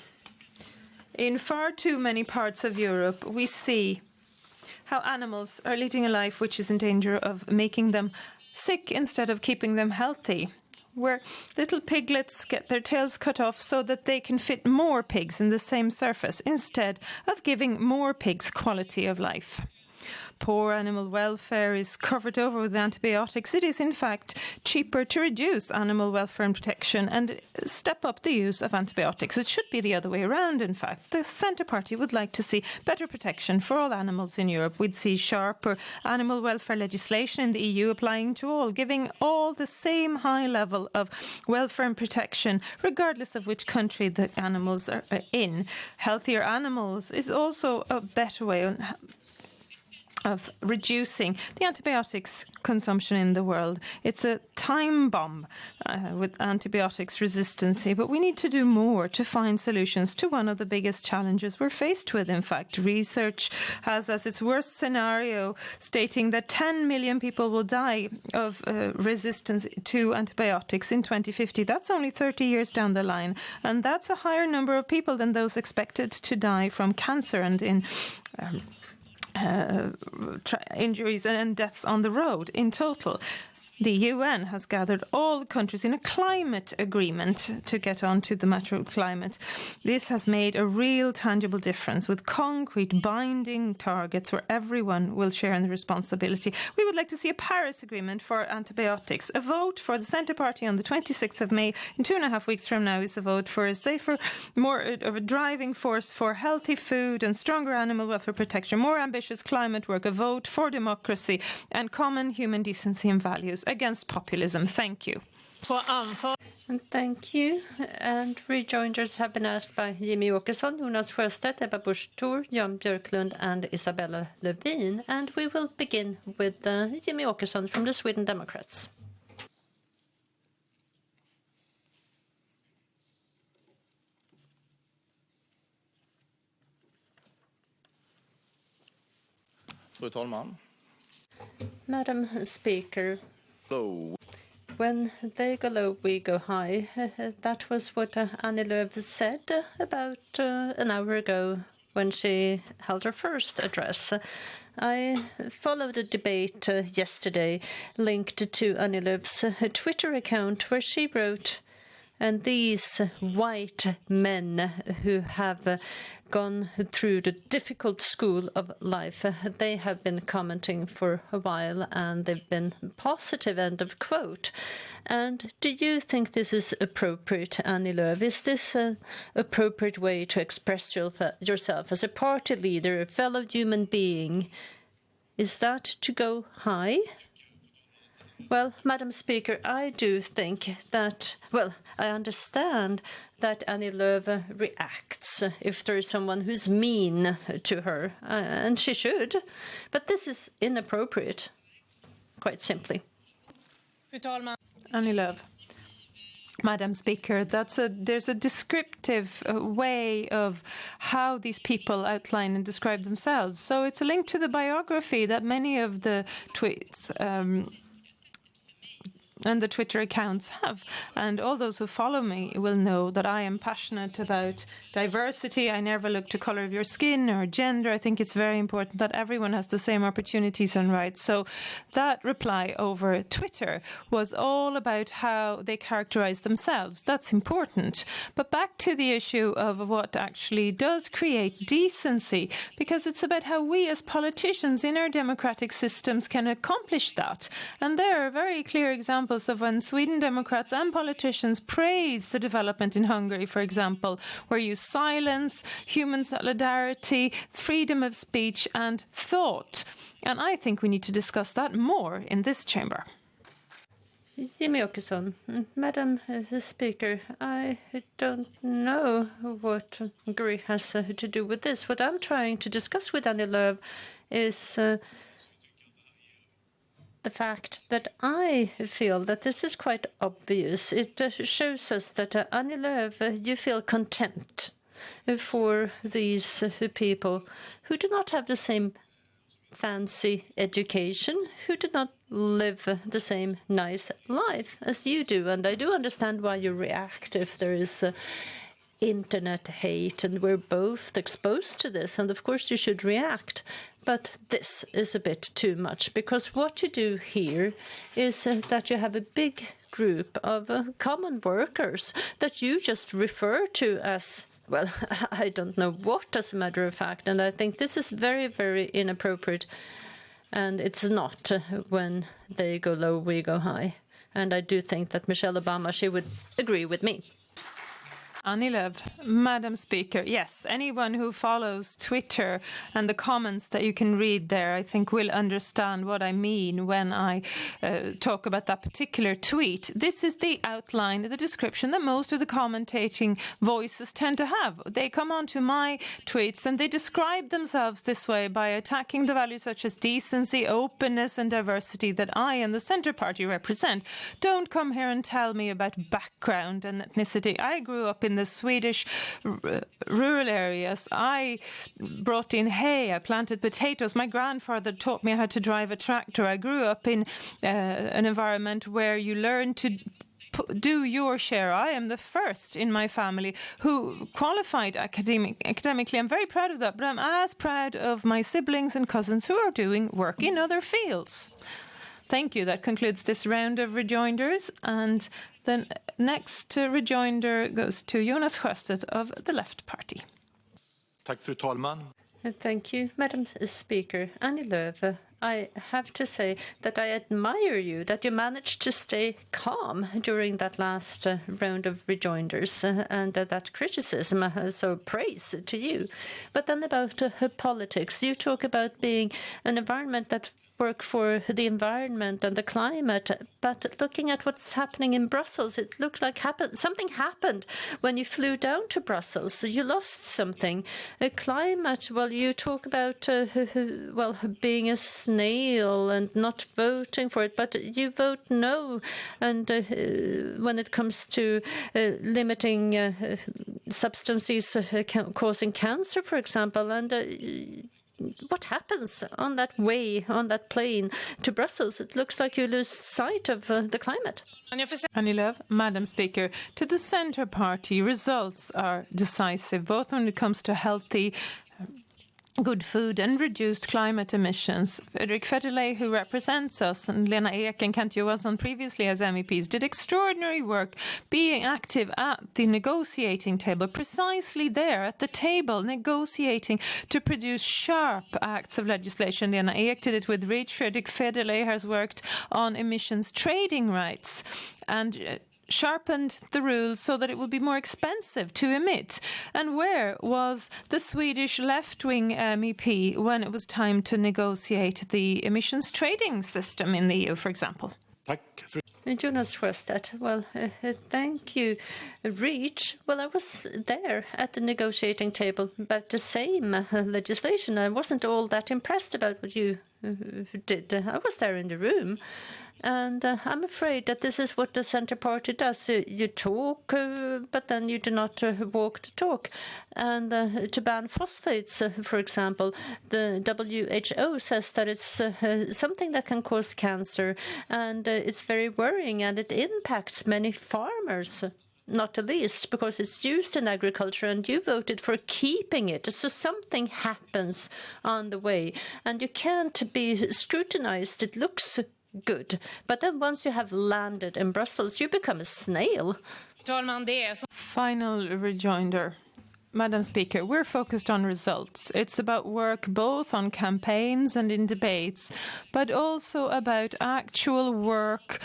in far too many parts of Europe, we see how animals are leading a life which is in danger of making them sick instead of keeping them healthy, where little piglets get their tails cut off so that they can fit more pigs in the same surface, instead of giving more pigs quality of life. Poor animal welfare is covered over with antibiotics. It is, in fact, cheaper to reduce animal welfare and protection and step up the use of antibiotics. It should be the other way around, in fact. The Centre Party would like to see better protection for all animals in Europe. We'd see sharper animal welfare legislation in the EU applying to all, giving all the same high level of welfare and protection, regardless of which country the animals are in. Healthier animals is also a better way of reducing the antibiotics consumption in the world. It's a time bomb with antibiotics resistance, but we need to do more to find solutions to one of the biggest challenges we're faced with. In fact, research has as its worst scenario stating that 10 million people will die of resistance to antibiotics in 2050. That's only 30 years down the line, and that's a higher number of people than those expected to die from cancer and in injuries and deaths on the road in total. The UN has gathered all countries in a climate agreement to get on to the matter of climate. This has made a real tangible difference with concrete binding targets where everyone will share in the responsibility. We would like to see a Paris Agreement for antibiotics. A vote for the Centre Party on the 26th of May, in 2.5 weeks from now, is a vote for a safer, more of a driving force for healthy food and stronger animal welfare protection, more ambitious climate work, a vote for democracy and common human decency and values against populism. Thank you. Thank you. And rejoinders have been asked by Jimmy Åkesson, Jonas Sjöstedt, Ebba Busch Thor, Jan Björklund and Isabella Lövin. And we will begin with Jimmy Åkesson from the Sweden Democrats. Fru talman. Madam Speaker, Low. when they go low, we go high. That was what Annie Lööf said about an hour ago when she held her first address. I followed a debate yesterday linked to Annie Lööf's Twitter account where she wrote, and these white men who have gone through the difficult school of life, they have been commenting for a while and they've been positive, end of quote. And do you think this is appropriate, Annie Lööf? Is this an appropriate way to express yourself as a party leader, a fellow human being? Is that to go high? Well, Madam Speaker, I do think that, I understand that Annie Lööf reacts if there is someone who's mean to her, and she should. But this is inappropriate, quite simply. Annie Lööf. Madam Speaker, there's a descriptive way of how these people outline and describe themselves. So it's a link to the biography that many of the tweets and the Twitter accounts have. And all those who follow me will know that I am passionate about diversity. I never look to colour of your skin or gender. I think it's very important that everyone has the same opportunities and rights. So that reply over Twitter was all about how they characterise themselves. That's important. But back to the issue of what actually does create decency, because it's about how we as politicians in our democratic systems can accomplish that. And there are very clear examples of when Sweden Democrats and politicians praise the development in Hungary, for example, where you silence human solidarity, freedom of speech and thought. And I think we need to discuss that more in this chamber. Jimmy Åkesson, Madam Speaker, I don't know what Hungary has to do with this. What I'm trying to discuss with Annie Lööf is the fact that I feel that this is quite obvious. It shows us that Annie Lööf, you feel contempt for these people who do not have the same fancy education, who do not live the same nice life as you do. And I do understand why you react if there is internet hate, and we're both exposed to this, and of course you should react. But this is a bit too much, because what you do here is that you have a big group of common workers that you just refer to as, well, I don't know what, as a matter of fact. And I think this is very, very inappropriate. And it's not when they go low, we go high. And I do think that Michelle Obama, she would agree with me. Annie Lööf, Madam Speaker, yes, anyone who follows Twitter and the comments that you can read there, I think will understand what I mean when I talk about that particular tweet. This is the outline, the description that most of the commentating voices tend to have. They come onto my tweets and they describe themselves this way by attacking the values such as decency, openness and diversity that I and the Centre Party represent. Don't come here and tell me about background and ethnicity. I grew up in the Swedish rural areas. I brought in hay, I planted potatoes. My grandfather taught me how to drive a tractor. I grew up in an environment where you learn to do your share. I am the first in my family who qualified academically. I'm very proud of that, but I'm as proud of my siblings and cousins who are doing work in other fields. Thank you. That concludes this round of rejoinders. And the next rejoinder goes to Jonas Sjöstedt of the Left Party. Tack, fru talman. Thank you, Madam Speaker. Annie Lööf, I have to say that I admire you, that you managed to stay calm during that last round of rejoinders and that criticism, so praise to you. But then about politics, you talk about being an environment that work for the environment and the climate, but looking at what's happening in Brussels, it looked like something happened when you flew down to Brussels. You lost something. Climate, well, you talk about, being a snail and not voting for it, but you vote no. And when it comes to limiting substances causing cancer, for example, and what happens on that way, on that plane to Brussels? It looks like you lose sight of the climate. Annie Lööf, Madam Speaker, to the Centre Party, results are decisive, both when it comes to healthy good food and reduced climate emissions. Fredrik Federley, who represents us, and Lena Ek and Kent Johansson previously as MEPs, did extraordinary work being active at the negotiating table, precisely there at the table, negotiating to produce sharp acts of legislation. Lena Ek did it with REACH. Fredrik Federley has worked on emissions trading rights and sharpened the rules so that it would be more expensive to emit. And where was the Swedish left-wing MEP when it was time to negotiate the emissions trading system in the EU, for example? Jonas Sjöstedt, well, thank you. REACH, well, I was there at the negotiating table about the same legislation. I wasn't all that impressed about what you did. I was there in the room. And I'm afraid that this is what the Centre Party does. You talk, but then you do not walk the talk. And to ban phosphates, for example, the WHO says that it's something that can cause cancer, and it's very worrying, and it impacts many farmers. Not the least because it's used in agriculture, and you voted for keeping it. So something happens on the way, and you can't be scrutinized. It looks good, but then once you have landed in Brussels, you become a snail. Final rejoinder. Madam Speaker, we're focused on results. It's about work both on campaigns and in debates, but also about actual work,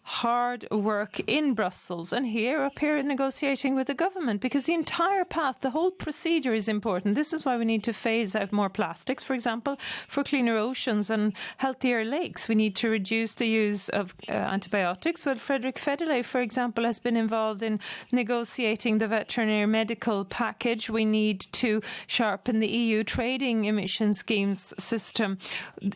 hard work in Brussels and up here negotiating with the government, because the entire path, the whole procedure is important. This is why we need to phase out more plastics, for example, for cleaner oceans and healthier lakes. We need to reduce the use of antibiotics. Well, Fredrik Federley, for example, has been involved in negotiating the veterinary medical package. We need to sharpen the EU trading emission schemes system.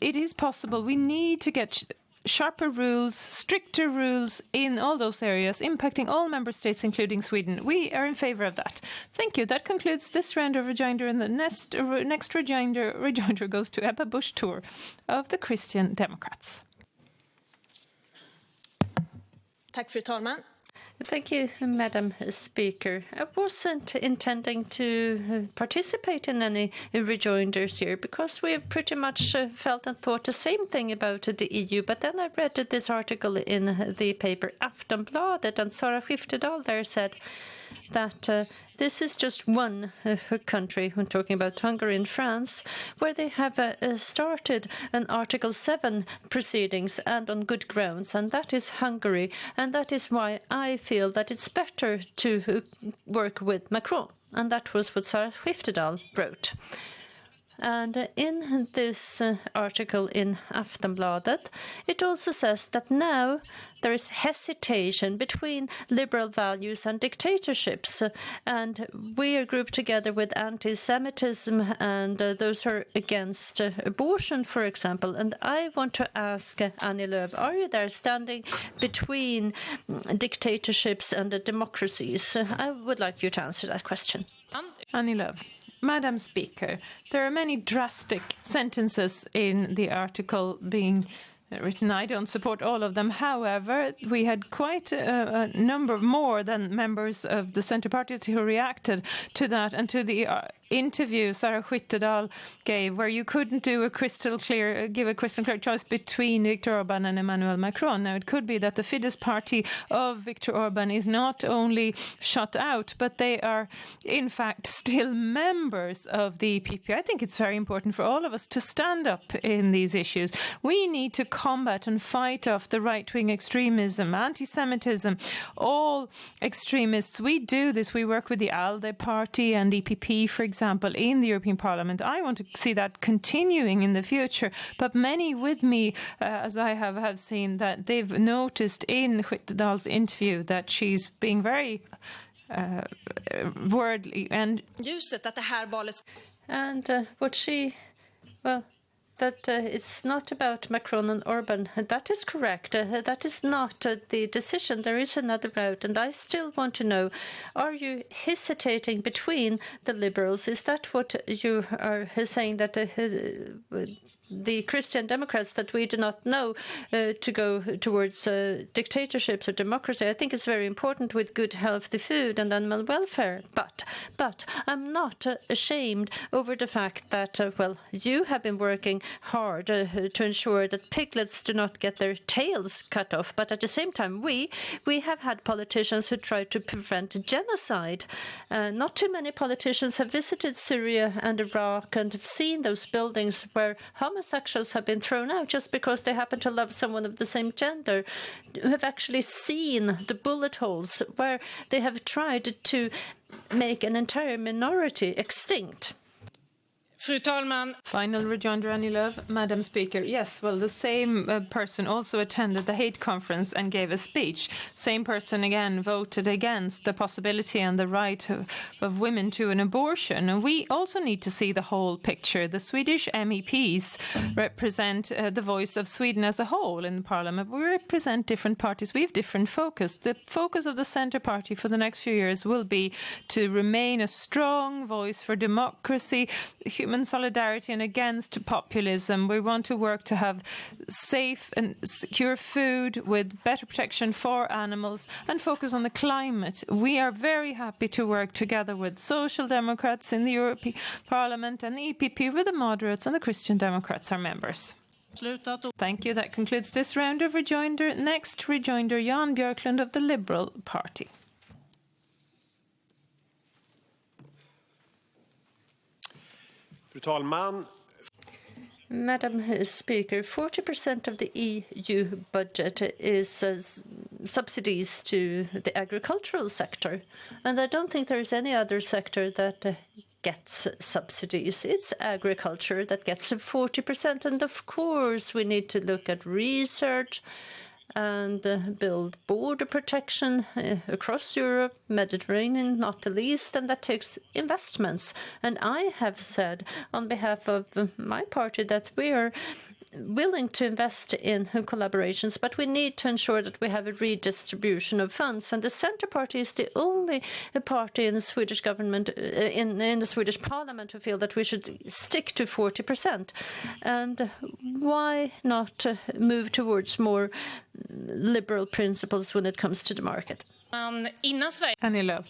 It is possible. We need to get sharper rules, stricter rules in all those areas, impacting all member states, including Sweden. We are in favour of that. Thank you. That concludes this round of rejoinder, and the next rejoinder goes to Ebba Busch Thor of the Christian Democrats. Tack, fru talman. Thank you, Madam Speaker. I wasn't intending to participate in any rejoinders here because we pretty much felt and thought the same thing about the EU. But then I read this article in the paper Aftonbladet, and Sara Skyttedal there said that this is just one country, when talking about Hungary and France, where they have started an Article 7 proceedings and on good grounds, and that is Hungary. And that is why I feel that it's better to work with Macron. And that was what Sara Skyttedal wrote. And in this article in Aftonbladet, it also says that now there is hesitation between liberal values and dictatorships. And we are grouped together with anti-Semitism and those who are against abortion, for example. And I want to ask Annie Lööf, are you there standing between dictatorships and democracies? I would like you to answer that question. Annie Lööf. Madam Speaker, there are many drastic sentences in the article being written. I don't support all of them. However, we had quite a number more than members of the Centre Party who reacted to that and to the interview Sara Skyttedal gave, where you couldn't give a crystal clear choice between Viktor Orban and Emmanuel Macron. Now, it could be that the Fidesz party of Viktor Orban is not only shut out, but they are, in fact, still members of the EPP. I think it's very important for all of us to stand up in these issues. We need to combat and fight off the right-wing extremism, anti-Semitism, all extremists. We do this. We work with the ALDE party and EPP, for example, in the European Parliament. I want to see that continuing in the future. But many with me, as I have seen, that they've noticed in Skyttedal's interview that she's being very wordly and what she, well, that it's not about Macron and Orban. That is correct. That is not the decision. There is another route. And I still want to know, are you hesitating between the liberals? Is that what you are saying, that the Christian Democrats, that we do not know to go towards dictatorships or democracy? I think it's very important with good, healthy food and animal welfare. But I'm not ashamed over the fact that, well, you have been working hard to ensure that piglets do not get their tails cut off. But at the same time, we have had politicians who try to prevent genocide. Not too many politicians have visited Syria and Iraq and have seen those buildings where homosexuals have been thrown out just because they happen to love someone of the same gender, who have actually seen the bullet holes where they have tried to make an entire minority extinct. Fru talman. Final rejoinder, Annie Lööf. Madam Speaker, yes, well, the same person also attended the hate conference and gave a speech. Same person, again, voted against the possibility and the right of women to an abortion. And we also need to see the whole picture. The Swedish MEPs represent the voice of Sweden as a whole in the parliament. We represent different parties. We have different focus. The focus of the Centre Party for the next few years will be to remain a strong voice for democracy, human solidarity and against populism. We want to work to have safe and secure food with better protection for animals and focus on the climate. We are very happy to work together with Social Democrats in the European Parliament and the EPP, with the moderates and the Christian Democrats are members. Thank you. That concludes this round of rejoinder. Next rejoinder, Jan Björklund of the Liberal Party. Fru talman. Madam Speaker, 40% of the EU budget is subsidies to the agricultural sector. And I don't think there is any other sector that gets subsidies. It's agriculture that gets 40%. And of course, we need to look at research and build border protection across Europe, Mediterranean, not the least, and that takes investments. And I have said on behalf of my party that we are willing to invest in collaborations, but we need to ensure that we have a redistribution of funds. And the Centre Party is the only party in the Swedish government, in the Swedish Parliament, who feel that we should stick to 40%. And why not move towards more liberal principles when it comes to the market? Innan Sverige... Annie Lööf.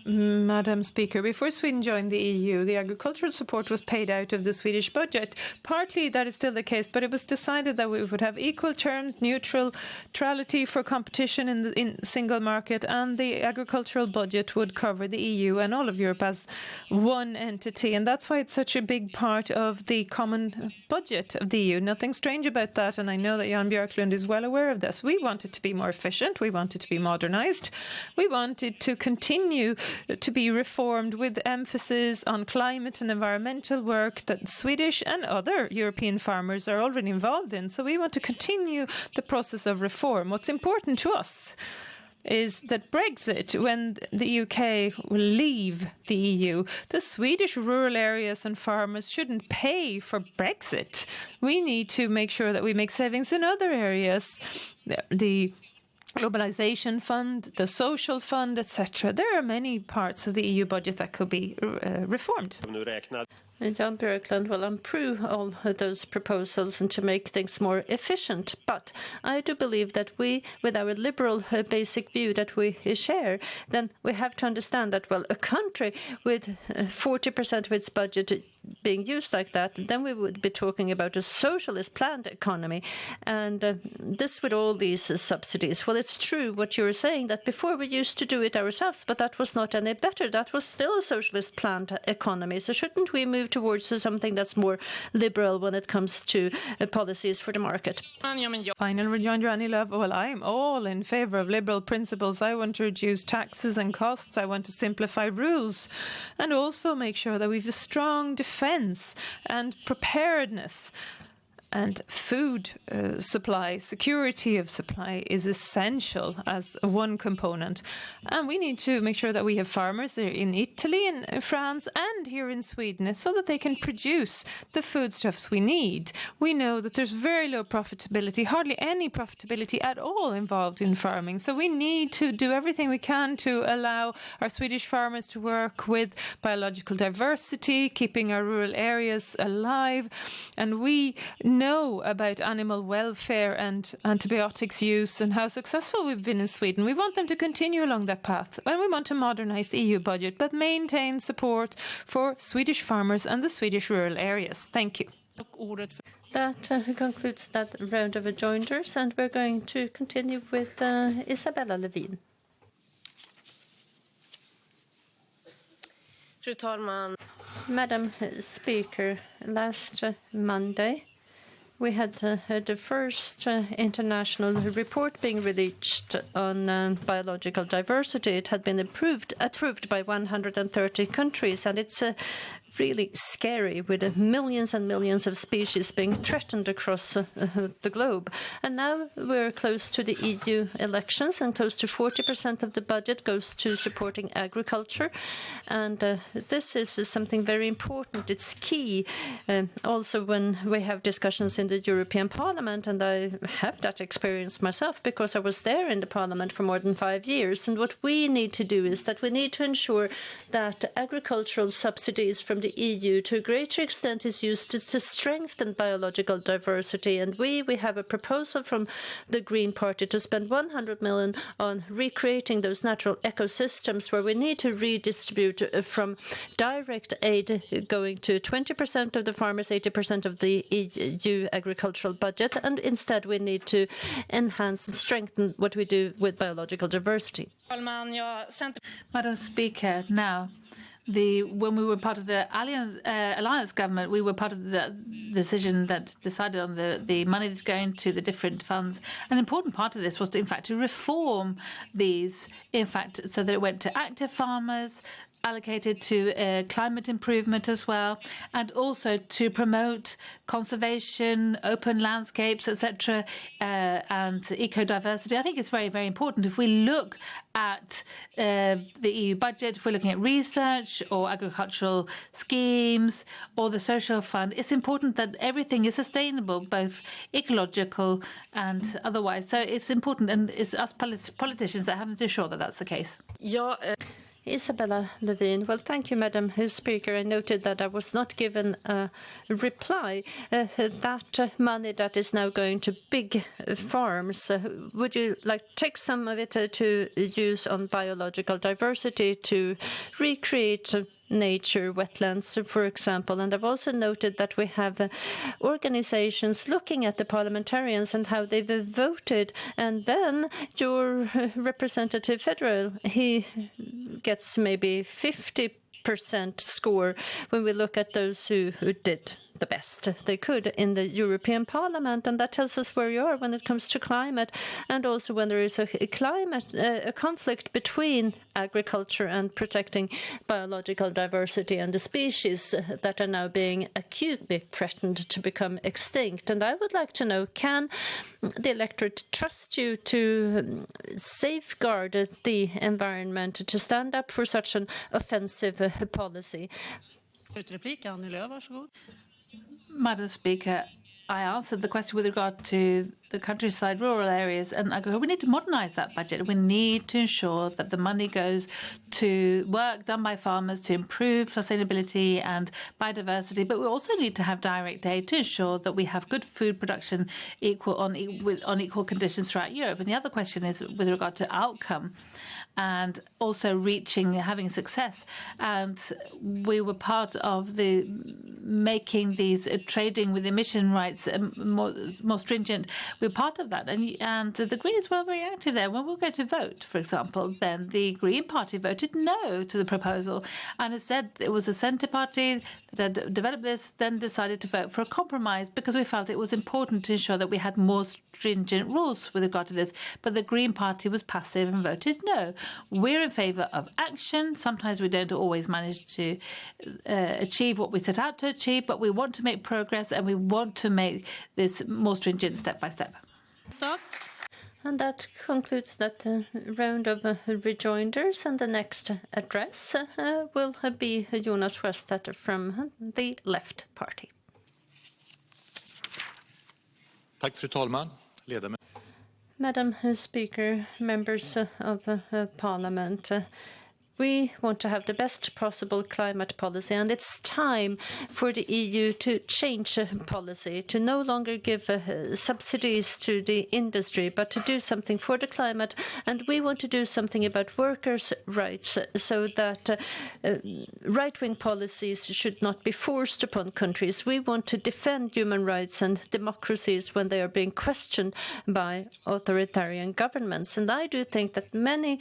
Madam Speaker, before Sweden joined the EU, the agricultural support was paid out of the Swedish budget. Partly that is still the case, but it was decided that we would have equal terms, neutrality for competition in the single market, and the agricultural budget would cover the EU and all of Europe as one entity. And that's why it's such a big part of the common budget of the EU. Nothing strange about that, and I know that Jan Björklund is well aware of this. We want it to be more efficient. We want it to be modernised. We want it to continue to be reformed with emphasis on climate and environmental work that Swedish and other European farmers are already involved in. So we want to continue the process of reform. What's important to us is that Brexit, when the UK will leave the EU, the Swedish rural areas and farmers shouldn't pay for Brexit. We need to make sure that we make savings in other areas. The Globalization Fund, the Social Fund, etc. There are many parts of the EU budget that could be reformed. Jan Björklund will improve all of those proposals and to make things more efficient. But I do believe that we, with our liberal basic view that we share, then we have to understand that, well, a country with 40% of its budget being used like that, then we would be talking about a socialist planned economy. And this with all these subsidies. Well, it's true what you're saying, that before we used to do it ourselves, but that was not any better. That was still a socialist planned economy. So shouldn't we move towards something that's more liberal when it comes to policies for the market? Final rejoinder, Annie Lööf. Well, I'm all in favour of liberal principles. I want to reduce taxes and costs. I want to simplify rules and also make sure that we have a strong defence and preparedness. And food supply, security of supply is essential as one component. And we need to make sure that we have farmers in Italy and France and here in Sweden so that they can produce the foodstuffs we need. We know that there's very low profitability, hardly any profitability at all involved in farming. So we need to do everything we can to allow our Swedish farmers to work with biological diversity, keeping our rural areas alive. And we know about animal welfare and antibiotics use and how successful we've been in Sweden. We want them to continue along that path, and we want to modernise the EU budget but maintain support for Swedish farmers and the Swedish rural areas. Thank you. That concludes that round of rejoinders, and we're going to continue with Isabella Lövin. Fru talman. Madam Speaker, last Monday we had the first international report being released on biological diversity. It had been approved by 130 countries, and it's really scary, with millions and millions of species being threatened across the globe. And now we're close to the EU elections, and close to 40% of the budget goes to supporting agriculture. And this is something very important. It's key also when we have discussions in the European Parliament, and I have that experience myself because I was there in the Parliament for more than 5 years. And what we need to do is that we need to ensure that agricultural subsidies from the EU to a greater extent is used to strengthen biological diversity. And we have a proposal from the Green Party to spend 100 million on recreating those natural ecosystems, where we need to redistribute from direct aid going to 20% of the farmers, 80% of the EU agricultural budget, and instead we need to enhance and strengthen what we do with biological diversity. Madam Speaker, now, when we were part of the alliance government, we were part of the decision that decided on the money that's going to the different funds. An important part of this was, to reform these, so that it went to active farmers, allocated to climate improvement as well, and also to promote conservation, open landscapes, etc., and eco-diversity. I think it's very, very important. If we look at the EU budget, if we're looking at research or agricultural schemes or the social fund, it's important that everything is sustainable, both ecological and otherwise. So it's important, and it's us politicians that have to ensure that that's the case. Isabella Lövin. Well, thank you, Madam Speaker. I noted that I was not given a reply. That money that is now going to big farms, would you like to take some of it to use on biological diversity to recreate nature, wetlands, for example? And I've also noted that we have organizations looking at the parliamentarians and how they've voted. And then your representative federal, he gets maybe 50% score when we look at those who did the best they could in the European Parliament, and that tells us where you are when it comes to climate, and also when there is a conflict between agriculture and protecting biological diversity and the species that are now being acutely threatened to become extinct. And I would like to know, can the electorate trust you to safeguard the environment, to stand up for such an offensive policy? Madam Speaker, I answered the question with regard to the countryside, rural areas, and we need to modernise that budget. We need to ensure that the money goes to work done by farmers to improve sustainability and biodiversity, but we also need to have direct aid to ensure that we have good food production on equal conditions throughout Europe. And the other question is with regard to outcome and also having success. And we were part of the making these trading with emission rights more stringent. We were part of that. And the Greens were very active there. When we were going to vote, for example, then the Green Party voted no to the proposal. And instead, it was a Centre Party that had developed this, then decided to vote for a compromise because we felt it was important to ensure that we had more stringent rules with regard to this. But the Green Party was passive and voted no. We're in favour of action. Sometimes we don't always manage to achieve what we set out to achieve, but we want to make progress and we want to make this more stringent step by step. And that concludes that round of rejoinders. And the next address will be Jonas Sjöstedt from the Left Party. Tack, fru talman. Madam Speaker, members of Parliament, we want to have the best possible climate policy, and it's time for the EU to change policy, to no longer give subsidies to the industry, but to do something for the climate. And we want to do something about workers' rights so that right-wing policies should not be forced upon countries. We want to defend human rights and democracies when they are being questioned by authoritarian governments. And I do think that many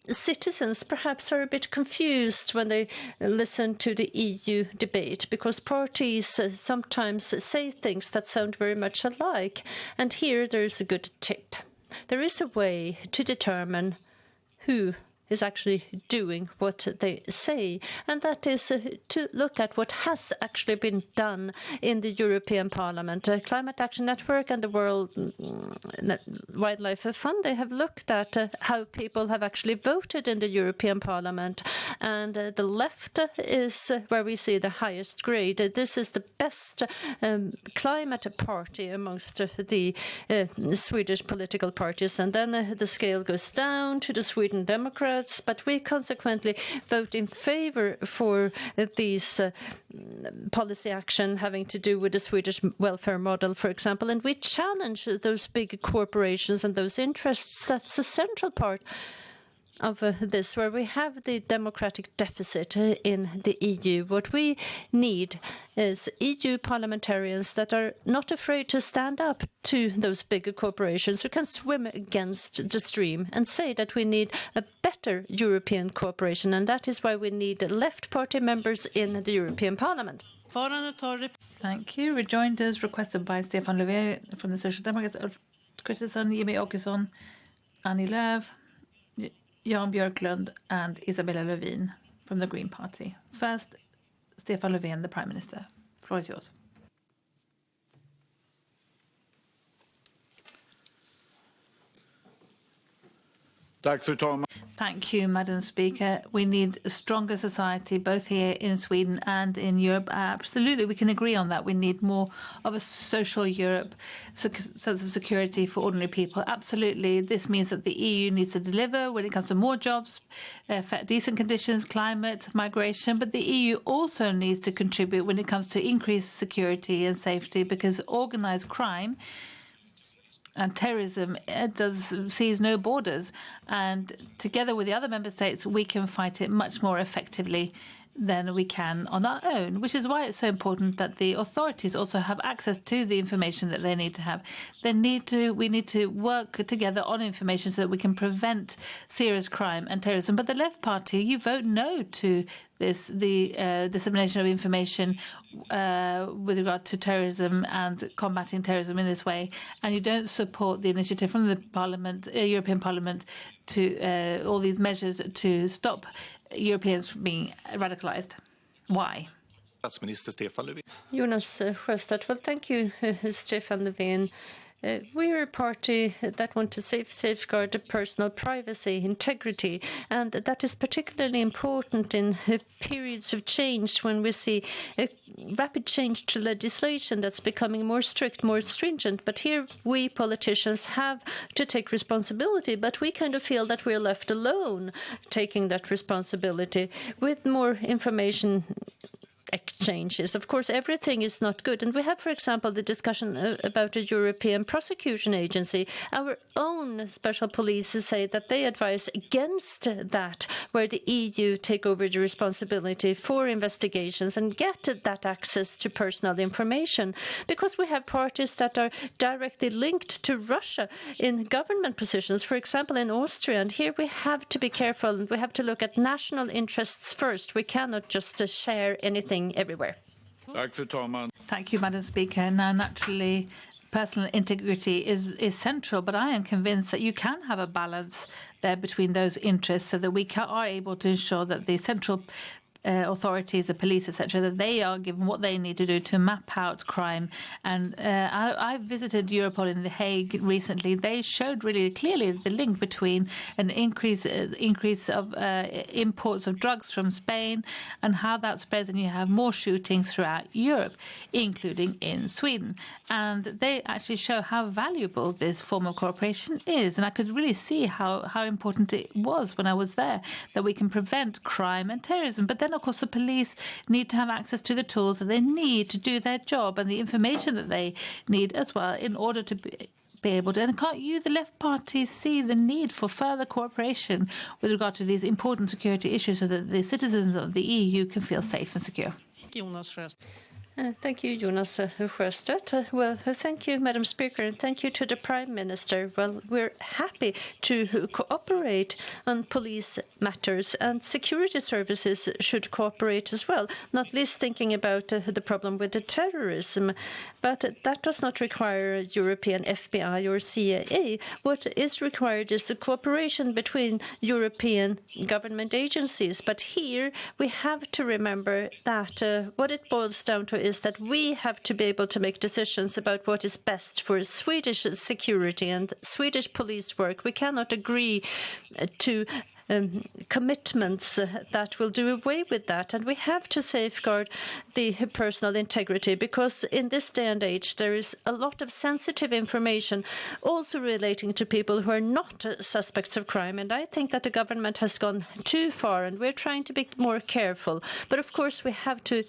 citizens perhaps are a bit confused when they listen to the EU debate, because parties sometimes say things that sound very much alike. And here there's a good tip. There is a way to determine who is actually doing what they say, and that is to look at what has actually been done in the European Parliament. Climate Action Network and the World Wildlife Fund, they have looked at how people have actually voted in the European Parliament, and the left is where we see the highest grade. This is the best climate party amongst the Swedish political parties, and then the scale goes down to the Sweden Democrats, but we consequently vote in favour for these policy action having to do with the Swedish welfare model, for example, and we challenge those big corporations and those interests. That's a central part of this, where we have the democratic deficit in the EU. What we need is EU parliamentarians that are not afraid to stand up to those bigger corporations who can swim against the stream and say that we need a better European cooperation, and that is why we need left party members in the European Parliament. Thank you. Rejoinders requested by Stefan Löfven from the Social Democrats, Ulf Kristersson, Jimmy Åkesson, Annie Lööf, Jan Björklund and Isabella Lövin from the Green Party. First, Stefan Löfven, the Prime Minister. The floor is yours. Tack, fru talman. Thank you, Madam Speaker. We need a stronger society, both here in Sweden and in Europe. Absolutely, we can agree on that. We need more of a social Europe, sense of security for ordinary people. Absolutely, this means that the EU needs to deliver when it comes to more jobs, decent conditions, climate, migration. But the EU also needs to contribute when it comes to increased security and safety, because organised crime and terrorism sees no borders, and together with the other member states we can fight it much more effectively than we can on our own, which is why it's so important that the authorities also have access to the information that they need to have. We need to work together on information so that we can prevent serious crime and terrorism. But the Left Party, you vote no to the dissemination of information with regard to terrorism and combating terrorism in this way, and you don't support the initiative from the Parliament, European Parliament, to all these measures to stop Europeans from being radicalized. Why? Statsminister Stefan Löfven. Jonas Sjöstedt, well, thank you, Stefan Löfven. We're a party that want to safeguard personal privacy, integrity, and that is particularly important in periods of change when we see a rapid change to legislation that's becoming more strict, more stringent. But here we politicians have to take responsibility, but we kind of feel that we're left alone taking that responsibility with more information exchanges. Of course, everything is not good. And we have, for example, the discussion about a European prosecution agency. Our own special police say that they advise against that, where the EU take over the responsibility for investigations and get that access to personal information, because we have parties that are directly linked to Russia in government positions, for example, in Austria. And here we have to be careful, and we have to look at national interests first. We cannot just share anything everywhere. Thank you, Madam Speaker. Now, naturally, personal integrity is central, but I am convinced that you can have a balance there between those interests so that we are able to ensure that the central authorities, the police, etc., that they are given what they need to do to map out crime. And I visited Europol in The Hague recently. They showed really clearly the link between an increase of imports of drugs from Spain and how that spreads, and you have more shootings throughout Europe, including in Sweden. And they actually show how valuable this form of cooperation is. And I could really see how important it was when I was there, that we can prevent crime and terrorism. But then, of course, the police need to have access to the tools that they need to do their job and the information that they need as well in order to be able to. And can't you, the Left Party, see the need for further cooperation with regard to these important security issues so that the citizens of the EU can feel safe and secure? Thank you, Jonas Sjöstedt. Well, thank you, Madam Speaker, and thank you to the Prime Minister. Well, we're happy to cooperate on police matters, and security services should cooperate as well, not least thinking about the problem with the terrorism. But that does not require a European FBI or CIA. What is required is a cooperation between European government agencies. But here we have to remember that what it boils down to is that we have to be able to make decisions about what is best for Swedish security and Swedish police work. We cannot agree to commitments that will do away with that, and we have to safeguard the personal integrity, because in this day and age there is a lot of sensitive information also relating to people who are not suspects of crime, and I think that the government has gone too far, and we're trying to be more careful. But of course we have to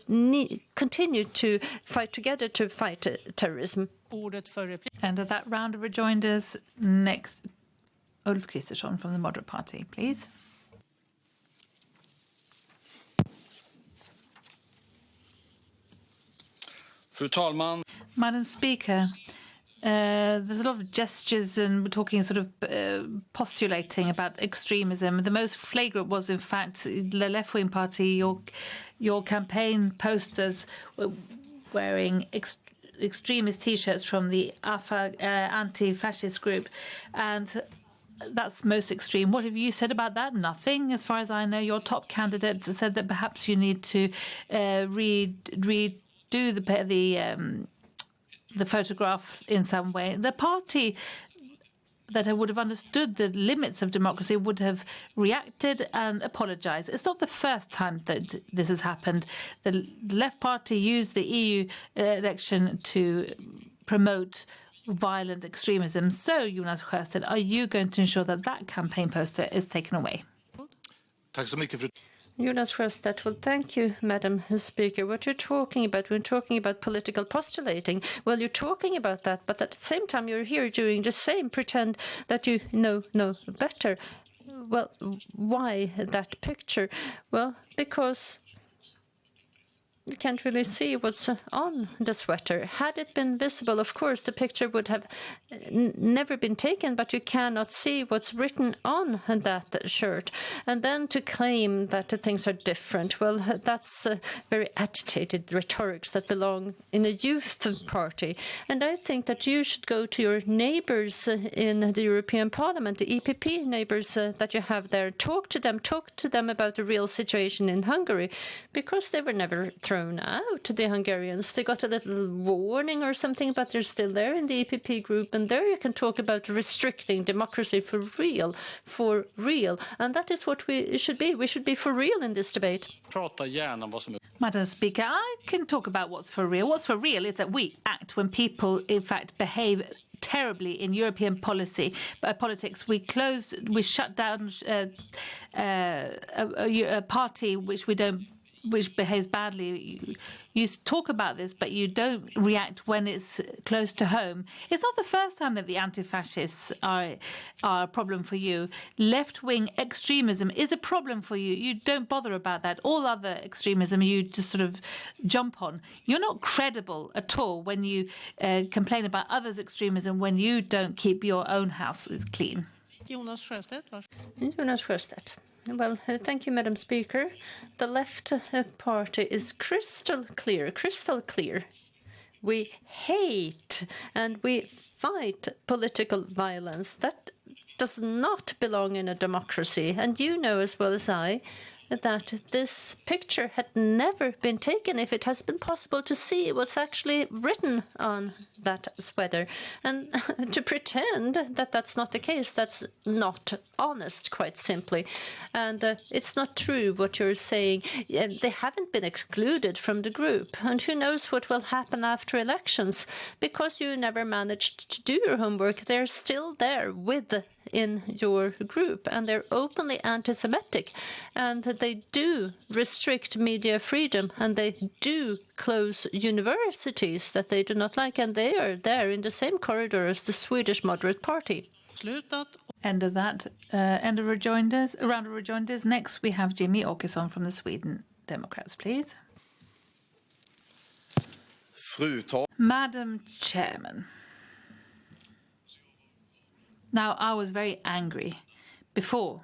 continue to fight together to fight terrorism. And at that round of rejoinders, next, Ulf Kristersson from the Moderate Party, please. Fru talman. Madam Speaker, there's a lot of gestures and we're talking sort of postulating about extremism. The most flagrant was, in fact, the left-wing party, your campaign posters were wearing extremist T-shirts from the AFA anti-fascist group, and that's most extreme. What have you said about that? Nothing. As far as I know, your top candidate said that perhaps you need to redo the photographs in some way. The party that would have understood the limits of democracy would have reacted and apologized. It's not the first time that this has happened. The Left Party used the EU election to promote violent extremism. So, Jonas Sjöstedt, are you going to ensure that that campaign poster is taken away? Jonas Sjöstedt, well, thank you, Madam Speaker. What you're talking about, we're talking about political postulating. Well, you're talking about that, but at the same time, you're here doing the same, pretend that you know better. Well, why that picture? Well, because you can't really see what's on the sweater. Had it been visible, of course, the picture would have never been taken, but you cannot see what's written on that shirt. And then to claim that the things are different, well, that's very agitated rhetorics that belong in a youth party. And I think that you should go to your neighbours in the European Parliament, the EPP neighbours that you have there. Talk to them about the real situation in Hungary, because they were never thrown out, the Hungarians. They got a little warning or something, but they're still there in the EPP group, and there you can talk about restricting democracy for real. And that is what we should be. We should be for real in this debate. Madam Speaker, I can talk about what's for real. What's for real is that we act when people, in fact, behave terribly in European politics. We shut down a party which behaves badly. You talk about this, but you don't react when it's close to home. It's not the first time that the anti-fascists are a problem for you. Left-wing extremism is a problem for you. You don't bother about that. All other extremism you just sort of jump on. You're not credible at all when you complain about others' extremism when you don't keep your own house clean. Jonas Sjöstedt. Well, thank you, Madam Speaker. The Left Party is crystal clear. We hate and we fight political violence. That does not belong in a democracy. And you know as well as I that this picture had never been taken if it has been possible to see what's actually written on that sweater. And to pretend that that's not the case, that's not honest, quite simply. And it's not true what you're saying. They haven't been excluded from the group. And who knows what will happen after elections? Because you never managed to do your homework, they're still there in your group, and they're openly anti-Semitic, and they do restrict media freedom, and they do close universities that they do not like, and they are there in the same corridor as the Swedish Moderate Party. End of that. End of rejoinders. A round of rejoinders. Next, we have Jimmy Åkesson from the Sweden Democrats, please. Madam Chairman. Now, I was very angry before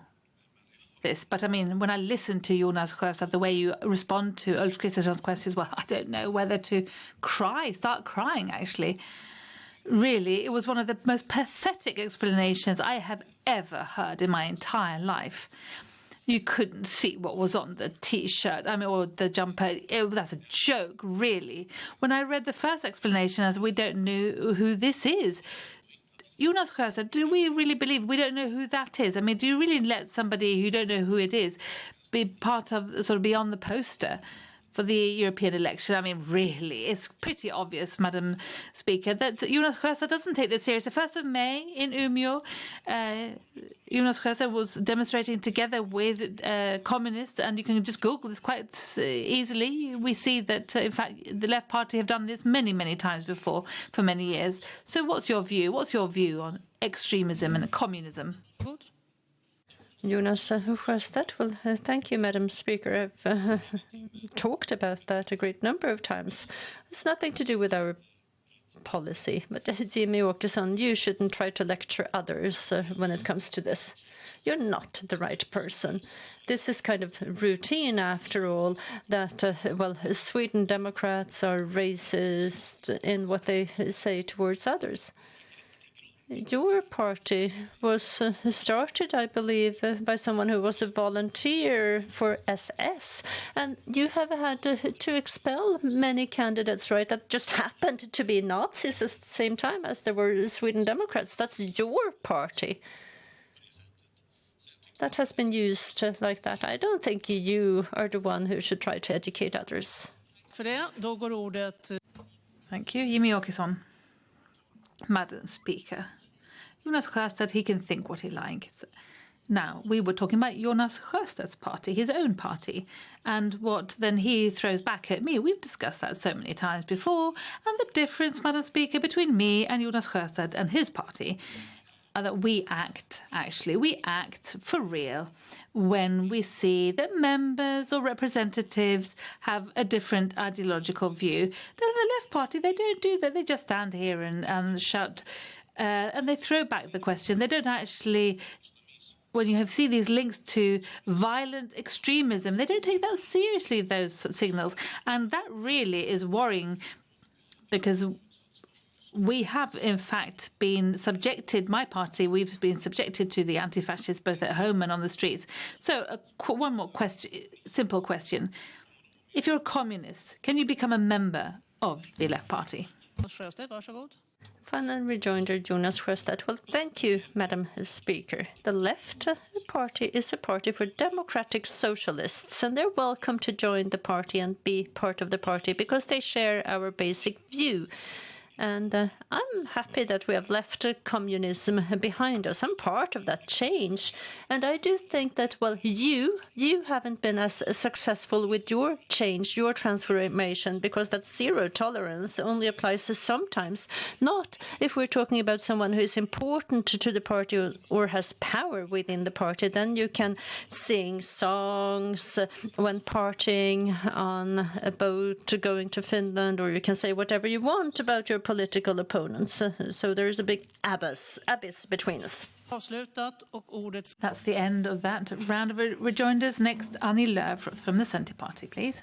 this, but I mean, when I listened to Jonas Sjöstedt, the way you respond to Ulf Kristersson's questions, well, I don't know whether to start crying, actually. Really, it was one of the most pathetic explanations I have ever heard in my entire life. You couldn't see what was on the T-shirt, or the jumper. That's a joke, really. When I read the first explanation, I said, we don't know who this is. Jonas Sjöstedt, do we really believe we don't know who that is? I mean, do you really let somebody who don't know who it is be part of, sort of be on the poster for the European election? I mean, really, it's pretty obvious, Madam Speaker, that Jonas Sjöstedt doesn't take this serious. The 1st of May in Umeå, Jonas Sjöstedt was demonstrating together with communists, and you can just Google this quite easily. We see that, in fact, the Left Party have done this many, many times before for many years. So what's your view? What's your view on extremism and communism? Jonas Sjöstedt, well, thank you, Madam Speaker. I've talked about that a great number of times. It's nothing to do with our policy. But Jimmy Åkesson, you shouldn't try to lecture others when it comes to this. You're not the right person. This is kind of routine, after all, that, Sweden Democrats are racist in what they say towards others. Your party was started, I believe, by someone who was a volunteer for SS, and you have had to expel many candidates, right, that just happened to be Nazis at the same time as there were Sweden Democrats. That's your party. That has been used like that. I don't think you are the one who should try to educate others. Thank you. Jimmy Åkesson. Madam Speaker. Jonas Sjöstedt, he can think what he likes. Now, we were talking about Jonas Sjöstedt's party, his own party, and what then he throws back at me. We've discussed that so many times before, and the difference, Madam Speaker, between me and Jonas Sjöstedt and his party are that we act for real when we see that members or representatives have a different ideological view. The left party, they don't do that. They just stand here and shout, and they throw back the question. They don't actually, when you see these links to violent extremism, they don't take that seriously, those signals. And that really is worrying, because we have, in fact, been subjected, my party, we've been subjected to the anti-fascists both at home and on the streets. So one more question, simple question. If you're a communist, can you become a member of the left party? Final rejoinder, Jonas Sjöstedt. Well, thank you, Madam Speaker. The left party is a party for democratic socialists, and they're welcome to join the party and be part of the party because they share our basic view. And I'm happy that we have left communism behind us. I'm part of that change. And I do think that, well, you haven't been as successful with your change, your transformation, because that zero tolerance only applies to sometimes, not if we're talking about someone who is important to the party or has power within the party. Then you can sing songs when partying on a boat going to Finland, or you can say whatever you want about your political opponents. So there is a big abyss between us. That's the end of that round of rejoinders. Next, Annie Lööf from the Centre Party, please.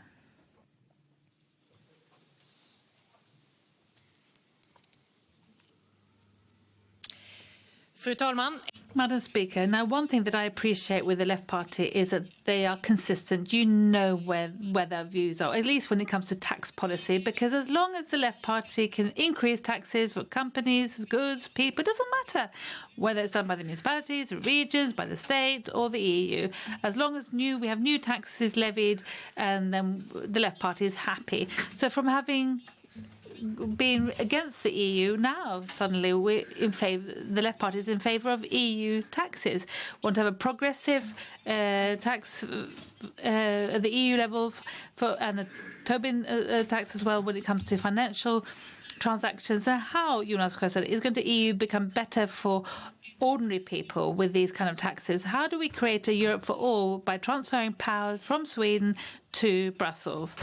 Fru talman. Madam Speaker, now one thing that I appreciate with the Left Party is that they are consistent. You know where their views are, at least when it comes to tax policy, because as long as the Left Party can increase taxes for companies, goods, people, it doesn't matter whether it's done by the municipalities, the regions, by the state or the EU. As long as we have new taxes levied, and then the Left Party is happy. So from having being against the EU, now suddenly the Left Party is in favour of EU taxes. Want to have a progressive tax at the EU level and a Tobin tax as well when it comes to financial transactions. So how, Jonas Sjöstedt, is going to EU become better for ordinary people with these kind of taxes? How do we create a Europe for all by transferring power from Sweden to Brussels?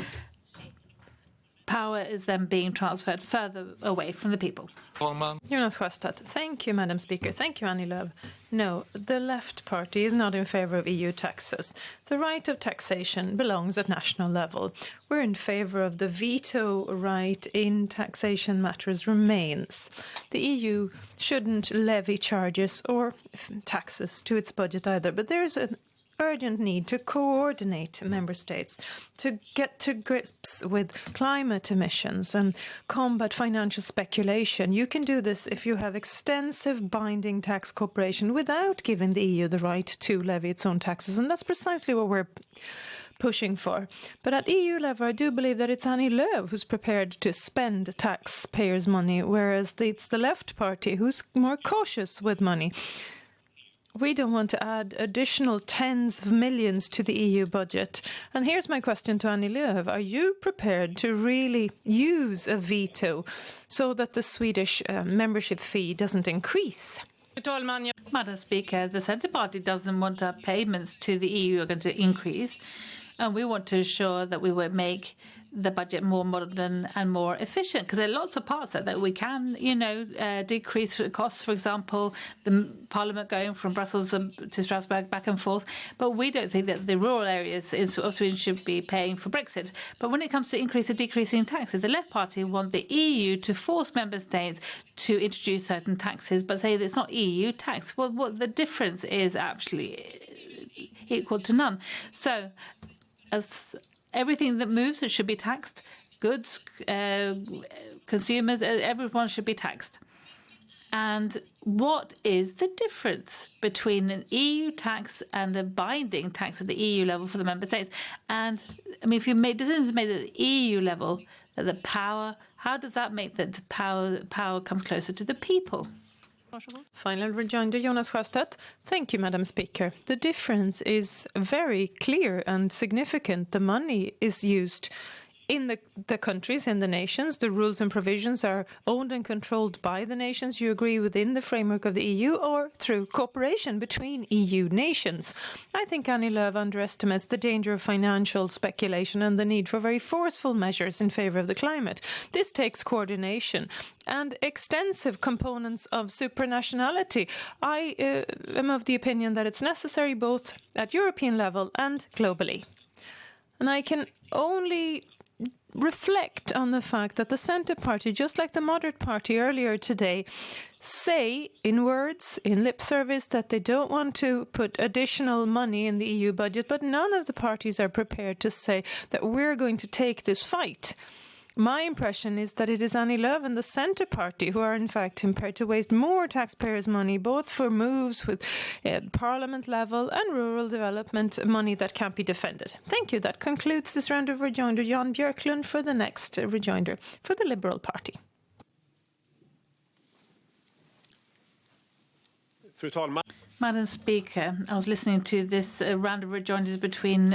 Power is then being transferred further away from the people. Jonas Sjöstedt. Thank you, Madam Speaker. Thank you, Annie Lööf. No, the Left Party is not in favour of EU taxes. The right of taxation belongs at national level. We're in favour of the veto right in taxation matters remains. The EU shouldn't levy charges or taxes to its budget either, but there's an urgent need to coordinate member states to get to grips with climate emissions and combat financial speculation. You can do this if you have extensive binding tax cooperation without giving the EU the right to levy its own taxes, and that's precisely what we're pushing for. But at EU level, I do believe that it's Annie Lööf who's prepared to spend taxpayers' money, whereas it's the Left Party who's more cautious with money. We don't want to add additional tens of millions to the EU budget. And here's my question to Annie Lööf. Are you prepared to really use a veto so that the Swedish membership fee doesn't increase? Madam Speaker, the Centre Party doesn't want our payments to the EU are going to increase. And we want to ensure that we will make the budget more modern and more efficient, because there are lots of parts that we can, decrease costs, for example, the Parliament going from Brussels to Strasbourg back and forth. But we don't think that the rural areas in Sweden should be paying for Brexit. But when it comes to increase or decreasing taxes, the Left Party want the EU to force member states to introduce certain taxes, but say that it's not EU tax. Well, what the difference is actually equal to none. So, as everything that moves, it should be taxed. Goods, consumers, everyone should be taxed. And what is the difference between an EU tax and a binding tax at the EU level for the member states? And I mean, if you make decisions made at the EU level, that the power, how does that make that power comes closer to the people? Final rejoinder, Jonas Sjöstedt. Thank you, Madam Speaker. The difference is very clear and significant. The money is used in the countries, in the nations. The rules and provisions are owned and controlled by the nations. You agree within the framework of the EU or through cooperation between EU nations. I think Annie Lööf underestimates the danger of financial speculation and the need for very forceful measures in favour of the climate. This takes coordination and extensive components of supranationality. I am of the opinion that it's necessary both at European level and globally. And I can only reflect on the fact that the Centre Party, just like the Moderate Party earlier today, say in words, in lip service, that they don't want to put additional money in the EU budget, but none of the parties are prepared to say that we're going to take this fight. My impression is that it is Annie Lööf and the Centre Party who are in fact impaired to waste more taxpayers' money, both for moves with Parliament level and rural development money that can't be defended. Thank you. That concludes this round of rejoinder. Jan Björklund for the next rejoinder for the Liberal Party. Fru talman. Madam Speaker, I was listening to this round of rejoinders between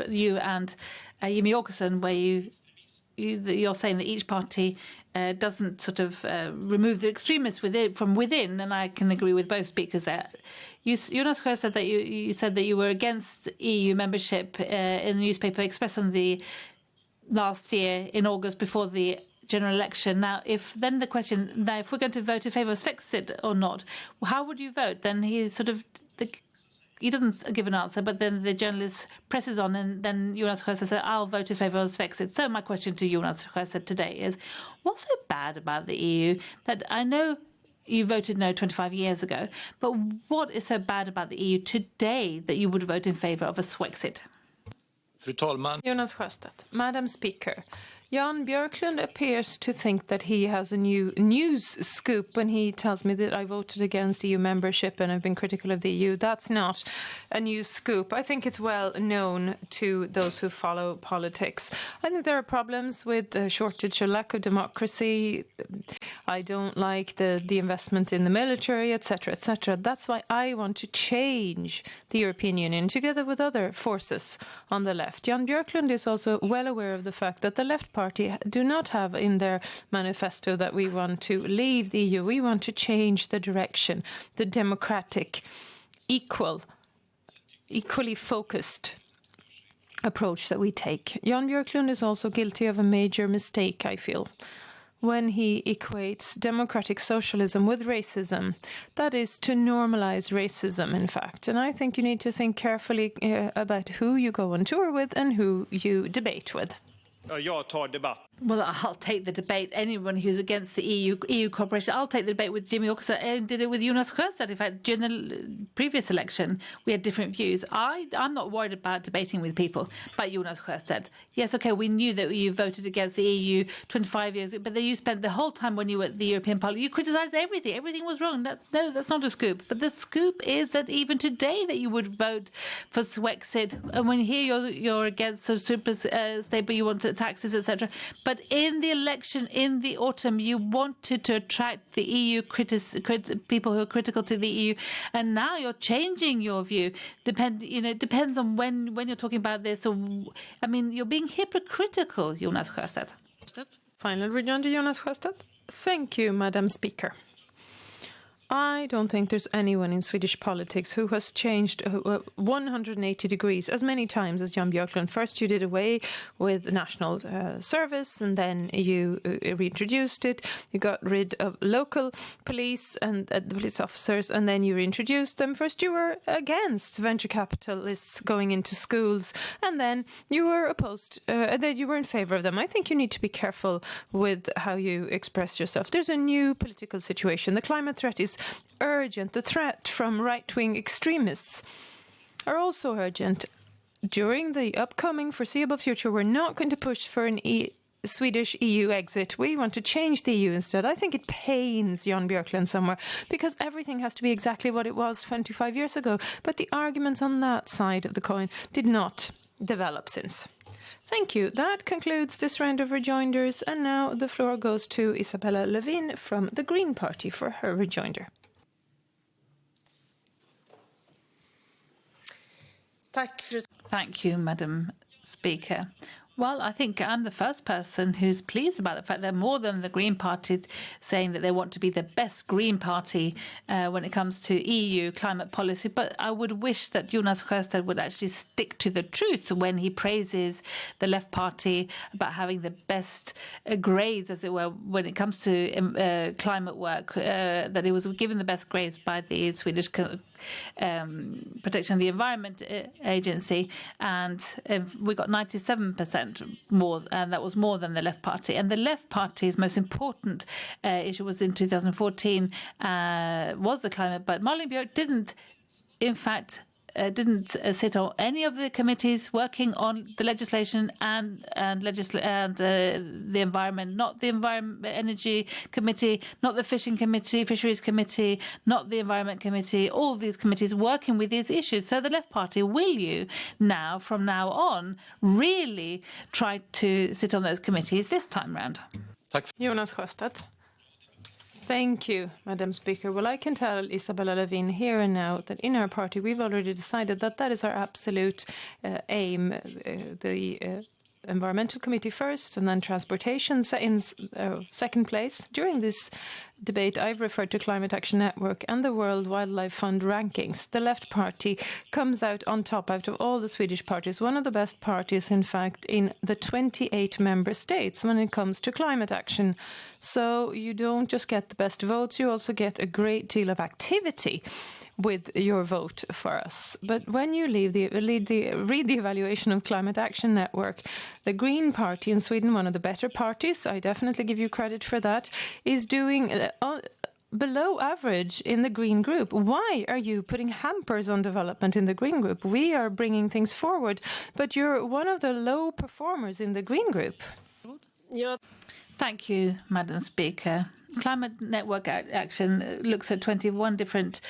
you and Jimmie Åkesson, where you're saying that each party doesn't sort of remove the extremists from within, and I can agree with both speakers there. Jonas Sjöstedt said that you said that you were against EU membership in the newspaper Expressen last year in August before the general election. Now, if we're going to vote in favour of Svexit or not, how would you vote? Then he doesn't give an answer, but then the journalist presses on, and then Jonas Sjöstedt says, I'll vote in favour of Svexit. So my question to Jonas Sjöstedt today is, what's so bad about the EU that I know you voted no 25 years ago, but what is so bad about the EU today that you would vote in favour of a Svexit? Fru talman. Jonas Sjöstedt. Madam Speaker, Jan Björklund appears to think that he has a new news scoop when he tells me that I voted against EU membership and have been critical of the EU. That's not a news scoop. I think it's well known to those who follow politics. I think there are problems with the shortage or lack of democracy. I don't like the investment in the military, etc., etc. That's why I want to change the European Union together with other forces on the left. Jan Björklund is also well aware of the fact that the Left Party do not have in their manifesto that we want to leave the EU. We want to change the direction, the democratic, equally focused approach that we take. Jan Björklund is also guilty of a major mistake, I feel, when he equates democratic socialism with racism. That is to normalize racism, in fact. And I think you need to think carefully about who you go on tour with and who you debate with. Jag tar debatt. Well, I'll take the debate. Anyone who's against the EU cooperation, I'll take the debate with Jimmie Åkesson. I did it with Jonas Sjöstedt. In fact, during the previous election, we had different views. I'm not worried about debating with people, but Jonas Sjöstedt. Yes, okay, we knew that you voted against the EU 25 years ago, but then you spent the whole time when you were at the European Parliament, you criticised everything. Everything was wrong. No, that's not a scoop. But the scoop is that even today that you would vote for Swexit, and when here you're against super stable, you want taxes, etc. But in the election in the autumn, you wanted to attract the EU people who are critical to the EU, and now you're changing your view. It depends on when you're talking about this. So, I mean, you're being hypocritical, Jonas Sjöstedt. Final rejoinder, Jonas Sjöstedt. Thank you, Madam Speaker. I don't think there's anyone in Swedish politics who has changed 180 degrees as many times as Jan Björklund. First, you did away with national service, and then you reintroduced it. You got rid of local police and the police officers, and then you reintroduced them. First, you were against venture capitalists going into schools, and then you were opposed, that you were in favour of them. I think you need to be careful with how you express yourself. There's a new political situation. The climate threat is urgent. The threat from right-wing extremists are also urgent. During the upcoming foreseeable future, we're not going to push for an Swedish EU exit. We want to change the EU instead. I think it pains Jan Björklund somewhere because everything has to be exactly what it was 25 years ago. But the arguments on that side of the coin did not develop since. Thank you. That concludes this round of rejoinders, and now the floor goes to Isabella Lövin from the Green Party for her rejoinder. Thank you, Madam Speaker. Well, I think I'm the first person who's pleased about the fact that more than the Green Party saying that they want to be the best Green Party when it comes to EU climate policy. But I would wish that Jonas Sjöstedt would actually stick to the truth when he praises the Left Party about having the best grades, as it were, when it comes to climate work, that he was given the best grades by the Swedish Protection of the Environment Agency, and we got 97% more, and that was more than the Left Party. And the Left Party's most important issue was in 2014 was the climate, but Malin Björk didn't sit on any of the committees working on the legislation and the environment, not the energy committee, not the fisheries committee, not the environment committee, all these committees working with these issues. So the Left Party, will you now, from now on, really try to sit on those committees this time round? Jonas Sjöstedt. Thank you, Madam Speaker. Well, I can tell Isabella Lövin here and now that in our party we've already decided that that is our absolute aim. The Environmental Committee first, and then Transportation in second place. During this debate, I've referred to Climate Action Network and the World Wildlife Fund rankings. The Left Party comes out on top out of all the Swedish parties, one of the best parties, in fact, in the 28 member states when it comes to climate action. So you don't just get the best votes, you also get a great deal of activity with your vote for us. But when you read the evaluation of Climate Action Network, the Green Party in Sweden, one of the better parties, I definitely give you credit for that, is doing below average in the Green Group. Why are you putting hampers on development in the Green Group? We are bringing things forward, but you're one of the low performers in the Green Group. Thank you, Madam Speaker. Climate Network Action looks at 21 different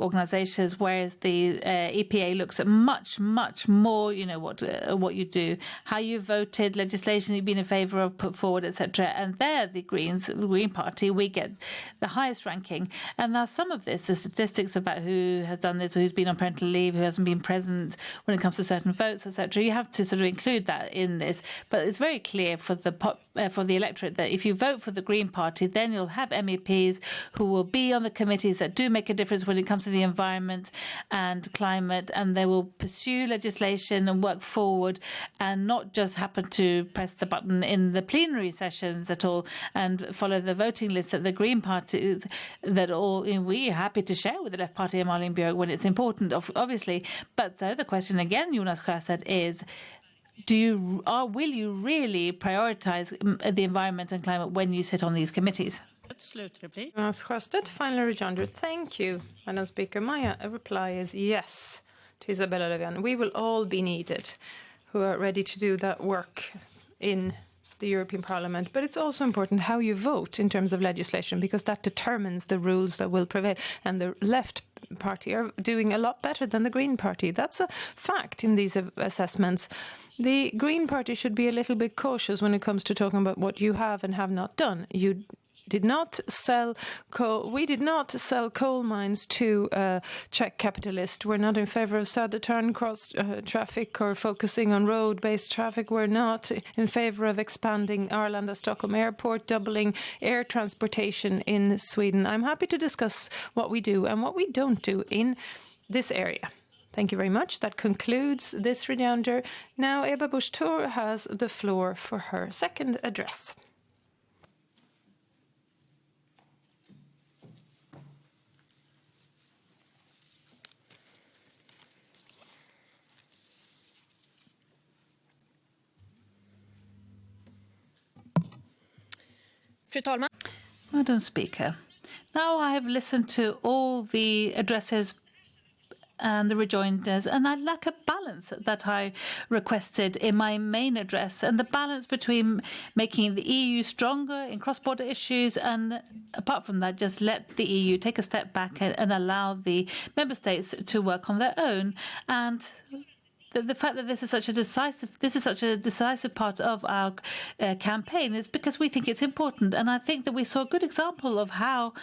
organizations, whereas the EPA looks at much more, what you do, how you voted, legislation you've been in favor of, put forward, etc. And there, the Green Party, we get the highest ranking. And now some of this, the statistics about who has done this, who's been on parental leave, who hasn't been present when it comes to certain votes, etc. You have to sort of include that in this. But it's very clear for the electorate that if you vote for the Green Party, then you'll have MEPs who will be on the committees that do make a difference when it comes to the environment and climate, and they will pursue legislation and work forward and not just happen to press the button in the plenary sessions at all and follow the voting list that the Green Party that we are happy to share with the Left Party and Malin Björk when it's important, obviously. But so the question again, Jonas Sjöstedt, is will you really prioritise the environment and climate when you sit on these committees? Jonas Sjöstedt, final rejoinder. Thank you, Madam Speaker. My reply is yes to Isabella Lövin. We will all be needed who are ready to do that work in the European Parliament. But it's also important how you vote in terms of legislation, because that determines the rules that will prevail. And the Left Party are doing a lot better than the Green Party. That's a fact in these assessments. The Green Party should be a little bit cautious when it comes to talking about what you have and have not done. You did not sell coal. We did not sell coal mines to Czech capitalists. We're not in favor of Södertörn cross traffic or focusing on road-based traffic. We're not in favor of expanding Arlanda-Stockholm Airport, doubling air transportation in Sweden. I'm happy to discuss what we do and what we don't do in this area. Thank you very much. That concludes this redounder. Now Ebba Busch Thor has the floor for her second address. Madam Speaker, now I have listened to all the addresses and the rejoinders, and I lack a balance that I requested in my main address, and the balance between making the EU stronger in cross-border issues and, apart from that, just let the EU take a step back and allow the member states to work on their own. And the fact that this is such a decisive part of our campaign is because we think it's important, and I think that we saw a good example of how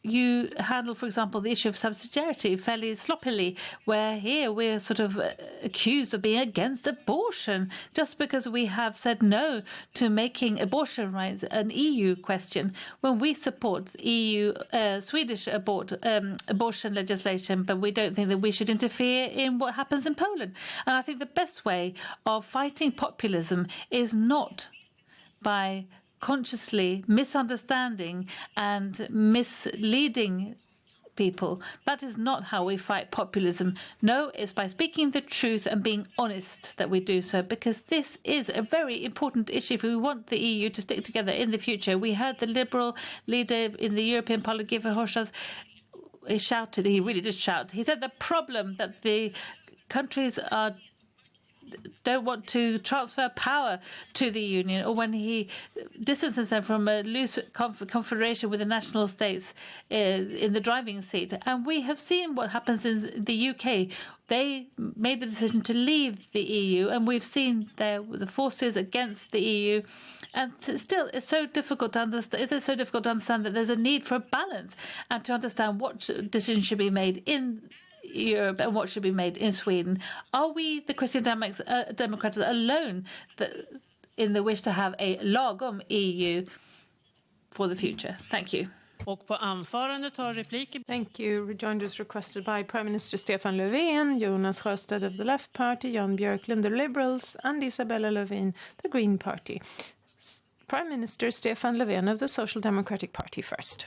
you handle, for example, the issue of subsidiarity fairly sloppily, where here we're sort of accused of being against abortion just because we have said no to making abortion rights an EU question, when we support EU Swedish abortion legislation, but we don't think that we should interfere in what happens in Poland. And I think the best way of fighting populism is not by consciously misunderstanding and misleading people. That is not how we fight populism. No, it's by speaking the truth and being honest that we do so, because this is a very important issue if we want the EU to stick together in the future. We heard the Liberal leader in the European Parliament, Guy Verhofstadt, he shouted, he really did shout. He said the problem that the countries don't want to transfer power to the union, or when he distances them from a loose confederation with the national states in the driving seat. And we have seen what happens in the UK. They made the decision to leave the EU, and we've seen the forces against the EU. And still, it's so difficult to understand. It's so difficult to understand that there's a need for a balance and to understand what decisions should be made in Europe and what should be made in Sweden. Are we, the Christian Democrats, alone in the wish to have a lagom EU for the future? Thank you. Thank you. Rejoinders requested by Prime Minister Stefan Löfven, Jonas Sjöstedt of the Left Party, Jan Björklund, the Liberals, and Isabella Lövin, the Green Party. Prime Minister Stefan Löfven of the Social Democratic Party first.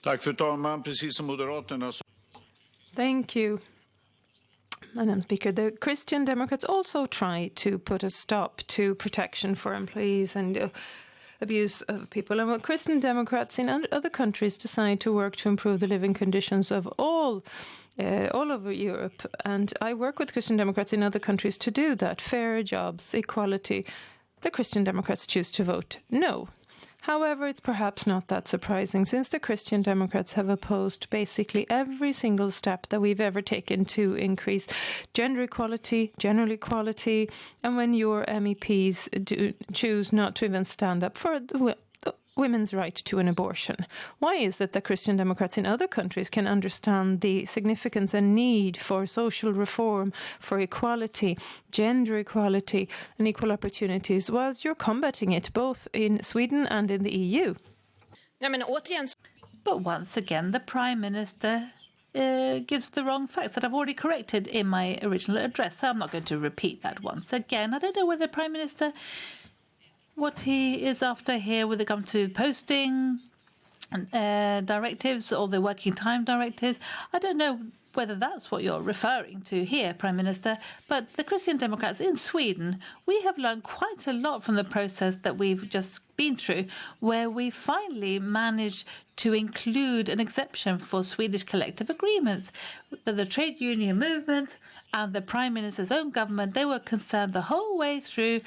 Tack, fru talman. Precis som Moderaterna. Thank you, Madam Speaker. The Christian Democrats also try to put a stop to protection for employees and abuse of people. And what Christian Democrats in other countries decide to work to improve the living conditions of all over Europe. And I work with Christian Democrats in other countries to do that. Fair jobs, equality. The Christian Democrats choose to vote no. However, it's perhaps not that surprising, since the Christian Democrats have opposed basically every single step that we've ever taken to increase gender equality, general equality, and when your MEPs choose not to even stand up for the women's right to an abortion. Why is it that Christian Democrats in other countries can understand the significance and need for social reform, for equality, gender equality, and equal opportunities, whilst you're combating it both in Sweden and in the EU? But once again, the Prime Minister gives the wrong facts that I've already corrected in my original address, so I'm not going to repeat that once again. I don't know whether the Prime Minister, what he is after here with regard to posting directives or the working time directives. I don't know whether that's what you're referring to here, Prime Minister, but the Christian Democrats in Sweden, we have learned quite a lot from the process that we've just been through, where we finally managed to include an exception for Swedish collective agreements. The trade union movement and the Prime Minister's own government, they were concerned the whole way through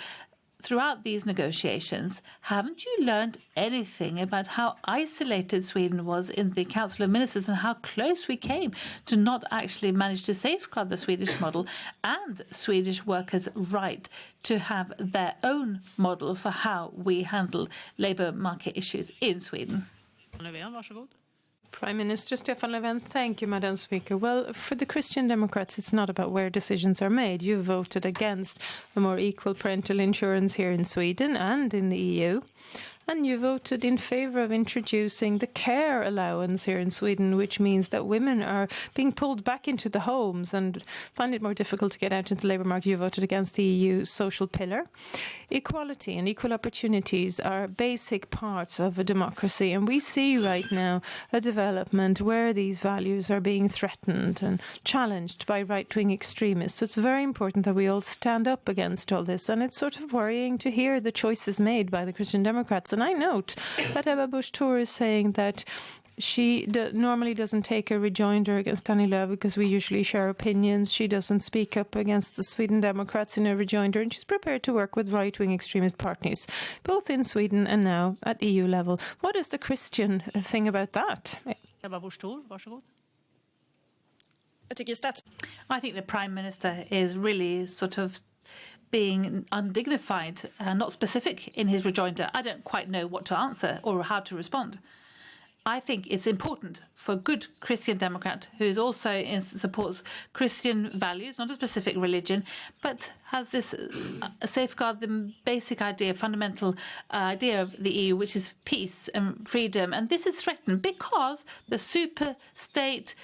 throughout these negotiations, haven't you learned anything about how isolated Sweden was in the Council of Ministers and how close we came to not actually manage to safeguard the Swedish model and Swedish workers' right to have their own model for how we handle labour market issues in Sweden? Prime Minister Stefan Löfven, thank you, Madam Speaker. Well, for the Christian Democrats, it's not about where decisions are made. You voted against a more equal parental insurance here in Sweden and in the EU. And you voted in favour of introducing the care allowance here in Sweden, which means that women are being pulled back into the homes and find it more difficult to get out into the labour market. You voted against the EU social pillar. Equality and equal opportunities are basic parts of a democracy, and we see right now a development where these values are being threatened and challenged by right-wing extremists. So it's very important that we all stand up against all this, and it's sort of worrying to hear the choices made by the Christian Democrats. And I note that Ebba Busch Thor is saying that she normally doesn't take a rejoinder against Annie Lööf because we usually share opinions. She doesn't speak up against the Sweden Democrats in a rejoinder, and she's prepared to work with right-wing extremist parties, both in Sweden and now at EU level. What is the Christian thing about that? Ebba Busch Thor, varsågod. I think the Prime Minister is really sort of being undignified and not specific in his rejoinder. I don't quite know what to answer or how to respond. I think it's important for a good Christian Democrat who also supports Christian values, not a specific religion, but has this safeguard the basic idea, fundamental idea of the EU, which is peace and freedom. And this is threatened because the super state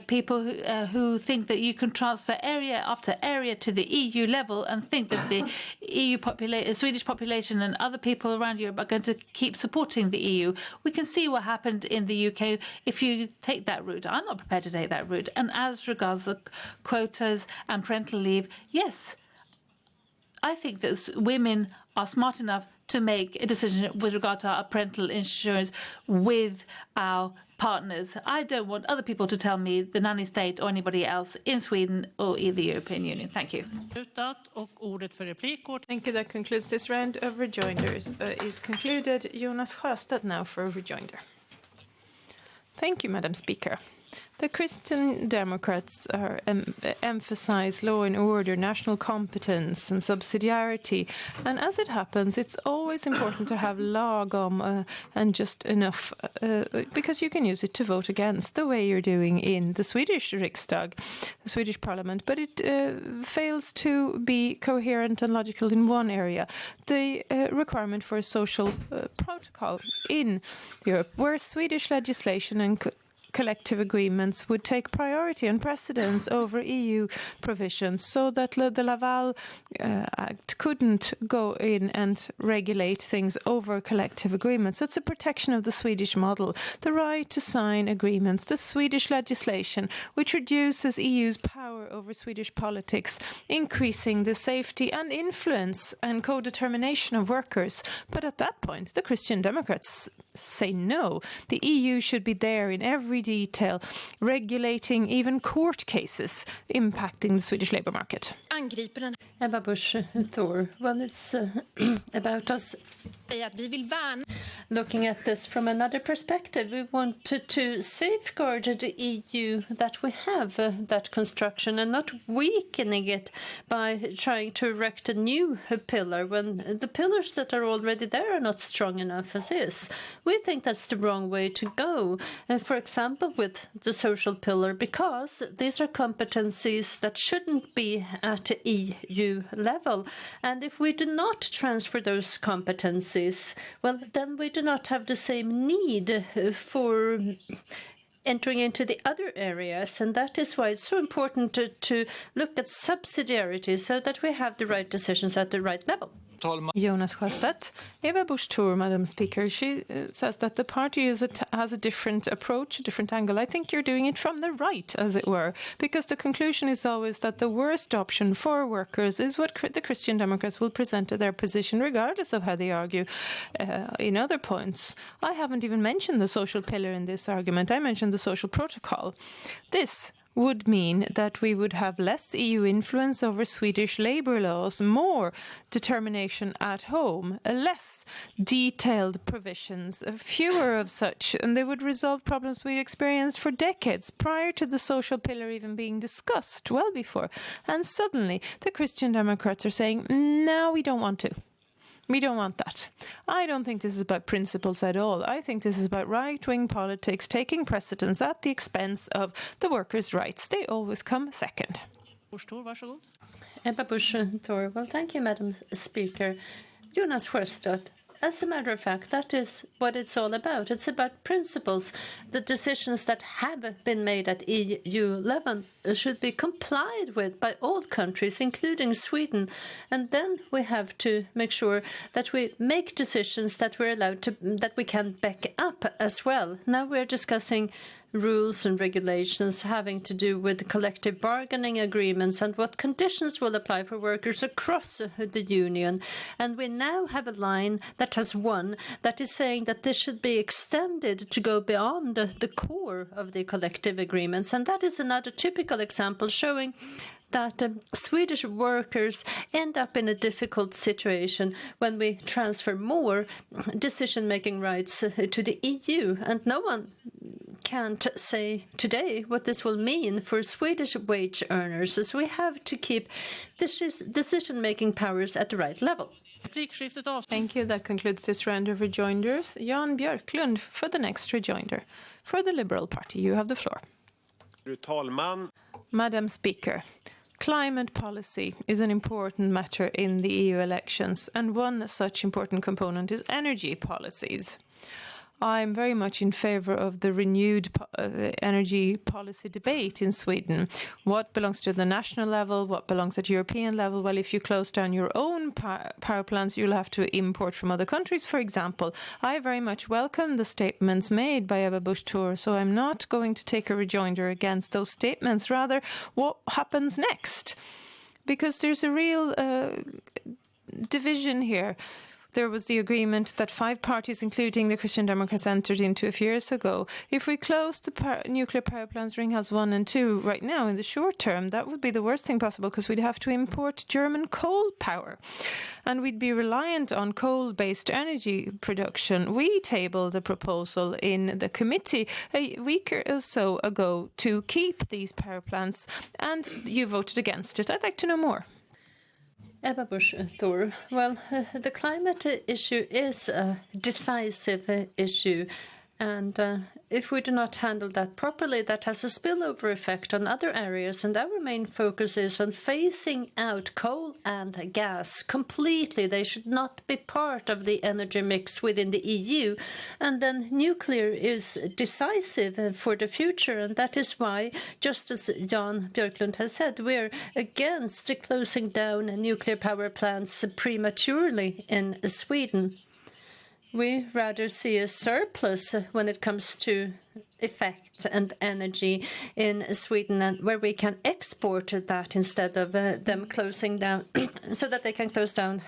people who think that you can transfer area after area to the EU level and think that the Swedish population and other people around Europe are going to keep supporting the EU. We can see what happened in the UK if you take that route. I'm not prepared to take that route. And as regards the quotas and parental leave, yes, I think that women are smart enough to make a decision with regard to our parental insurance with our partners. I don't want other people to tell me, the nanny state or anybody else in Sweden or in the European Union. Thank you. Thank you. That concludes this round of rejoinders. Is concluded. Jonas Sjöstedt now for a rejoinder. Thank you, Madam Speaker. The Christian Democrats emphasize law and order, national competence and subsidiarity. And as it happens, it's always important to have lagom and just enough, because you can use it to vote against the way you're doing in the Swedish Riksdag, the Swedish Parliament. But it fails to be coherent and logical in one area, the requirement for a social protocol in Europe, where Swedish legislation and collective agreements would take priority and precedence over EU provisions, so that the Laval Act couldn't go in and regulate things over collective agreements. So it's a protection of the Swedish model, the right to sign agreements, the Swedish legislation, which reduces EU's power over Swedish politics, increasing the safety and influence and co-determination of workers. But at that point, the Christian Democrats say no. The EU should be there in every detail, regulating even court cases impacting the Swedish labour market. Ebba Busch Thor, well, it's about us looking at this from another perspective. We want to safeguard the EU that we have, that construction, and not weakening it by trying to erect a new pillar when the pillars that are already there are not strong enough as is. We think that's the wrong way to go. For example, with the social pillar, because these are competencies that shouldn't be at EU level. And if we do not transfer those competencies, well, then we do not have the same need for entering into the other areas, and that is why it's so important to look at subsidiarity so that we have the right decisions at the right level. Jonas Sjöstedt. Ebba Busch Thor, Madam Speaker, she says that the party has a different approach, a different angle. I think you're doing it from the right, as it were, because the conclusion is always that the worst option for workers is what the Christian Democrats will present to their position, regardless of how they argue in other points. I haven't even mentioned the social pillar in this argument. I mentioned the social protocol. This would mean that we would have less EU influence over Swedish labour laws, more determination at home, less detailed provisions, fewer of such, and they would resolve problems we experienced for decades prior to the social pillar even being discussed, well before. And suddenly the Christian Democrats are saying, no, we don't want to. We don't want that. I don't think this is about principles at all. I think this is about right-wing politics taking precedence at the expense of the workers' rights. They always come second. Ebba Busch Thor. Well, thank you, Madam Speaker. Jonas Sjöstedt. As a matter of fact, that is what it's all about. It's about principles. The decisions that have been made at EU level should be complied with by all countries, including Sweden. And then we have to make sure that we make decisions that we're allowed to, that we can back up as well. Now we're discussing rules and regulations having to do with collective bargaining agreements and what conditions will apply for workers across the union. And we now have a line that has won that is saying that this should be extended to go beyond the core of the collective agreements. And that is another typical example showing that Swedish workers end up in a difficult situation when we transfer more decision-making rights to the EU. And no one can't say today what this will mean for Swedish wage earners, as we have to keep decision-making powers at the right level. Thank you. That concludes this round of rejoinders. Jan Björklund for the next rejoinder. For the Liberal Party, you have the floor. Fru talman. Madam Speaker, climate policy is an important matter in the EU elections, and one such important component is energy policies. I'm very much in favour of the renewed energy policy debate in Sweden. What belongs to the national level? What belongs at European level? Well, if you close down your own power plants, you'll have to import from other countries, for example. I very much welcome the statements made by Ebba Busch Thor, so I'm not going to take a rejoinder against those statements. Rather, what happens next? Because there's a real division here. There was the agreement that 5 parties, including the Christian Democrats, entered into a few years ago. If we close the nuclear power plants Ringhals 1 and 2 right now in the short term, that would be the worst thing possible because we'd have to import German coal power. And we'd be reliant on coal-based energy production. We tabled a proposal in the committee a week or so ago to keep these power plants, and you voted against it. I'd like to know more. Ebba Busch Thor. Well, the climate issue is a decisive issue, and if we do not handle that properly, that has a spillover effect on other areas, and our main focus is on phasing out coal and gas completely. They should not be part of the energy mix within the EU, and then nuclear is decisive for the future, and that is why, just as Jan Björklund has said, we're against closing down nuclear power plants prematurely in Sweden. We rather see a surplus when it comes to effect and energy in Sweden, and where we can export that instead of them closing down, so that they can close down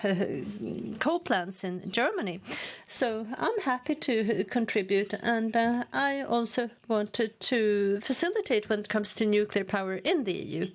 coal plants in Germany. So I'm happy to contribute, and I also wanted to facilitate when it comes to nuclear power in the EU.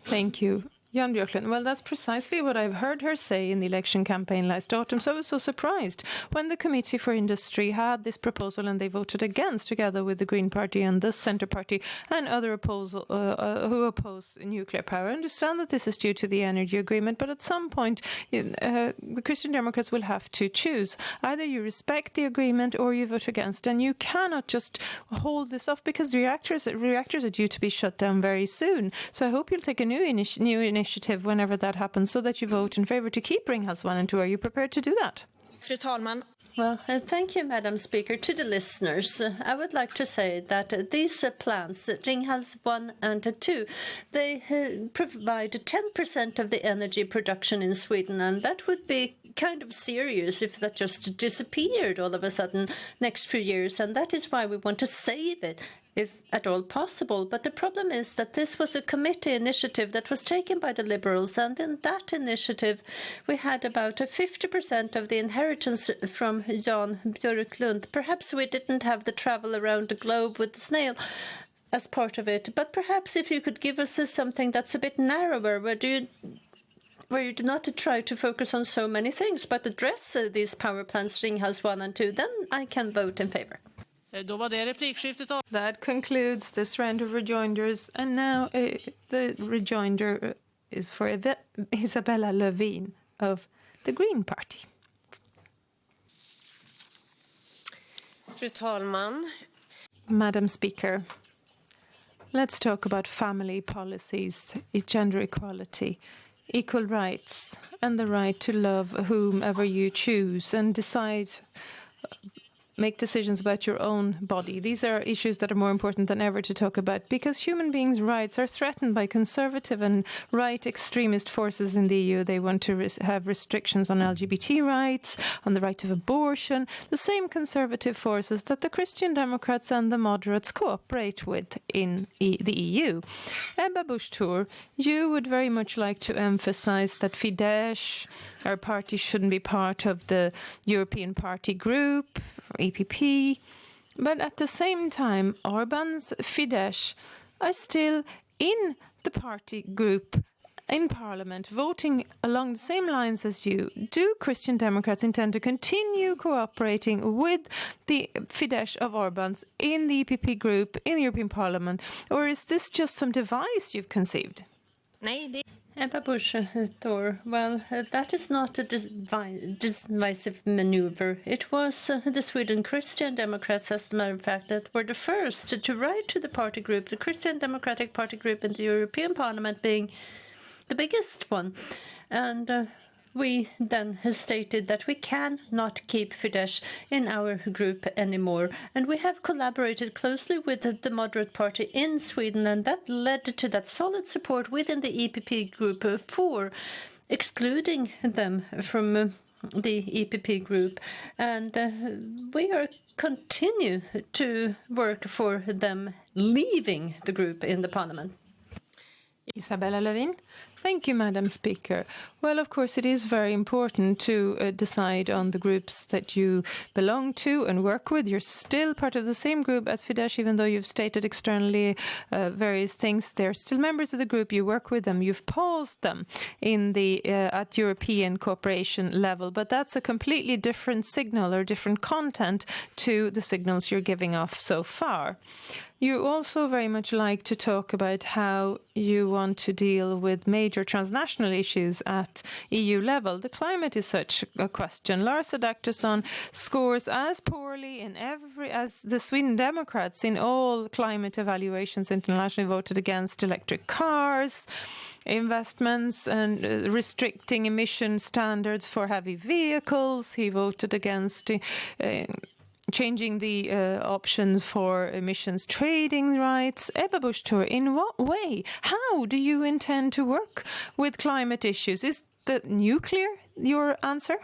Thank you. Jan Björklund, well, that's precisely what I've heard her say in the election campaign last autumn, so I was so surprised when the Committee for Industry had this proposal and they voted against, together with the Green Party and the Centre Party and other who oppose nuclear power. I understand that this is due to the energy agreement, but at some point the Christian Democrats will have to choose. Either you respect the agreement or you vote against, and you cannot just hold this off because reactors are due to be shut down very soon. So I hope you'll take a new initiative whenever that happens, so that you vote in favour to keep Ringhals 1 and 2. Are you prepared to do that? Fru talman. Well, thank you, Madam Speaker. To the listeners, I would like to say that these plants, Ringhals 1 and 2, they provide 10% of the energy production in Sweden, and that would be kind of serious if that just disappeared all of a sudden next few years, and that is why we want to save it, if at all possible. But the problem is that this was a committee initiative that was taken by the Liberals, and in that initiative we had about 50% of the inheritance from Jan Björklund. Perhaps we didn't have the travel around the globe with the snail, as part of it. But perhaps if you could give us something that's a bit narrower, where you do not try to focus on so many things, but address these power plants, Ringhals 1 and 2, then I can vote in favour. That concludes this round of rejoinders, and now the rejoinder is for Isabella Lövin of the Green Party. Fru talman. Madam Speaker, let's talk about family policies, gender equality, equal rights, and the right to love whomever you choose and make decisions about your own body. These are issues that are more important than ever to talk about because human beings' rights are threatened by conservative and right extremist forces in the EU. They want to have restrictions on LGBT rights, on the right of abortion, the same conservative forces that the Christian Democrats and the moderates cooperate with in the EU. Ebba Busch-Thor, you would very much like to emphasize that Fidesz, our party, shouldn't be part of the European Party group, EPP, but at the same time, Orban's Fidesz are still in the party group in Parliament, voting along the same lines as you. Do Christian Democrats intend to continue cooperating with the Fidesz of Orban's in the EPP group in the European Parliament, or is this just some device you've conceived? Ebba Busch-Thor, well, that is not a divisive maneuver. It was the Sweden Christian Democrats, as a matter of fact, that were the first to write to the party group, the Christian Democratic Party group in the European Parliament being the biggest one. And we then stated that we cannot keep Fidesz in our group anymore. And we have collaborated closely with the moderate party in Sweden, and that led to that solid support within the EPP group for excluding them from the EPP group. And we are continue to work for them leaving the group in the Parliament. Isabella Lövin. Thank you, Madam Speaker. Well, of course, it is very important to decide on the groups that you belong to and work with. You're still part of the same group as Fidesz, even though you've stated externally various things. They're still members of the group. You work with them. You've paused them in the at European cooperation level, but that's a completely different signal or different content to the signals you're giving off so far. You also very much like to talk about how you want to deal with major transnational issues at EU level. The climate is such a question. Lars Adaktusson scores as poorly as the Sweden Democrats in all climate evaluations internationally, voted against electric cars, investments and restricting emission standards for heavy vehicles. He voted against changing the options for emissions trading rights. Ebba Busch-Thor, in what way? How do you intend to work with climate issues? Is the nuclear your answer?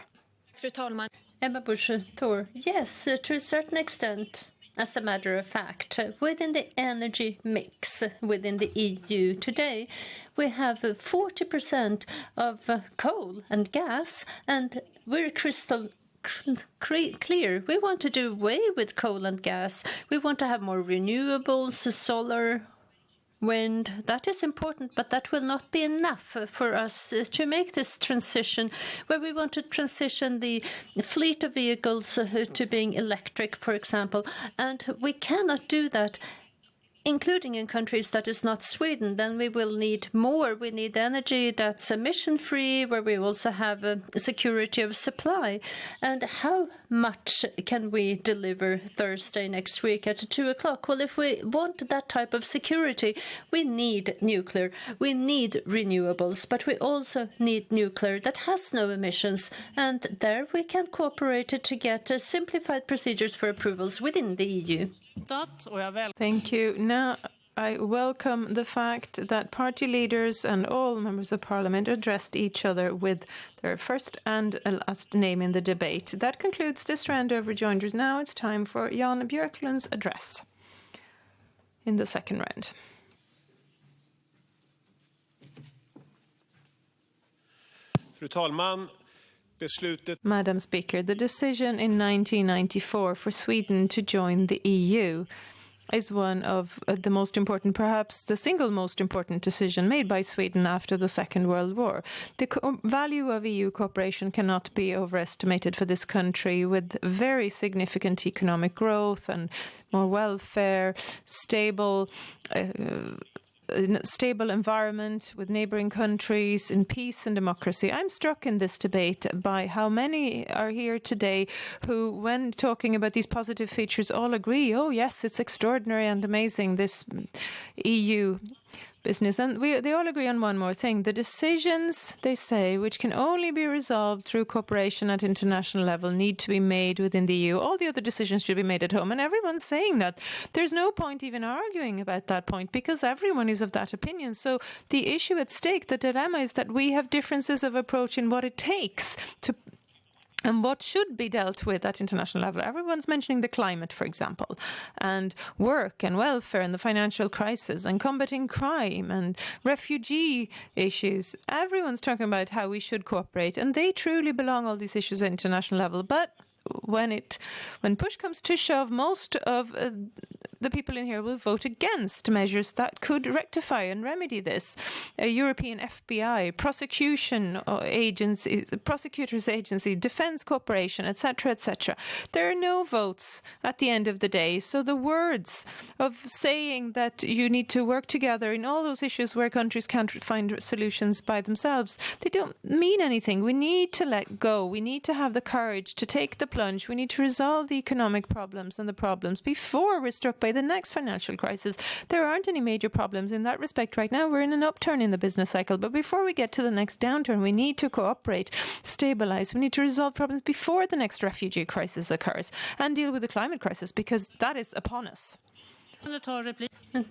Fru talman. Ebba Busch-Thor, yes, to a certain extent. As a matter of fact, within the energy mix within the EU today, we have 40% of coal and gas, and we're crystal clear. We want to do away with coal and gas. We want to have more renewables, solar, wind. That is important, but that will not be enough for us to make this transition, where we want to transition the fleet of vehicles to being electric, for example. And we cannot do that including in countries that is not Sweden. Then we will need more. We need energy that's emission-free, where we also have a security of supply. And how much can we deliver Thursday next week at 2 o'clock? Well, if we want that type of security, we need nuclear. We need renewables, but we also need nuclear that has no emissions. And there we can cooperate to get simplified procedures for approvals within the EU. Thank you. Now, I welcome the fact that party leaders and all members of parliament addressed each other with their first and last name in the debate. That concludes this round of rejoinders. Now it's time for Jan Björklund's address in the second round. Fru talman. Madam Speaker, the decision in 1994 for Sweden to join the EU is one of the most important, perhaps the single most important decision made by Sweden after the Second World War. The value of EU cooperation cannot be overestimated for this country, with very significant economic growth and more welfare, stable environment with neighbouring countries in peace and democracy. I'm struck in this debate by how many are here today who, when talking about these positive features, all agree, oh yes, it's extraordinary and amazing, this EU business. And they all agree on one more thing. The decisions, they say, which can only be resolved through cooperation at international level, need to be made within the EU. All the other decisions should be made at home. And everyone's saying that. There's no point even arguing about that point because everyone is of that opinion. So the issue at stake, the dilemma, is that we have differences of approach in what it takes to and what should be dealt with at international level. Everyone's mentioning the climate, for example, and work and welfare and the financial crisis and combating crime and refugee issues. Everyone's talking about how we should cooperate, and they truly belong, all these issues, at international level. But when push comes to shove, most of the people in here will vote against measures that could rectify and remedy this. A European FBI, prosecutors agency, defence cooperation, etc., etc. There are no votes at the end of the day. So the words of saying that you need to work together in all those issues where countries can't find solutions by themselves, they don't mean anything. We need to let go. We need to have the courage to take the plunge. We need to resolve the economic problems and the problems before we're struck by the next financial crisis. There aren't any major problems in that respect right now. We're in an upturn in the business cycle. But before we get to the next downturn, we need to cooperate, stabilise. We need to resolve problems before the next refugee crisis occurs and deal with the climate crisis, because that is upon us.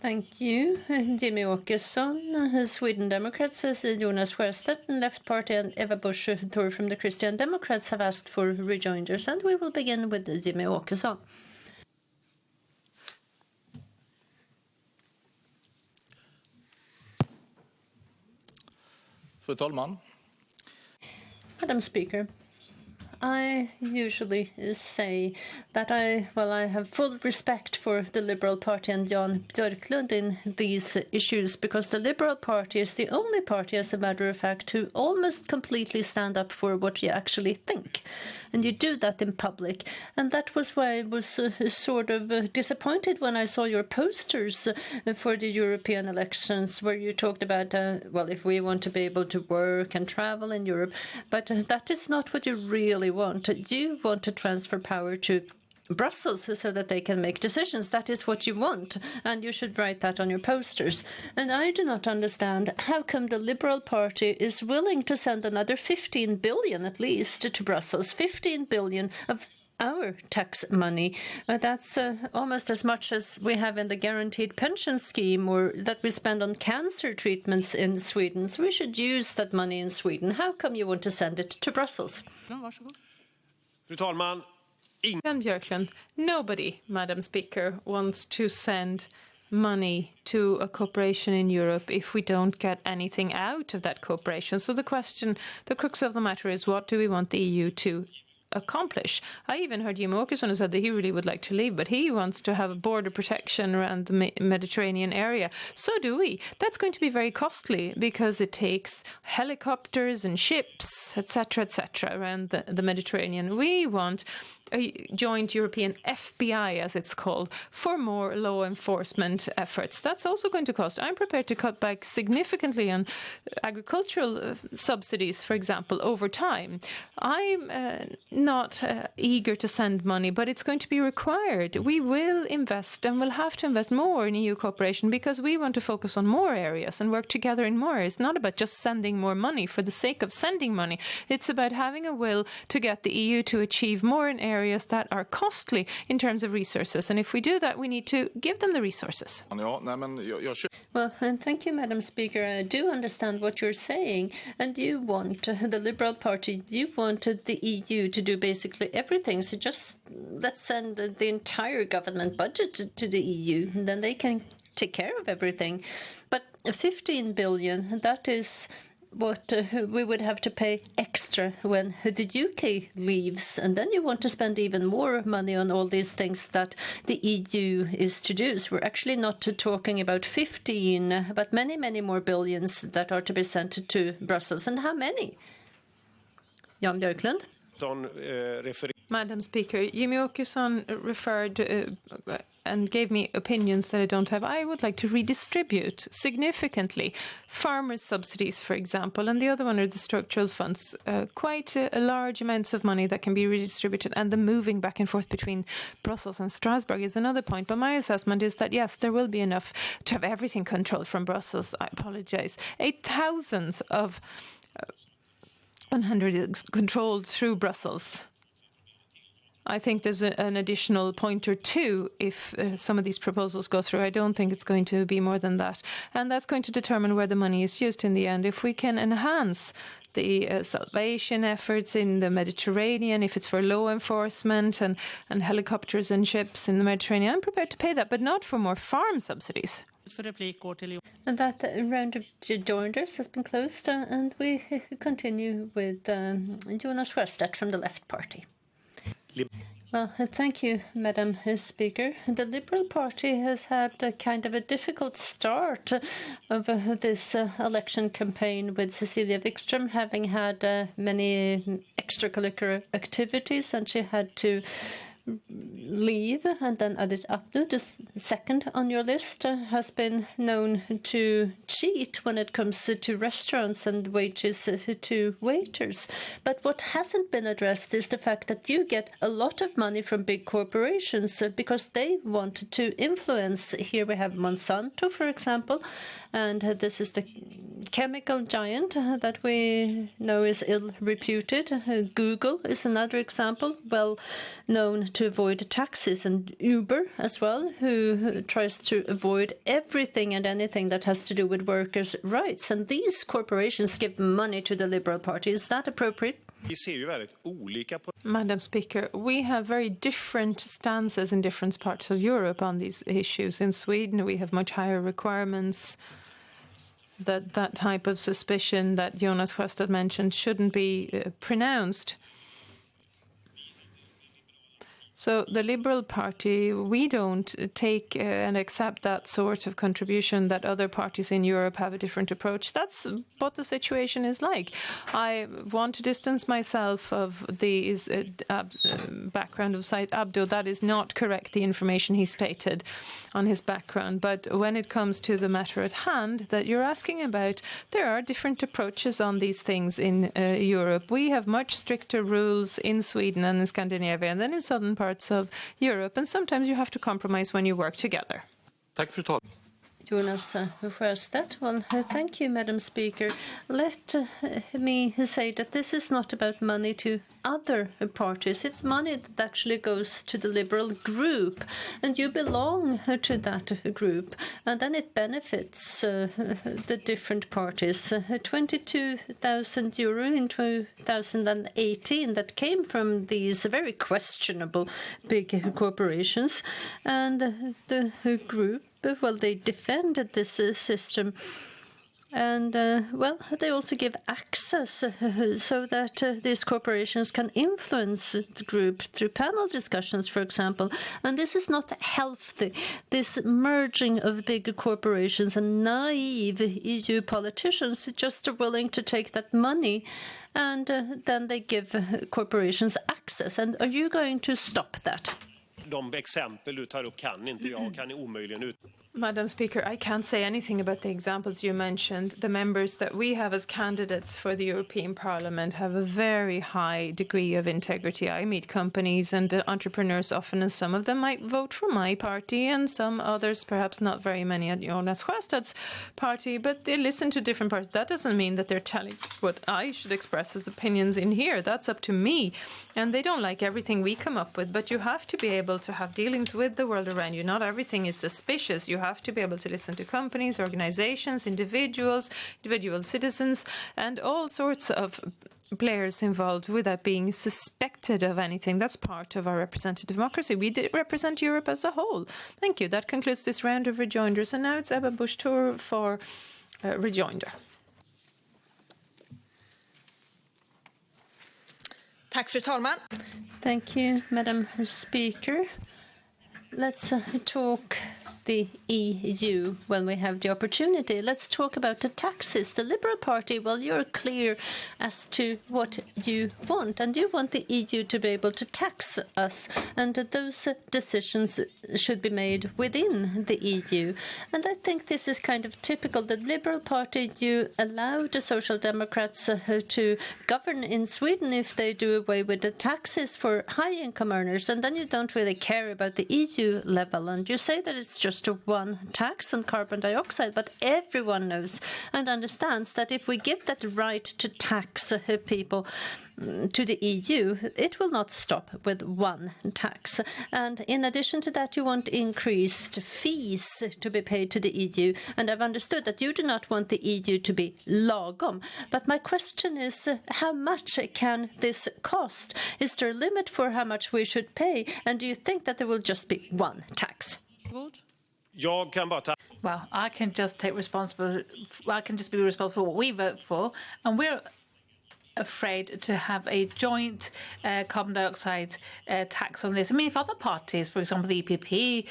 Thank you. Jimmy Åkesson, Sweden Democrats, Jonas Sjöstedt, Left Party, and Eva Busch Thor from the Christian Democrats have asked for rejoinders, and we will begin with Jimmy Åkesson. Fru talman. Madam Speaker, I usually say that I have full respect for the Liberal Party and Jan Björklund in these issues, because the Liberal Party is the only party, as a matter of fact, who almost completely stand up for what you actually think. And you do that in public. And that was why I was sort of disappointed when I saw your posters for the European elections, where you talked about, if we want to be able to work and travel in Europe. But that is not what you really want. You want to transfer power to Brussels so that they can make decisions. That is what you want, and you should write that on your posters. And I do not understand how come the Liberal Party is willing to send another 15 billion at least to Brussels, 15 billion of our tax money. That's almost as much as we have in the guaranteed pension scheme, or that we spend on cancer treatments in Sweden. So we should use that money in Sweden. How come you want to send it to Brussels? Fru talman. Jan Björklund, nobody, Madam Speaker, wants to send money to a cooperation in Europe if we don't get anything out of that cooperation. So the crux of the matter is, what do we want the EU to accomplish? I even heard Jim Åkesson who said that he really would like to leave, but he wants to have border protection around the Mediterranean area. So do we. That's going to be very costly, because it takes helicopters and ships, etc., around the Mediterranean. We want a joint European FBI, as it's called, for more law enforcement efforts. That's also going to cost. I'm prepared to cut back significantly on agricultural subsidies, for example, over time. I'm not eager to send money, but it's going to be required. We will invest, and will have to invest more in EU cooperation, because we want to focus on more areas and work together in more areas. It's not about just sending more money for the sake of sending money. It's about having a will to get the EU to achieve more in areas that are costly in terms of resources. And if we do that, we need to give them the resources. Well, and thank you, Madam Speaker. I do understand what you're saying. And you want, the Liberal Party, you wanted the EU to do basically everything. So just let's send the entire government budget to the EU, and then they can take care of everything. But 15 billion, that is what we would have to pay extra when the UK leaves, and then you want to spend even more money on all these things that the EU is to do. So we're actually not talking about 15, but many, many more billions that are to be sent to Brussels. And how many? Jan Björklund. Madam Speaker, Jimmy Åkesson referred and gave me opinions that I don't have. I would like to redistribute significantly farmers' subsidies, for example, and the other one are the structural funds. Quite a large amounts of money that can be redistributed, and the moving back and forth between Brussels and Strasbourg is another point. But my assessment is that, yes, there will be enough to have everything controlled from Brussels. I apologize. 8,000 of 100 controlled through Brussels. I think there's an additional point or two if some of these proposals go through. I don't think it's going to be more than that. And that's going to determine where the money is used in the end. If we can enhance the salvation efforts in the Mediterranean, if it's for law enforcement and helicopters and ships in the Mediterranean, I'm prepared to pay that, but not for more farm subsidies. And that round of joiners has been closed, and we continue with Jonas Sjöstedt from the Left Party. Well, thank you, Madam Speaker. The Liberal Party has had a kind of a difficult start of this election campaign, with Cecilia Wikström having had many extracurricular activities, and she had to leave. And then Adit Abdu, the second on your list, has been known to cheat when it comes to restaurants and wages to waiters. But what hasn't been addressed is the fact that you get a lot of money from big corporations because they want to influence. Here we have Monsanto, for example, and this is the chemical giant that we know is ill-reputed. Google is another example, well known to avoid taxes, and Uber as well, who tries to avoid everything and anything that has to do with workers' rights. And these corporations give money to the Liberal Party. Is that appropriate? Madam Speaker, we have very different stances in different parts of Europe on these issues. In Sweden, we have much higher requirements. That type of suspicion that Jonas Sjöstedt mentioned shouldn't be pronounced. So the Liberal Party, we don't take and accept that sort of contribution that other parties in Europe have a different approach. That's what the situation is like. I want to distance myself of the background of Said Abdo. That is not correct, the information he stated on his background. But when it comes to the matter at hand that you're asking about, there are different approaches on these things in Europe. We have much stricter rules in Sweden and in Scandinavia, and then in southern parts of Europe, and sometimes you have to compromise when you work together. Tack, fru talman. Jonas Sjöstedt. Well, thank you, Madam Speaker. Let me say that this is not about money to other parties. It's money that actually goes to the Liberal group, and you belong to that group, and then it benefits the different parties. 22,000 euro in 2018 that came from these very questionable big corporations, and the group, well, they defended this system, and well, they also give access so that these corporations can influence the group through panel discussions, for example. And this is not healthy, this merging of big corporations and naive EU politicians who just are willing to take that money, and then they give corporations access. And are you going to stop that? De exempel du tar upp kan inte jag, kan omöjligen ut. Madam Speaker, I can't say anything about the examples you mentioned. The members that we have as candidates for the European Parliament have a very high degree of integrity. I meet companies and entrepreneurs often, and some of them might vote for my party, and some others, perhaps not very many at Jonas Sjöstedt's party, but they listen to different parties. That doesn't mean that they're telling what I should express as opinions in here. That's up to me. And they don't like everything we come up with, but you have to be able to have dealings with the world around you. Not everything is suspicious. You have to be able to listen to companies, organizations, individual citizens, and all sorts of players involved without being suspected of anything. That's part of our representative democracy. We represent Europe as a whole. Thank you. That concludes this round of rejoinders. And now it's Ebba Busch Thor for rejoinder. Tack, fru talman. Thank you, Madam Speaker. Let's talk the EU when we have the opportunity. Let's talk about the taxes. The Liberal Party, well, you're clear as to what you want, and you want the EU to be able to tax us, and those decisions should be made within the EU. And I think this is kind of typical. The Liberal Party, you allow the Social Democrats to govern in Sweden if they do away with the taxes for high-income earners, and then you don't really care about the EU level, and you say that it's just a one tax on carbon dioxide, but everyone knows and understands that if we give that right to tax people to the EU, it will not stop with one tax. And in addition to that, you want increased fees to be paid to the EU. And I've understood that you do not want the EU to be lagom. But my question is, how much can this cost? Is there a limit for how much we should pay? And do you think that there will just be one tax? Well, I can just be responsible for what we vote for, and we're afraid to have a joint carbon dioxide tax on this. I mean, if other parties, for example, the EPP,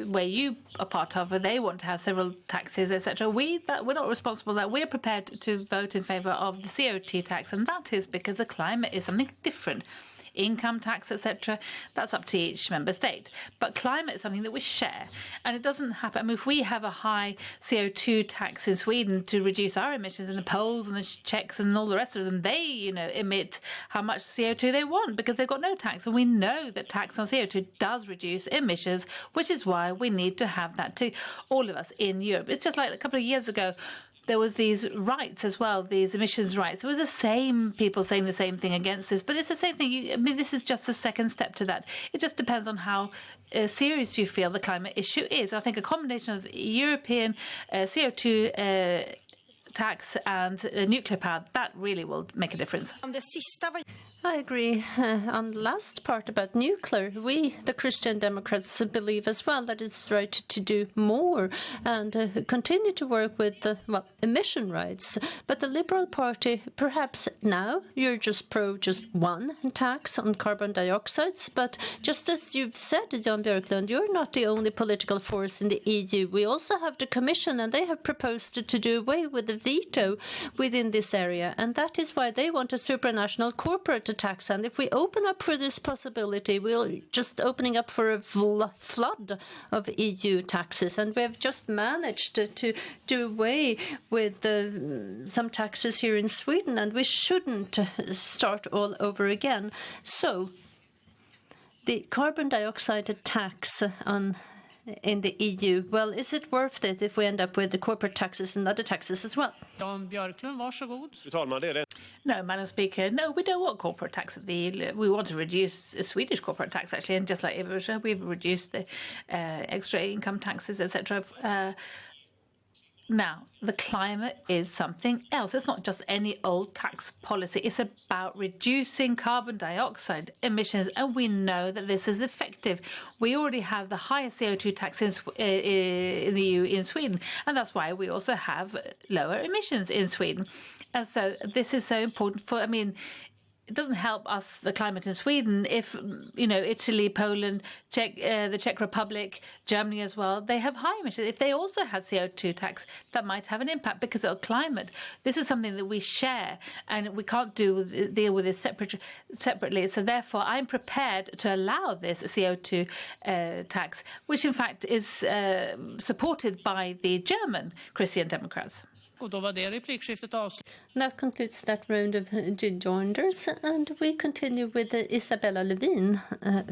where you are part of, they want to have several taxes, etc. We're not responsible for that. We're prepared to vote in favour of the CO2 tax, and that is because the climate is something different. Income tax, etc., that's up to each member state. But climate is something that we share, and it doesn't happen. I mean, if we have a high CO2 tax in Sweden to reduce our emissions, and the Poles and the Czechs and all the rest of them, they, emit how much CO2 they want because they've got no tax. And we know that tax on CO2 does reduce emissions, which is why we need to have that to all of us in Europe. It's just like a couple of years ago, there was these rights as well, these emissions rights. It was the same people saying the same thing against this, but it's the same thing. I mean, this is just the second step to that. It just depends on how serious you feel the climate issue is. I think a combination of European CO2 tax and nuclear power, that really will make a difference. I agree on the last part about nuclear. We, the Christian Democrats, believe as well that it's right to do more and continue to work with emission rights. But the Liberal Party, perhaps now you're just one tax on carbon dioxides. But just as you've said, Jan Björklund, you're not the only political force in the EU. We also have the Commission, and they have proposed to do away with the veto within this area. And that is why they want a supranational corporate tax. And if we open up for this possibility, we're just opening up for a flood of EU taxes. And we have just managed to do away with some taxes here in Sweden, and we shouldn't start all over again. So the carbon dioxide tax in the EU, well, is it worth it if we end up with the corporate taxes and other taxes as well? Jan Björklund, varsågod. No, Madam Speaker, no, we don't want corporate tax at the EU. We want to reduce Swedish corporate tax, actually, and just like Russia, we've reduced the extra income taxes, etc. Now, the climate is something else. It's not just any old tax policy. It's about reducing carbon dioxide emissions, and we know that this is effective. We already have the highest CO2 tax in the EU in Sweden, and that's why we also have lower emissions in Sweden. And so this is so important it doesn't help us, the climate in Sweden, if, Italy, Poland, the Czech Republic, Germany as well, they have high emissions. If they also had CO2 tax, that might have an impact because of climate. This is something that we share, and we can't deal with this separately. So therefore, I'm prepared to allow this CO2 tax, which in fact is supported by the German Christian Democrats. That concludes that round of joiners, and we continue with Isabella Lövin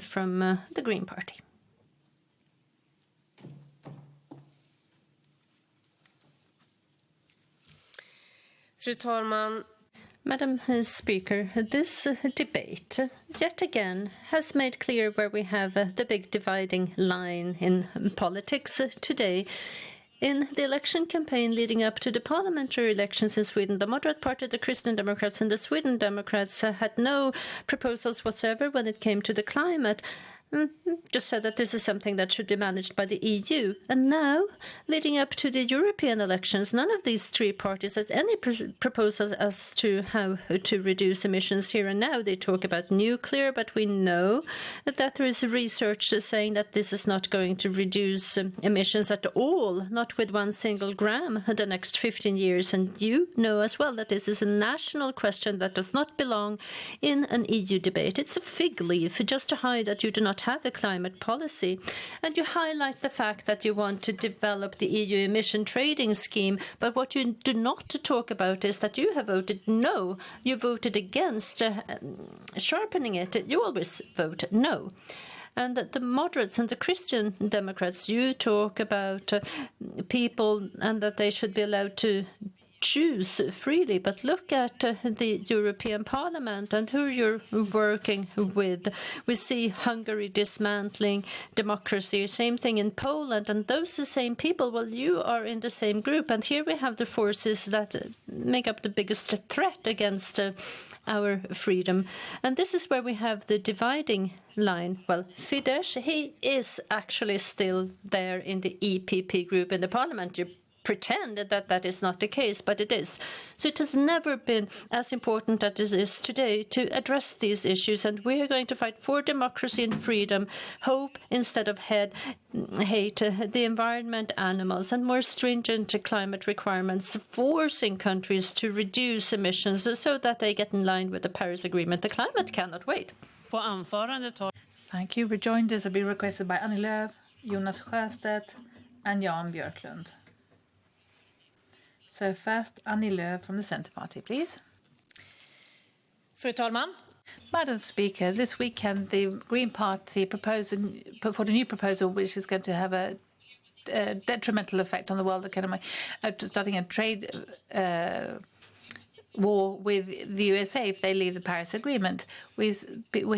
from the Green Party. Fru talman. Madam Speaker, this debate yet again has made clear where we have the big dividing line in politics today. In the election campaign leading up to the parliamentary elections in Sweden, the moderate party, the Christian Democrats and the Sweden Democrats had no proposals whatsoever when it came to the climate. just said that this is something that should be managed by the EU. And now, leading up to the European elections, none of these three parties has any proposals as to how to reduce emissions here and now. They talk about nuclear, but we know that there is research saying that this is not going to reduce emissions at all, not with 1 single gram the next 15 years. And you know as well that this is a national question that does not belong in an EU debate. It's a fig leaf just to hide that you do not have a climate policy. And you highlight the fact that you want to develop the EU emission trading scheme, but what you do not talk about is that you have voted no. You voted against sharpening it. You always vote no. And the moderates and the Christian Democrats, you talk about people and that they should be allowed to choose freely, but look at the European Parliament and who you're working with. We see Hungary dismantling democracy, same thing in Poland, and those the same people, well, you are in the same group, and here we have the forces that make up the biggest threat against our freedom. And this is where we have the dividing line. Well, Fidesz, he is actually still there in the EPP group in the Parliament. You pretend that that is not the case, but it is. So it has never been as important as it is today to address these issues, and we are going to fight for democracy and freedom, hope instead of hate, the environment, animals, and more stringent climate requirements, forcing countries to reduce emissions so that they get in line with the Paris Agreement. The climate cannot wait. Thank you. Rejoinders have been requested by Annie Lööf, Jonas Sjöstedt, and Jan Björklund. So first, Annie Lööf from the Centre Party, please. Fru talman. Madam Speaker, this weekend the Green Party put forward a new proposal which is going to have a detrimental effect on the world economy, starting a trade war with the USA if they leave the Paris Agreement. We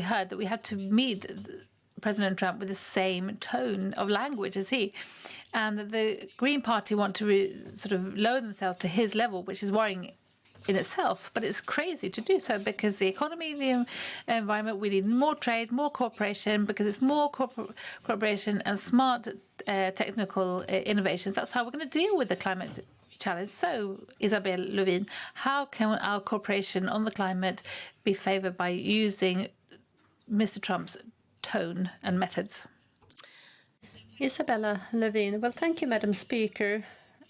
heard that we have to meet President Trump with the same tone of language as he. And the Green Party want to sort of lower themselves to his level, which is worrying in itself. But it's crazy to do so because the economy, the environment, we need more trade, more cooperation, because it's more cooperation and smart technical innovations. That's how we're going to deal with the climate challenge. So, Isabel Lövin, how can our cooperation on the climate be favoured by using Mr. Trump's tone and methods? Isabella Lövin. Well, thank you, Madam Speaker.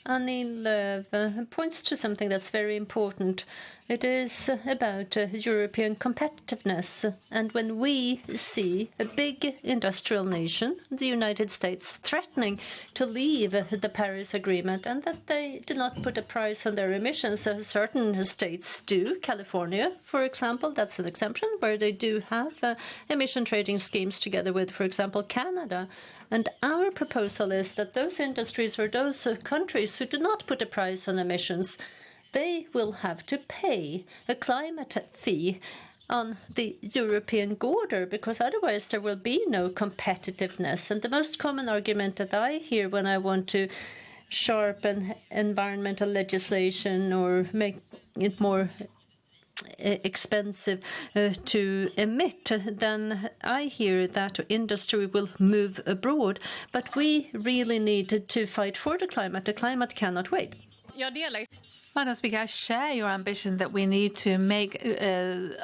Annie Lööf points to something that's very important. It is about European competitiveness. And when we see a big industrial nation, the United States, threatening to leave the Paris Agreement and that they do not put a price on their emissions, as certain states do, California, for example, that's an exemption, where they do have emission trading schemes together with, for example, Canada. And our proposal is that those industries or those countries who do not put a price on emissions, they will have to pay a climate fee on the European border, because otherwise there will be no competitiveness. And the most common argument that I hear when I want to sharpen environmental legislation or make it more expensive to emit, then I hear that industry will move abroad. But we really need to fight for the climate. The climate cannot wait. Madam Speaker, I share your ambition that we need to make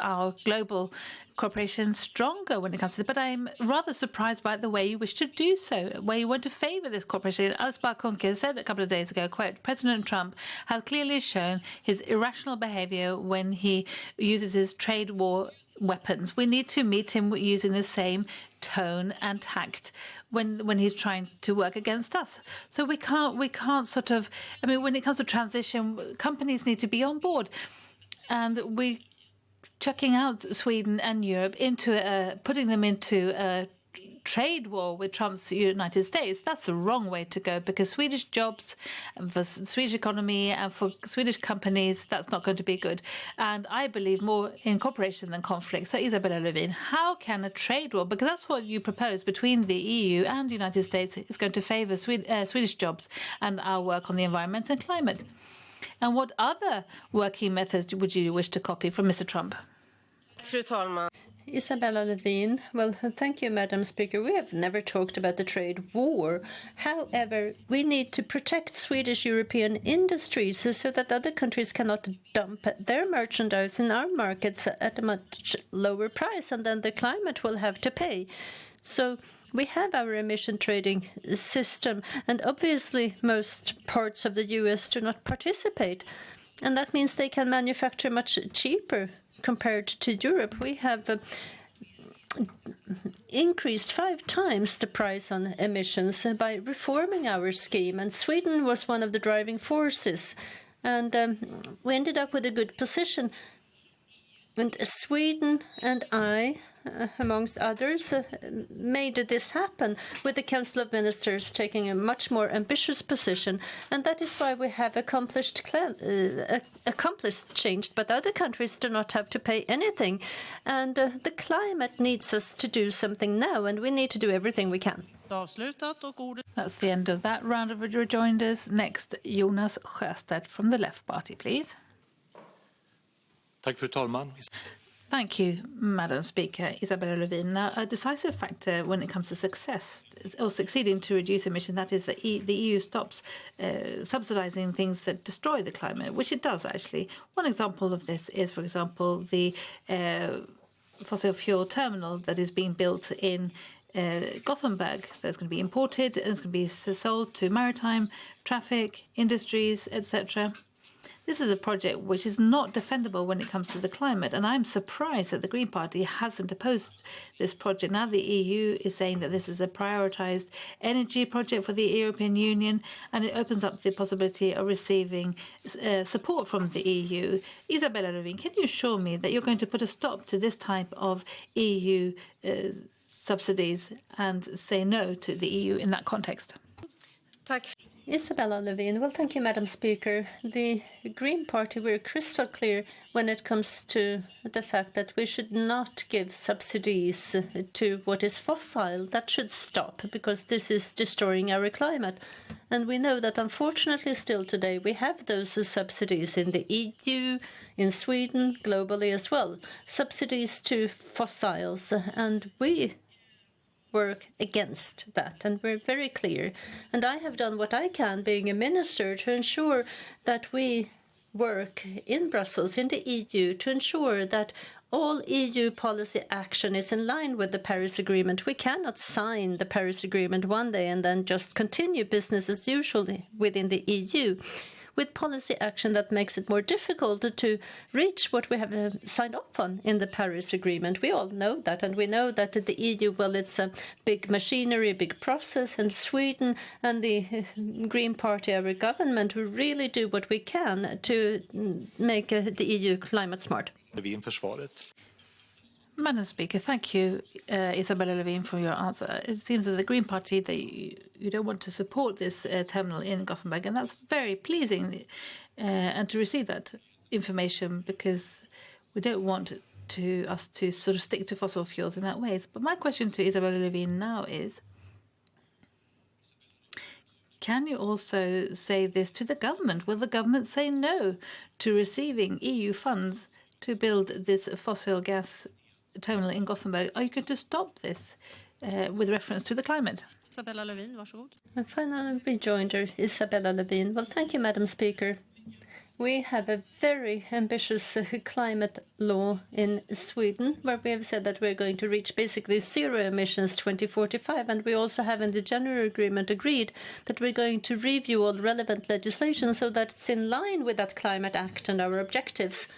our global cooperation stronger when it comes to this, but I'm rather surprised by the way you wish to do so, where you want to favour this cooperation. Alice Kunke said a couple of days ago, quote, President Trump has clearly shown his irrational behaviour when he uses his trade war weapons. We need to meet him using the same tone and tact when he's trying to work against us. So we can't sort of, I mean, when it comes to transition, companies need to be on board, and we chucking out Sweden and Europe into putting them into a trade war with Trump's United States. That's the wrong way to go, because Swedish jobs and for the Swedish economy and for Swedish companies, that's not going to be good. And I believe more in cooperation than conflict. So Isabella Lövin, how can a trade war, because that's what you propose between the EU and the United States, is going to favour Swedish jobs and our work on the environment and climate? And what other working methods would you wish to copy from Mr. Trump? Fru talman. Isabella Lövin. Well, thank you, Madam Speaker. We have never talked about the trade war. However, we need to protect Swedish-European industries so that other countries cannot dump their merchandise in our markets at a much lower price, and then the climate will have to pay. So we have our emission trading system, and obviously most parts of the US do not participate. And that means they can manufacture much cheaper compared to Europe. We have increased 5 times the price on emissions by reforming our scheme, and Sweden was one of the driving forces. And we ended up with a good position. And Sweden and I, amongst others, made this happen with the Council of Ministers taking a much more ambitious position. And that is why we have accomplished change. But other countries do not have to pay anything. And the climate needs us to do something now, and we need to do everything we can. That's the end of that round of rejoinders. Next, Jonas Sjöstedt from the Left Party, please. Tack, fru talman. Thank you, Madam Speaker. Isabella Lövin. Now, a decisive factor when it comes to success or succeeding to reduce emission, that is that the EU stops subsidising things that destroy the climate, which it does, actually. One example of this is, for example, the fossil fuel terminal that is being built in Gothenburg. That's going to be imported and it's going to be sold to maritime, traffic, industries, etc. This is a project which is not defendable when it comes to the climate, and I'm surprised that the Green Party hasn't opposed this project. Now the EU is saying that this is a prioritised energy project for the European Union, and it opens up the possibility of receiving support from the EU. Isabella Lövin, can you assure me that you're going to put a stop to this type of EU subsidies and say no to the EU in that context? Tack. Isabella Lövin. Well, thank you, Madam Speaker. The Green Party were crystal clear when it comes to the fact that we should not give subsidies to what is fossil. That should stop, because this is destroying our climate. And we know that, unfortunately, still today, we have those subsidies in the EU, in Sweden, globally as well. Subsidies to fossils. And we work against that, and we're very clear. And I have done what I can, being a minister, to ensure that we work in Brussels, in the EU, to ensure that all EU policy action is in line with the Paris Agreement. We cannot sign the Paris Agreement one day and then just continue business as usual within the EU with policy action that makes it more difficult to reach what we have signed off on in the Paris Agreement. We all know that, and we know that the EU, well, it's a big machinery, a big process, and Sweden and the Green Party, our government, will really do what we can to make the EU climate smart. Madam Speaker, thank you, Isabella Lövin, for your answer. It seems that the Green Party, you don't want to support this terminal in Gothenburg, and that's very pleasing, and to receive that information, because we don't want us to sort of stick to fossil fuels in that way. But my question to Isabella Lövin now is, can you also say this to the government? Will the government say no to receiving EU funds to build this fossil gas terminal in Gothenburg? Are you going to stop this with reference to the climate? Isabella Lövin, varsågod. My final rejoinder, Isabella Lövin. Well, thank you, Madam Speaker. We have a very ambitious climate law in Sweden, where we have said that we're going to reach basically zero emissions 2045. And we also have in the January Agreement agreed that we're going to review all relevant legislation so that it's in line with that Climate Act and our objectives.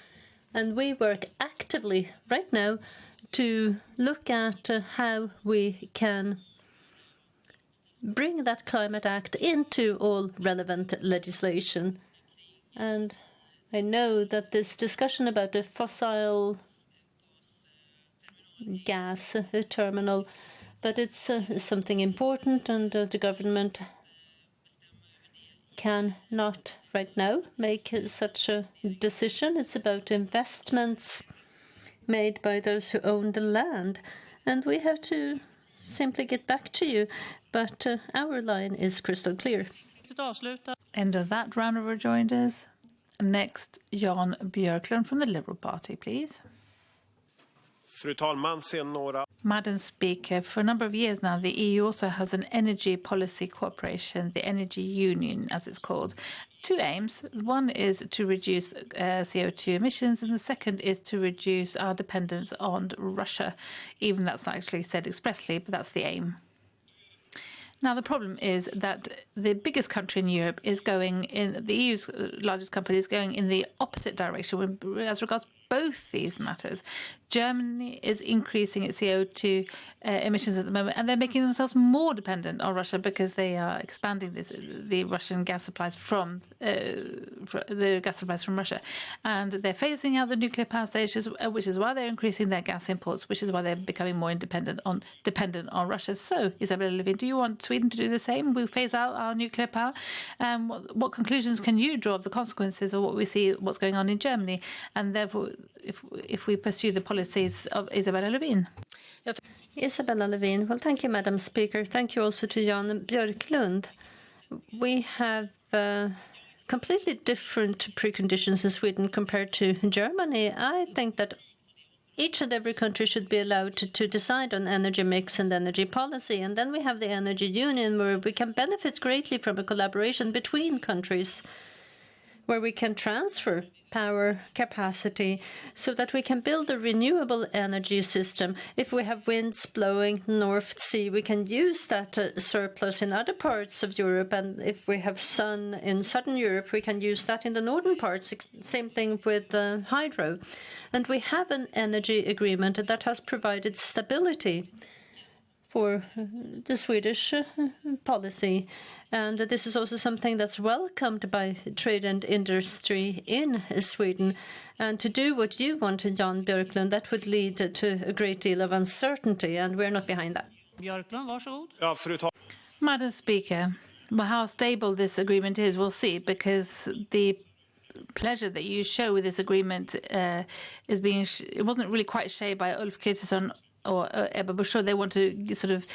And we work actively right now to look at how we can bring that Climate Act into all relevant legislation. And I know that this discussion about the fossil gas terminal, but it's something important, and the government cannot right now make such a decision. It's about investments made by those who own the land, and we have to simply get back to you. But our line is crystal clear. End of that round of rejoinders. Next, Jan Björklund from the Liberal Party, please. Fru talman, sen några... Madam Speaker, for a number of years now, the EU also has an energy policy cooperation, the Energy Union, as it's called. Two aims. One is to reduce CO2 emissions, and the second is to reduce our dependence on Russia, even that's not actually said expressly, but that's the aim. Now, the problem is that the biggest country in Europe is going in, the EU's largest company is going in the opposite direction as regards both these matters. Germany is increasing its CO2 emissions at the moment, and they're making themselves more dependent on Russia because they are expanding the Russian gas supplies from Russia, and they're phasing out the nuclear power stations, which is why they're increasing their gas imports, which is why they're becoming more dependent on Russia. So, Isabella Lövin, do you want Sweden to do the same? We phase out our nuclear power. What conclusions can you draw of the consequences of what we see, what's going on in Germany, and therefore, if we pursue the policies of Isabella Lövin? Isabella Lövin. Well, thank you, Madam Speaker. Thank you also to Jan Björklund. We have completely different preconditions in Sweden compared to Germany. I think that each and every country should be allowed to decide on energy mix and energy policy. And then we have the Energy Union, where we can benefit greatly from a collaboration between countries, where we can transfer power capacity so that we can build a renewable energy system. If we have winds blowing North Sea, we can use that surplus in other parts of Europe. And if we have sun in southern Europe, we can use that in the northern parts. Same thing with hydro. And we have an energy agreement that has provided stability for the Swedish policy. And this is also something that's welcomed by trade and industry in Sweden. And to do what you want, Jan Björklund, that would lead to a great deal of uncertainty, and we're not behind that. Björklund, varsågod. Ja, fru talman. Madam Speaker, well, how stable this agreement is, we'll see, because the pleasure that you show with this agreement is being it wasn't really quite shared by Ulf Kristersson or Ebba Busch. They want to sort of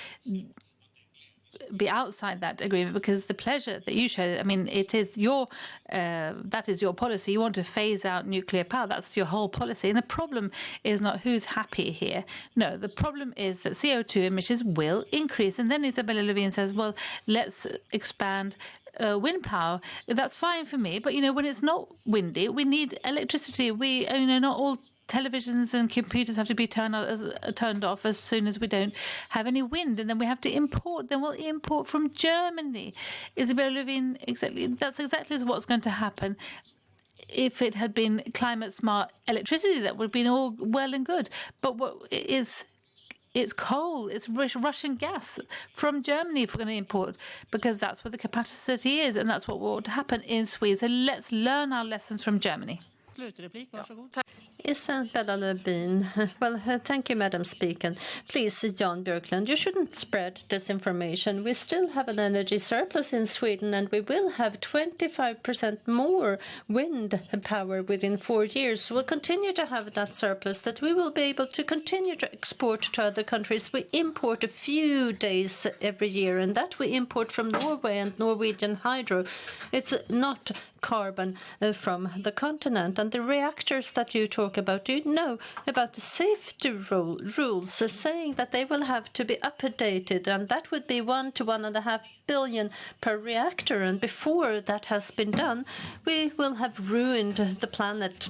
be outside that agreement because the pleasure that you show, I mean, it is your that is your policy. You want to phase out nuclear power. That's your whole policy. And the problem is not who's happy here. No, the problem is that CO2 emissions will increase. And then Isabella Lövin says, well, let's expand wind power. That's fine for me. But, you know, when it's not windy, we need electricity. We, you know, not all televisions and computers have to be turned off as soon as we don't have any wind, and then we have to import. Then we'll import from Germany. Isabella Lövin, that's exactly what's going to happen. If it had been climate smart electricity, that would have been all well and good. But what is it's coal, it's Russian gas from Germany if we're going to import, because that's where the capacity is, and that's what ought to happen in Sweden. So let's learn our lessons from Germany. Slutreplik, varsågod. Isabella Lövin. Well, thank you, Madam Speaker. Please, Jan Björklund, you shouldn't spread disinformation. We still have an energy surplus in Sweden, and we will have 25% more wind power within 4 years. We'll continue to have that surplus that we will be able to continue to export to other countries. We import a few days every year, and that we import from Norway and Norwegian hydro. It's not carbon from the continent. And the reactors that you talk about, do you know about the safety rules saying that they will have to be updated, and that would be 1 to 1.5 billion per reactor, and before that has been done, we will have ruined the planet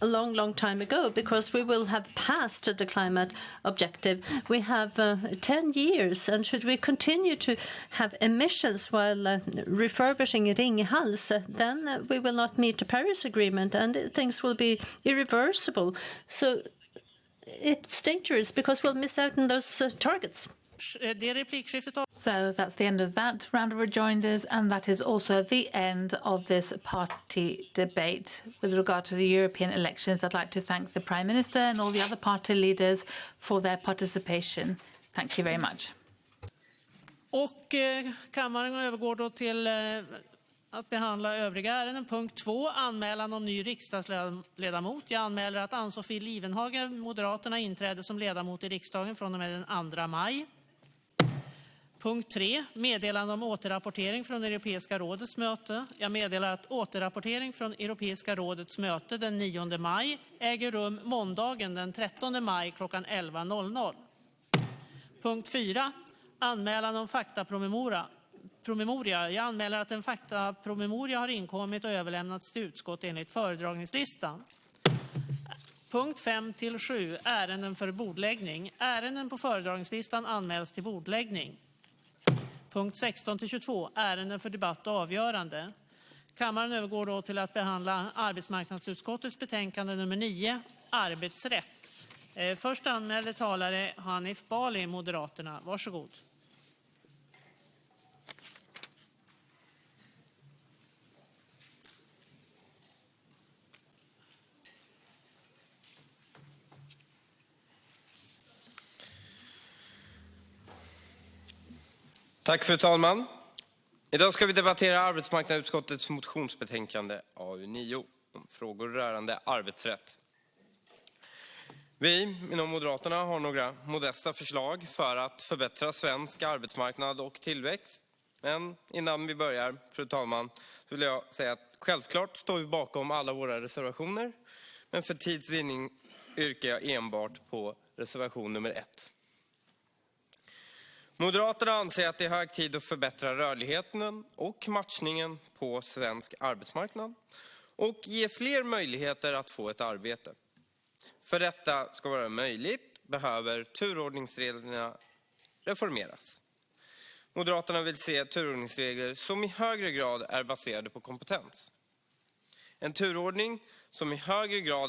a long, long time ago, because we will have passed the climate objective. We have 10 years, and should we continue to have emissions while refurbishing Ringhals, then we will not meet the Paris Agreement, and things will be irreversible. So it's dangerous, because we'll miss out on those targets. So that's the end of that round of rejoinders, and that is also the end of this party debate with regard to the European elections. I'd like to thank the Prime Minister and all the other party leaders for their participation. Thank you very much. Och kammaren övergår då till att behandla övriga ärenden. Punkt 2, anmälan om ny riksdagsledamot. Jag anmäler att Ann-Sofie Livenhagen, Moderaterna, inträder som ledamot i riksdagen från och med den 2 maj. Punkt 3. Meddelande om återrapportering från Europeiska rådets möte. Jag meddelar att återrapportering från Europeiska rådets möte den 9 maj äger rum måndagen den 13 maj klockan 11.00. Punkt 4. Anmälan om faktapromemoria. Jag anmäler att en faktapromemoria har inkommit och överlämnats till utskott enligt föredragningslistan. Punkt 5-7. Ärenden för bordläggning. Ärenden på föredragningslistan anmäls till bordläggning. Punkt 16-22. Ärenden för debatt och avgörande. Kammaren övergår då till att behandla arbetsmarknadsutskottets betänkande nummer 9, arbetsrätt. Först anmälde talare Hanif Bali, Moderaterna. Varsågod. Tack fru talman. Idag ska vi debattera arbetsmarknadsutskottets motionsbetänkande AU9 om frågor rörande arbetsrätt. Vi inom Moderaterna har några modesta förslag för att förbättra svensk arbetsmarknad och tillväxt. Men innan vi börjar, fru talman, så vill jag säga att självklart står vi bakom alla våra reservationer. Men för tids vinning yrkar jag enbart på reservation nummer 1. Moderaterna anser att det är hög tid att förbättra rörligheten och matchningen på svensk arbetsmarknad och ge fler möjligheter att få ett arbete. För detta ska vara möjligt behöver turordningsreglerna reformeras. Moderaterna vill se turordningsregler som i högre grad är baserade på kompetens. En turordning som i högre grad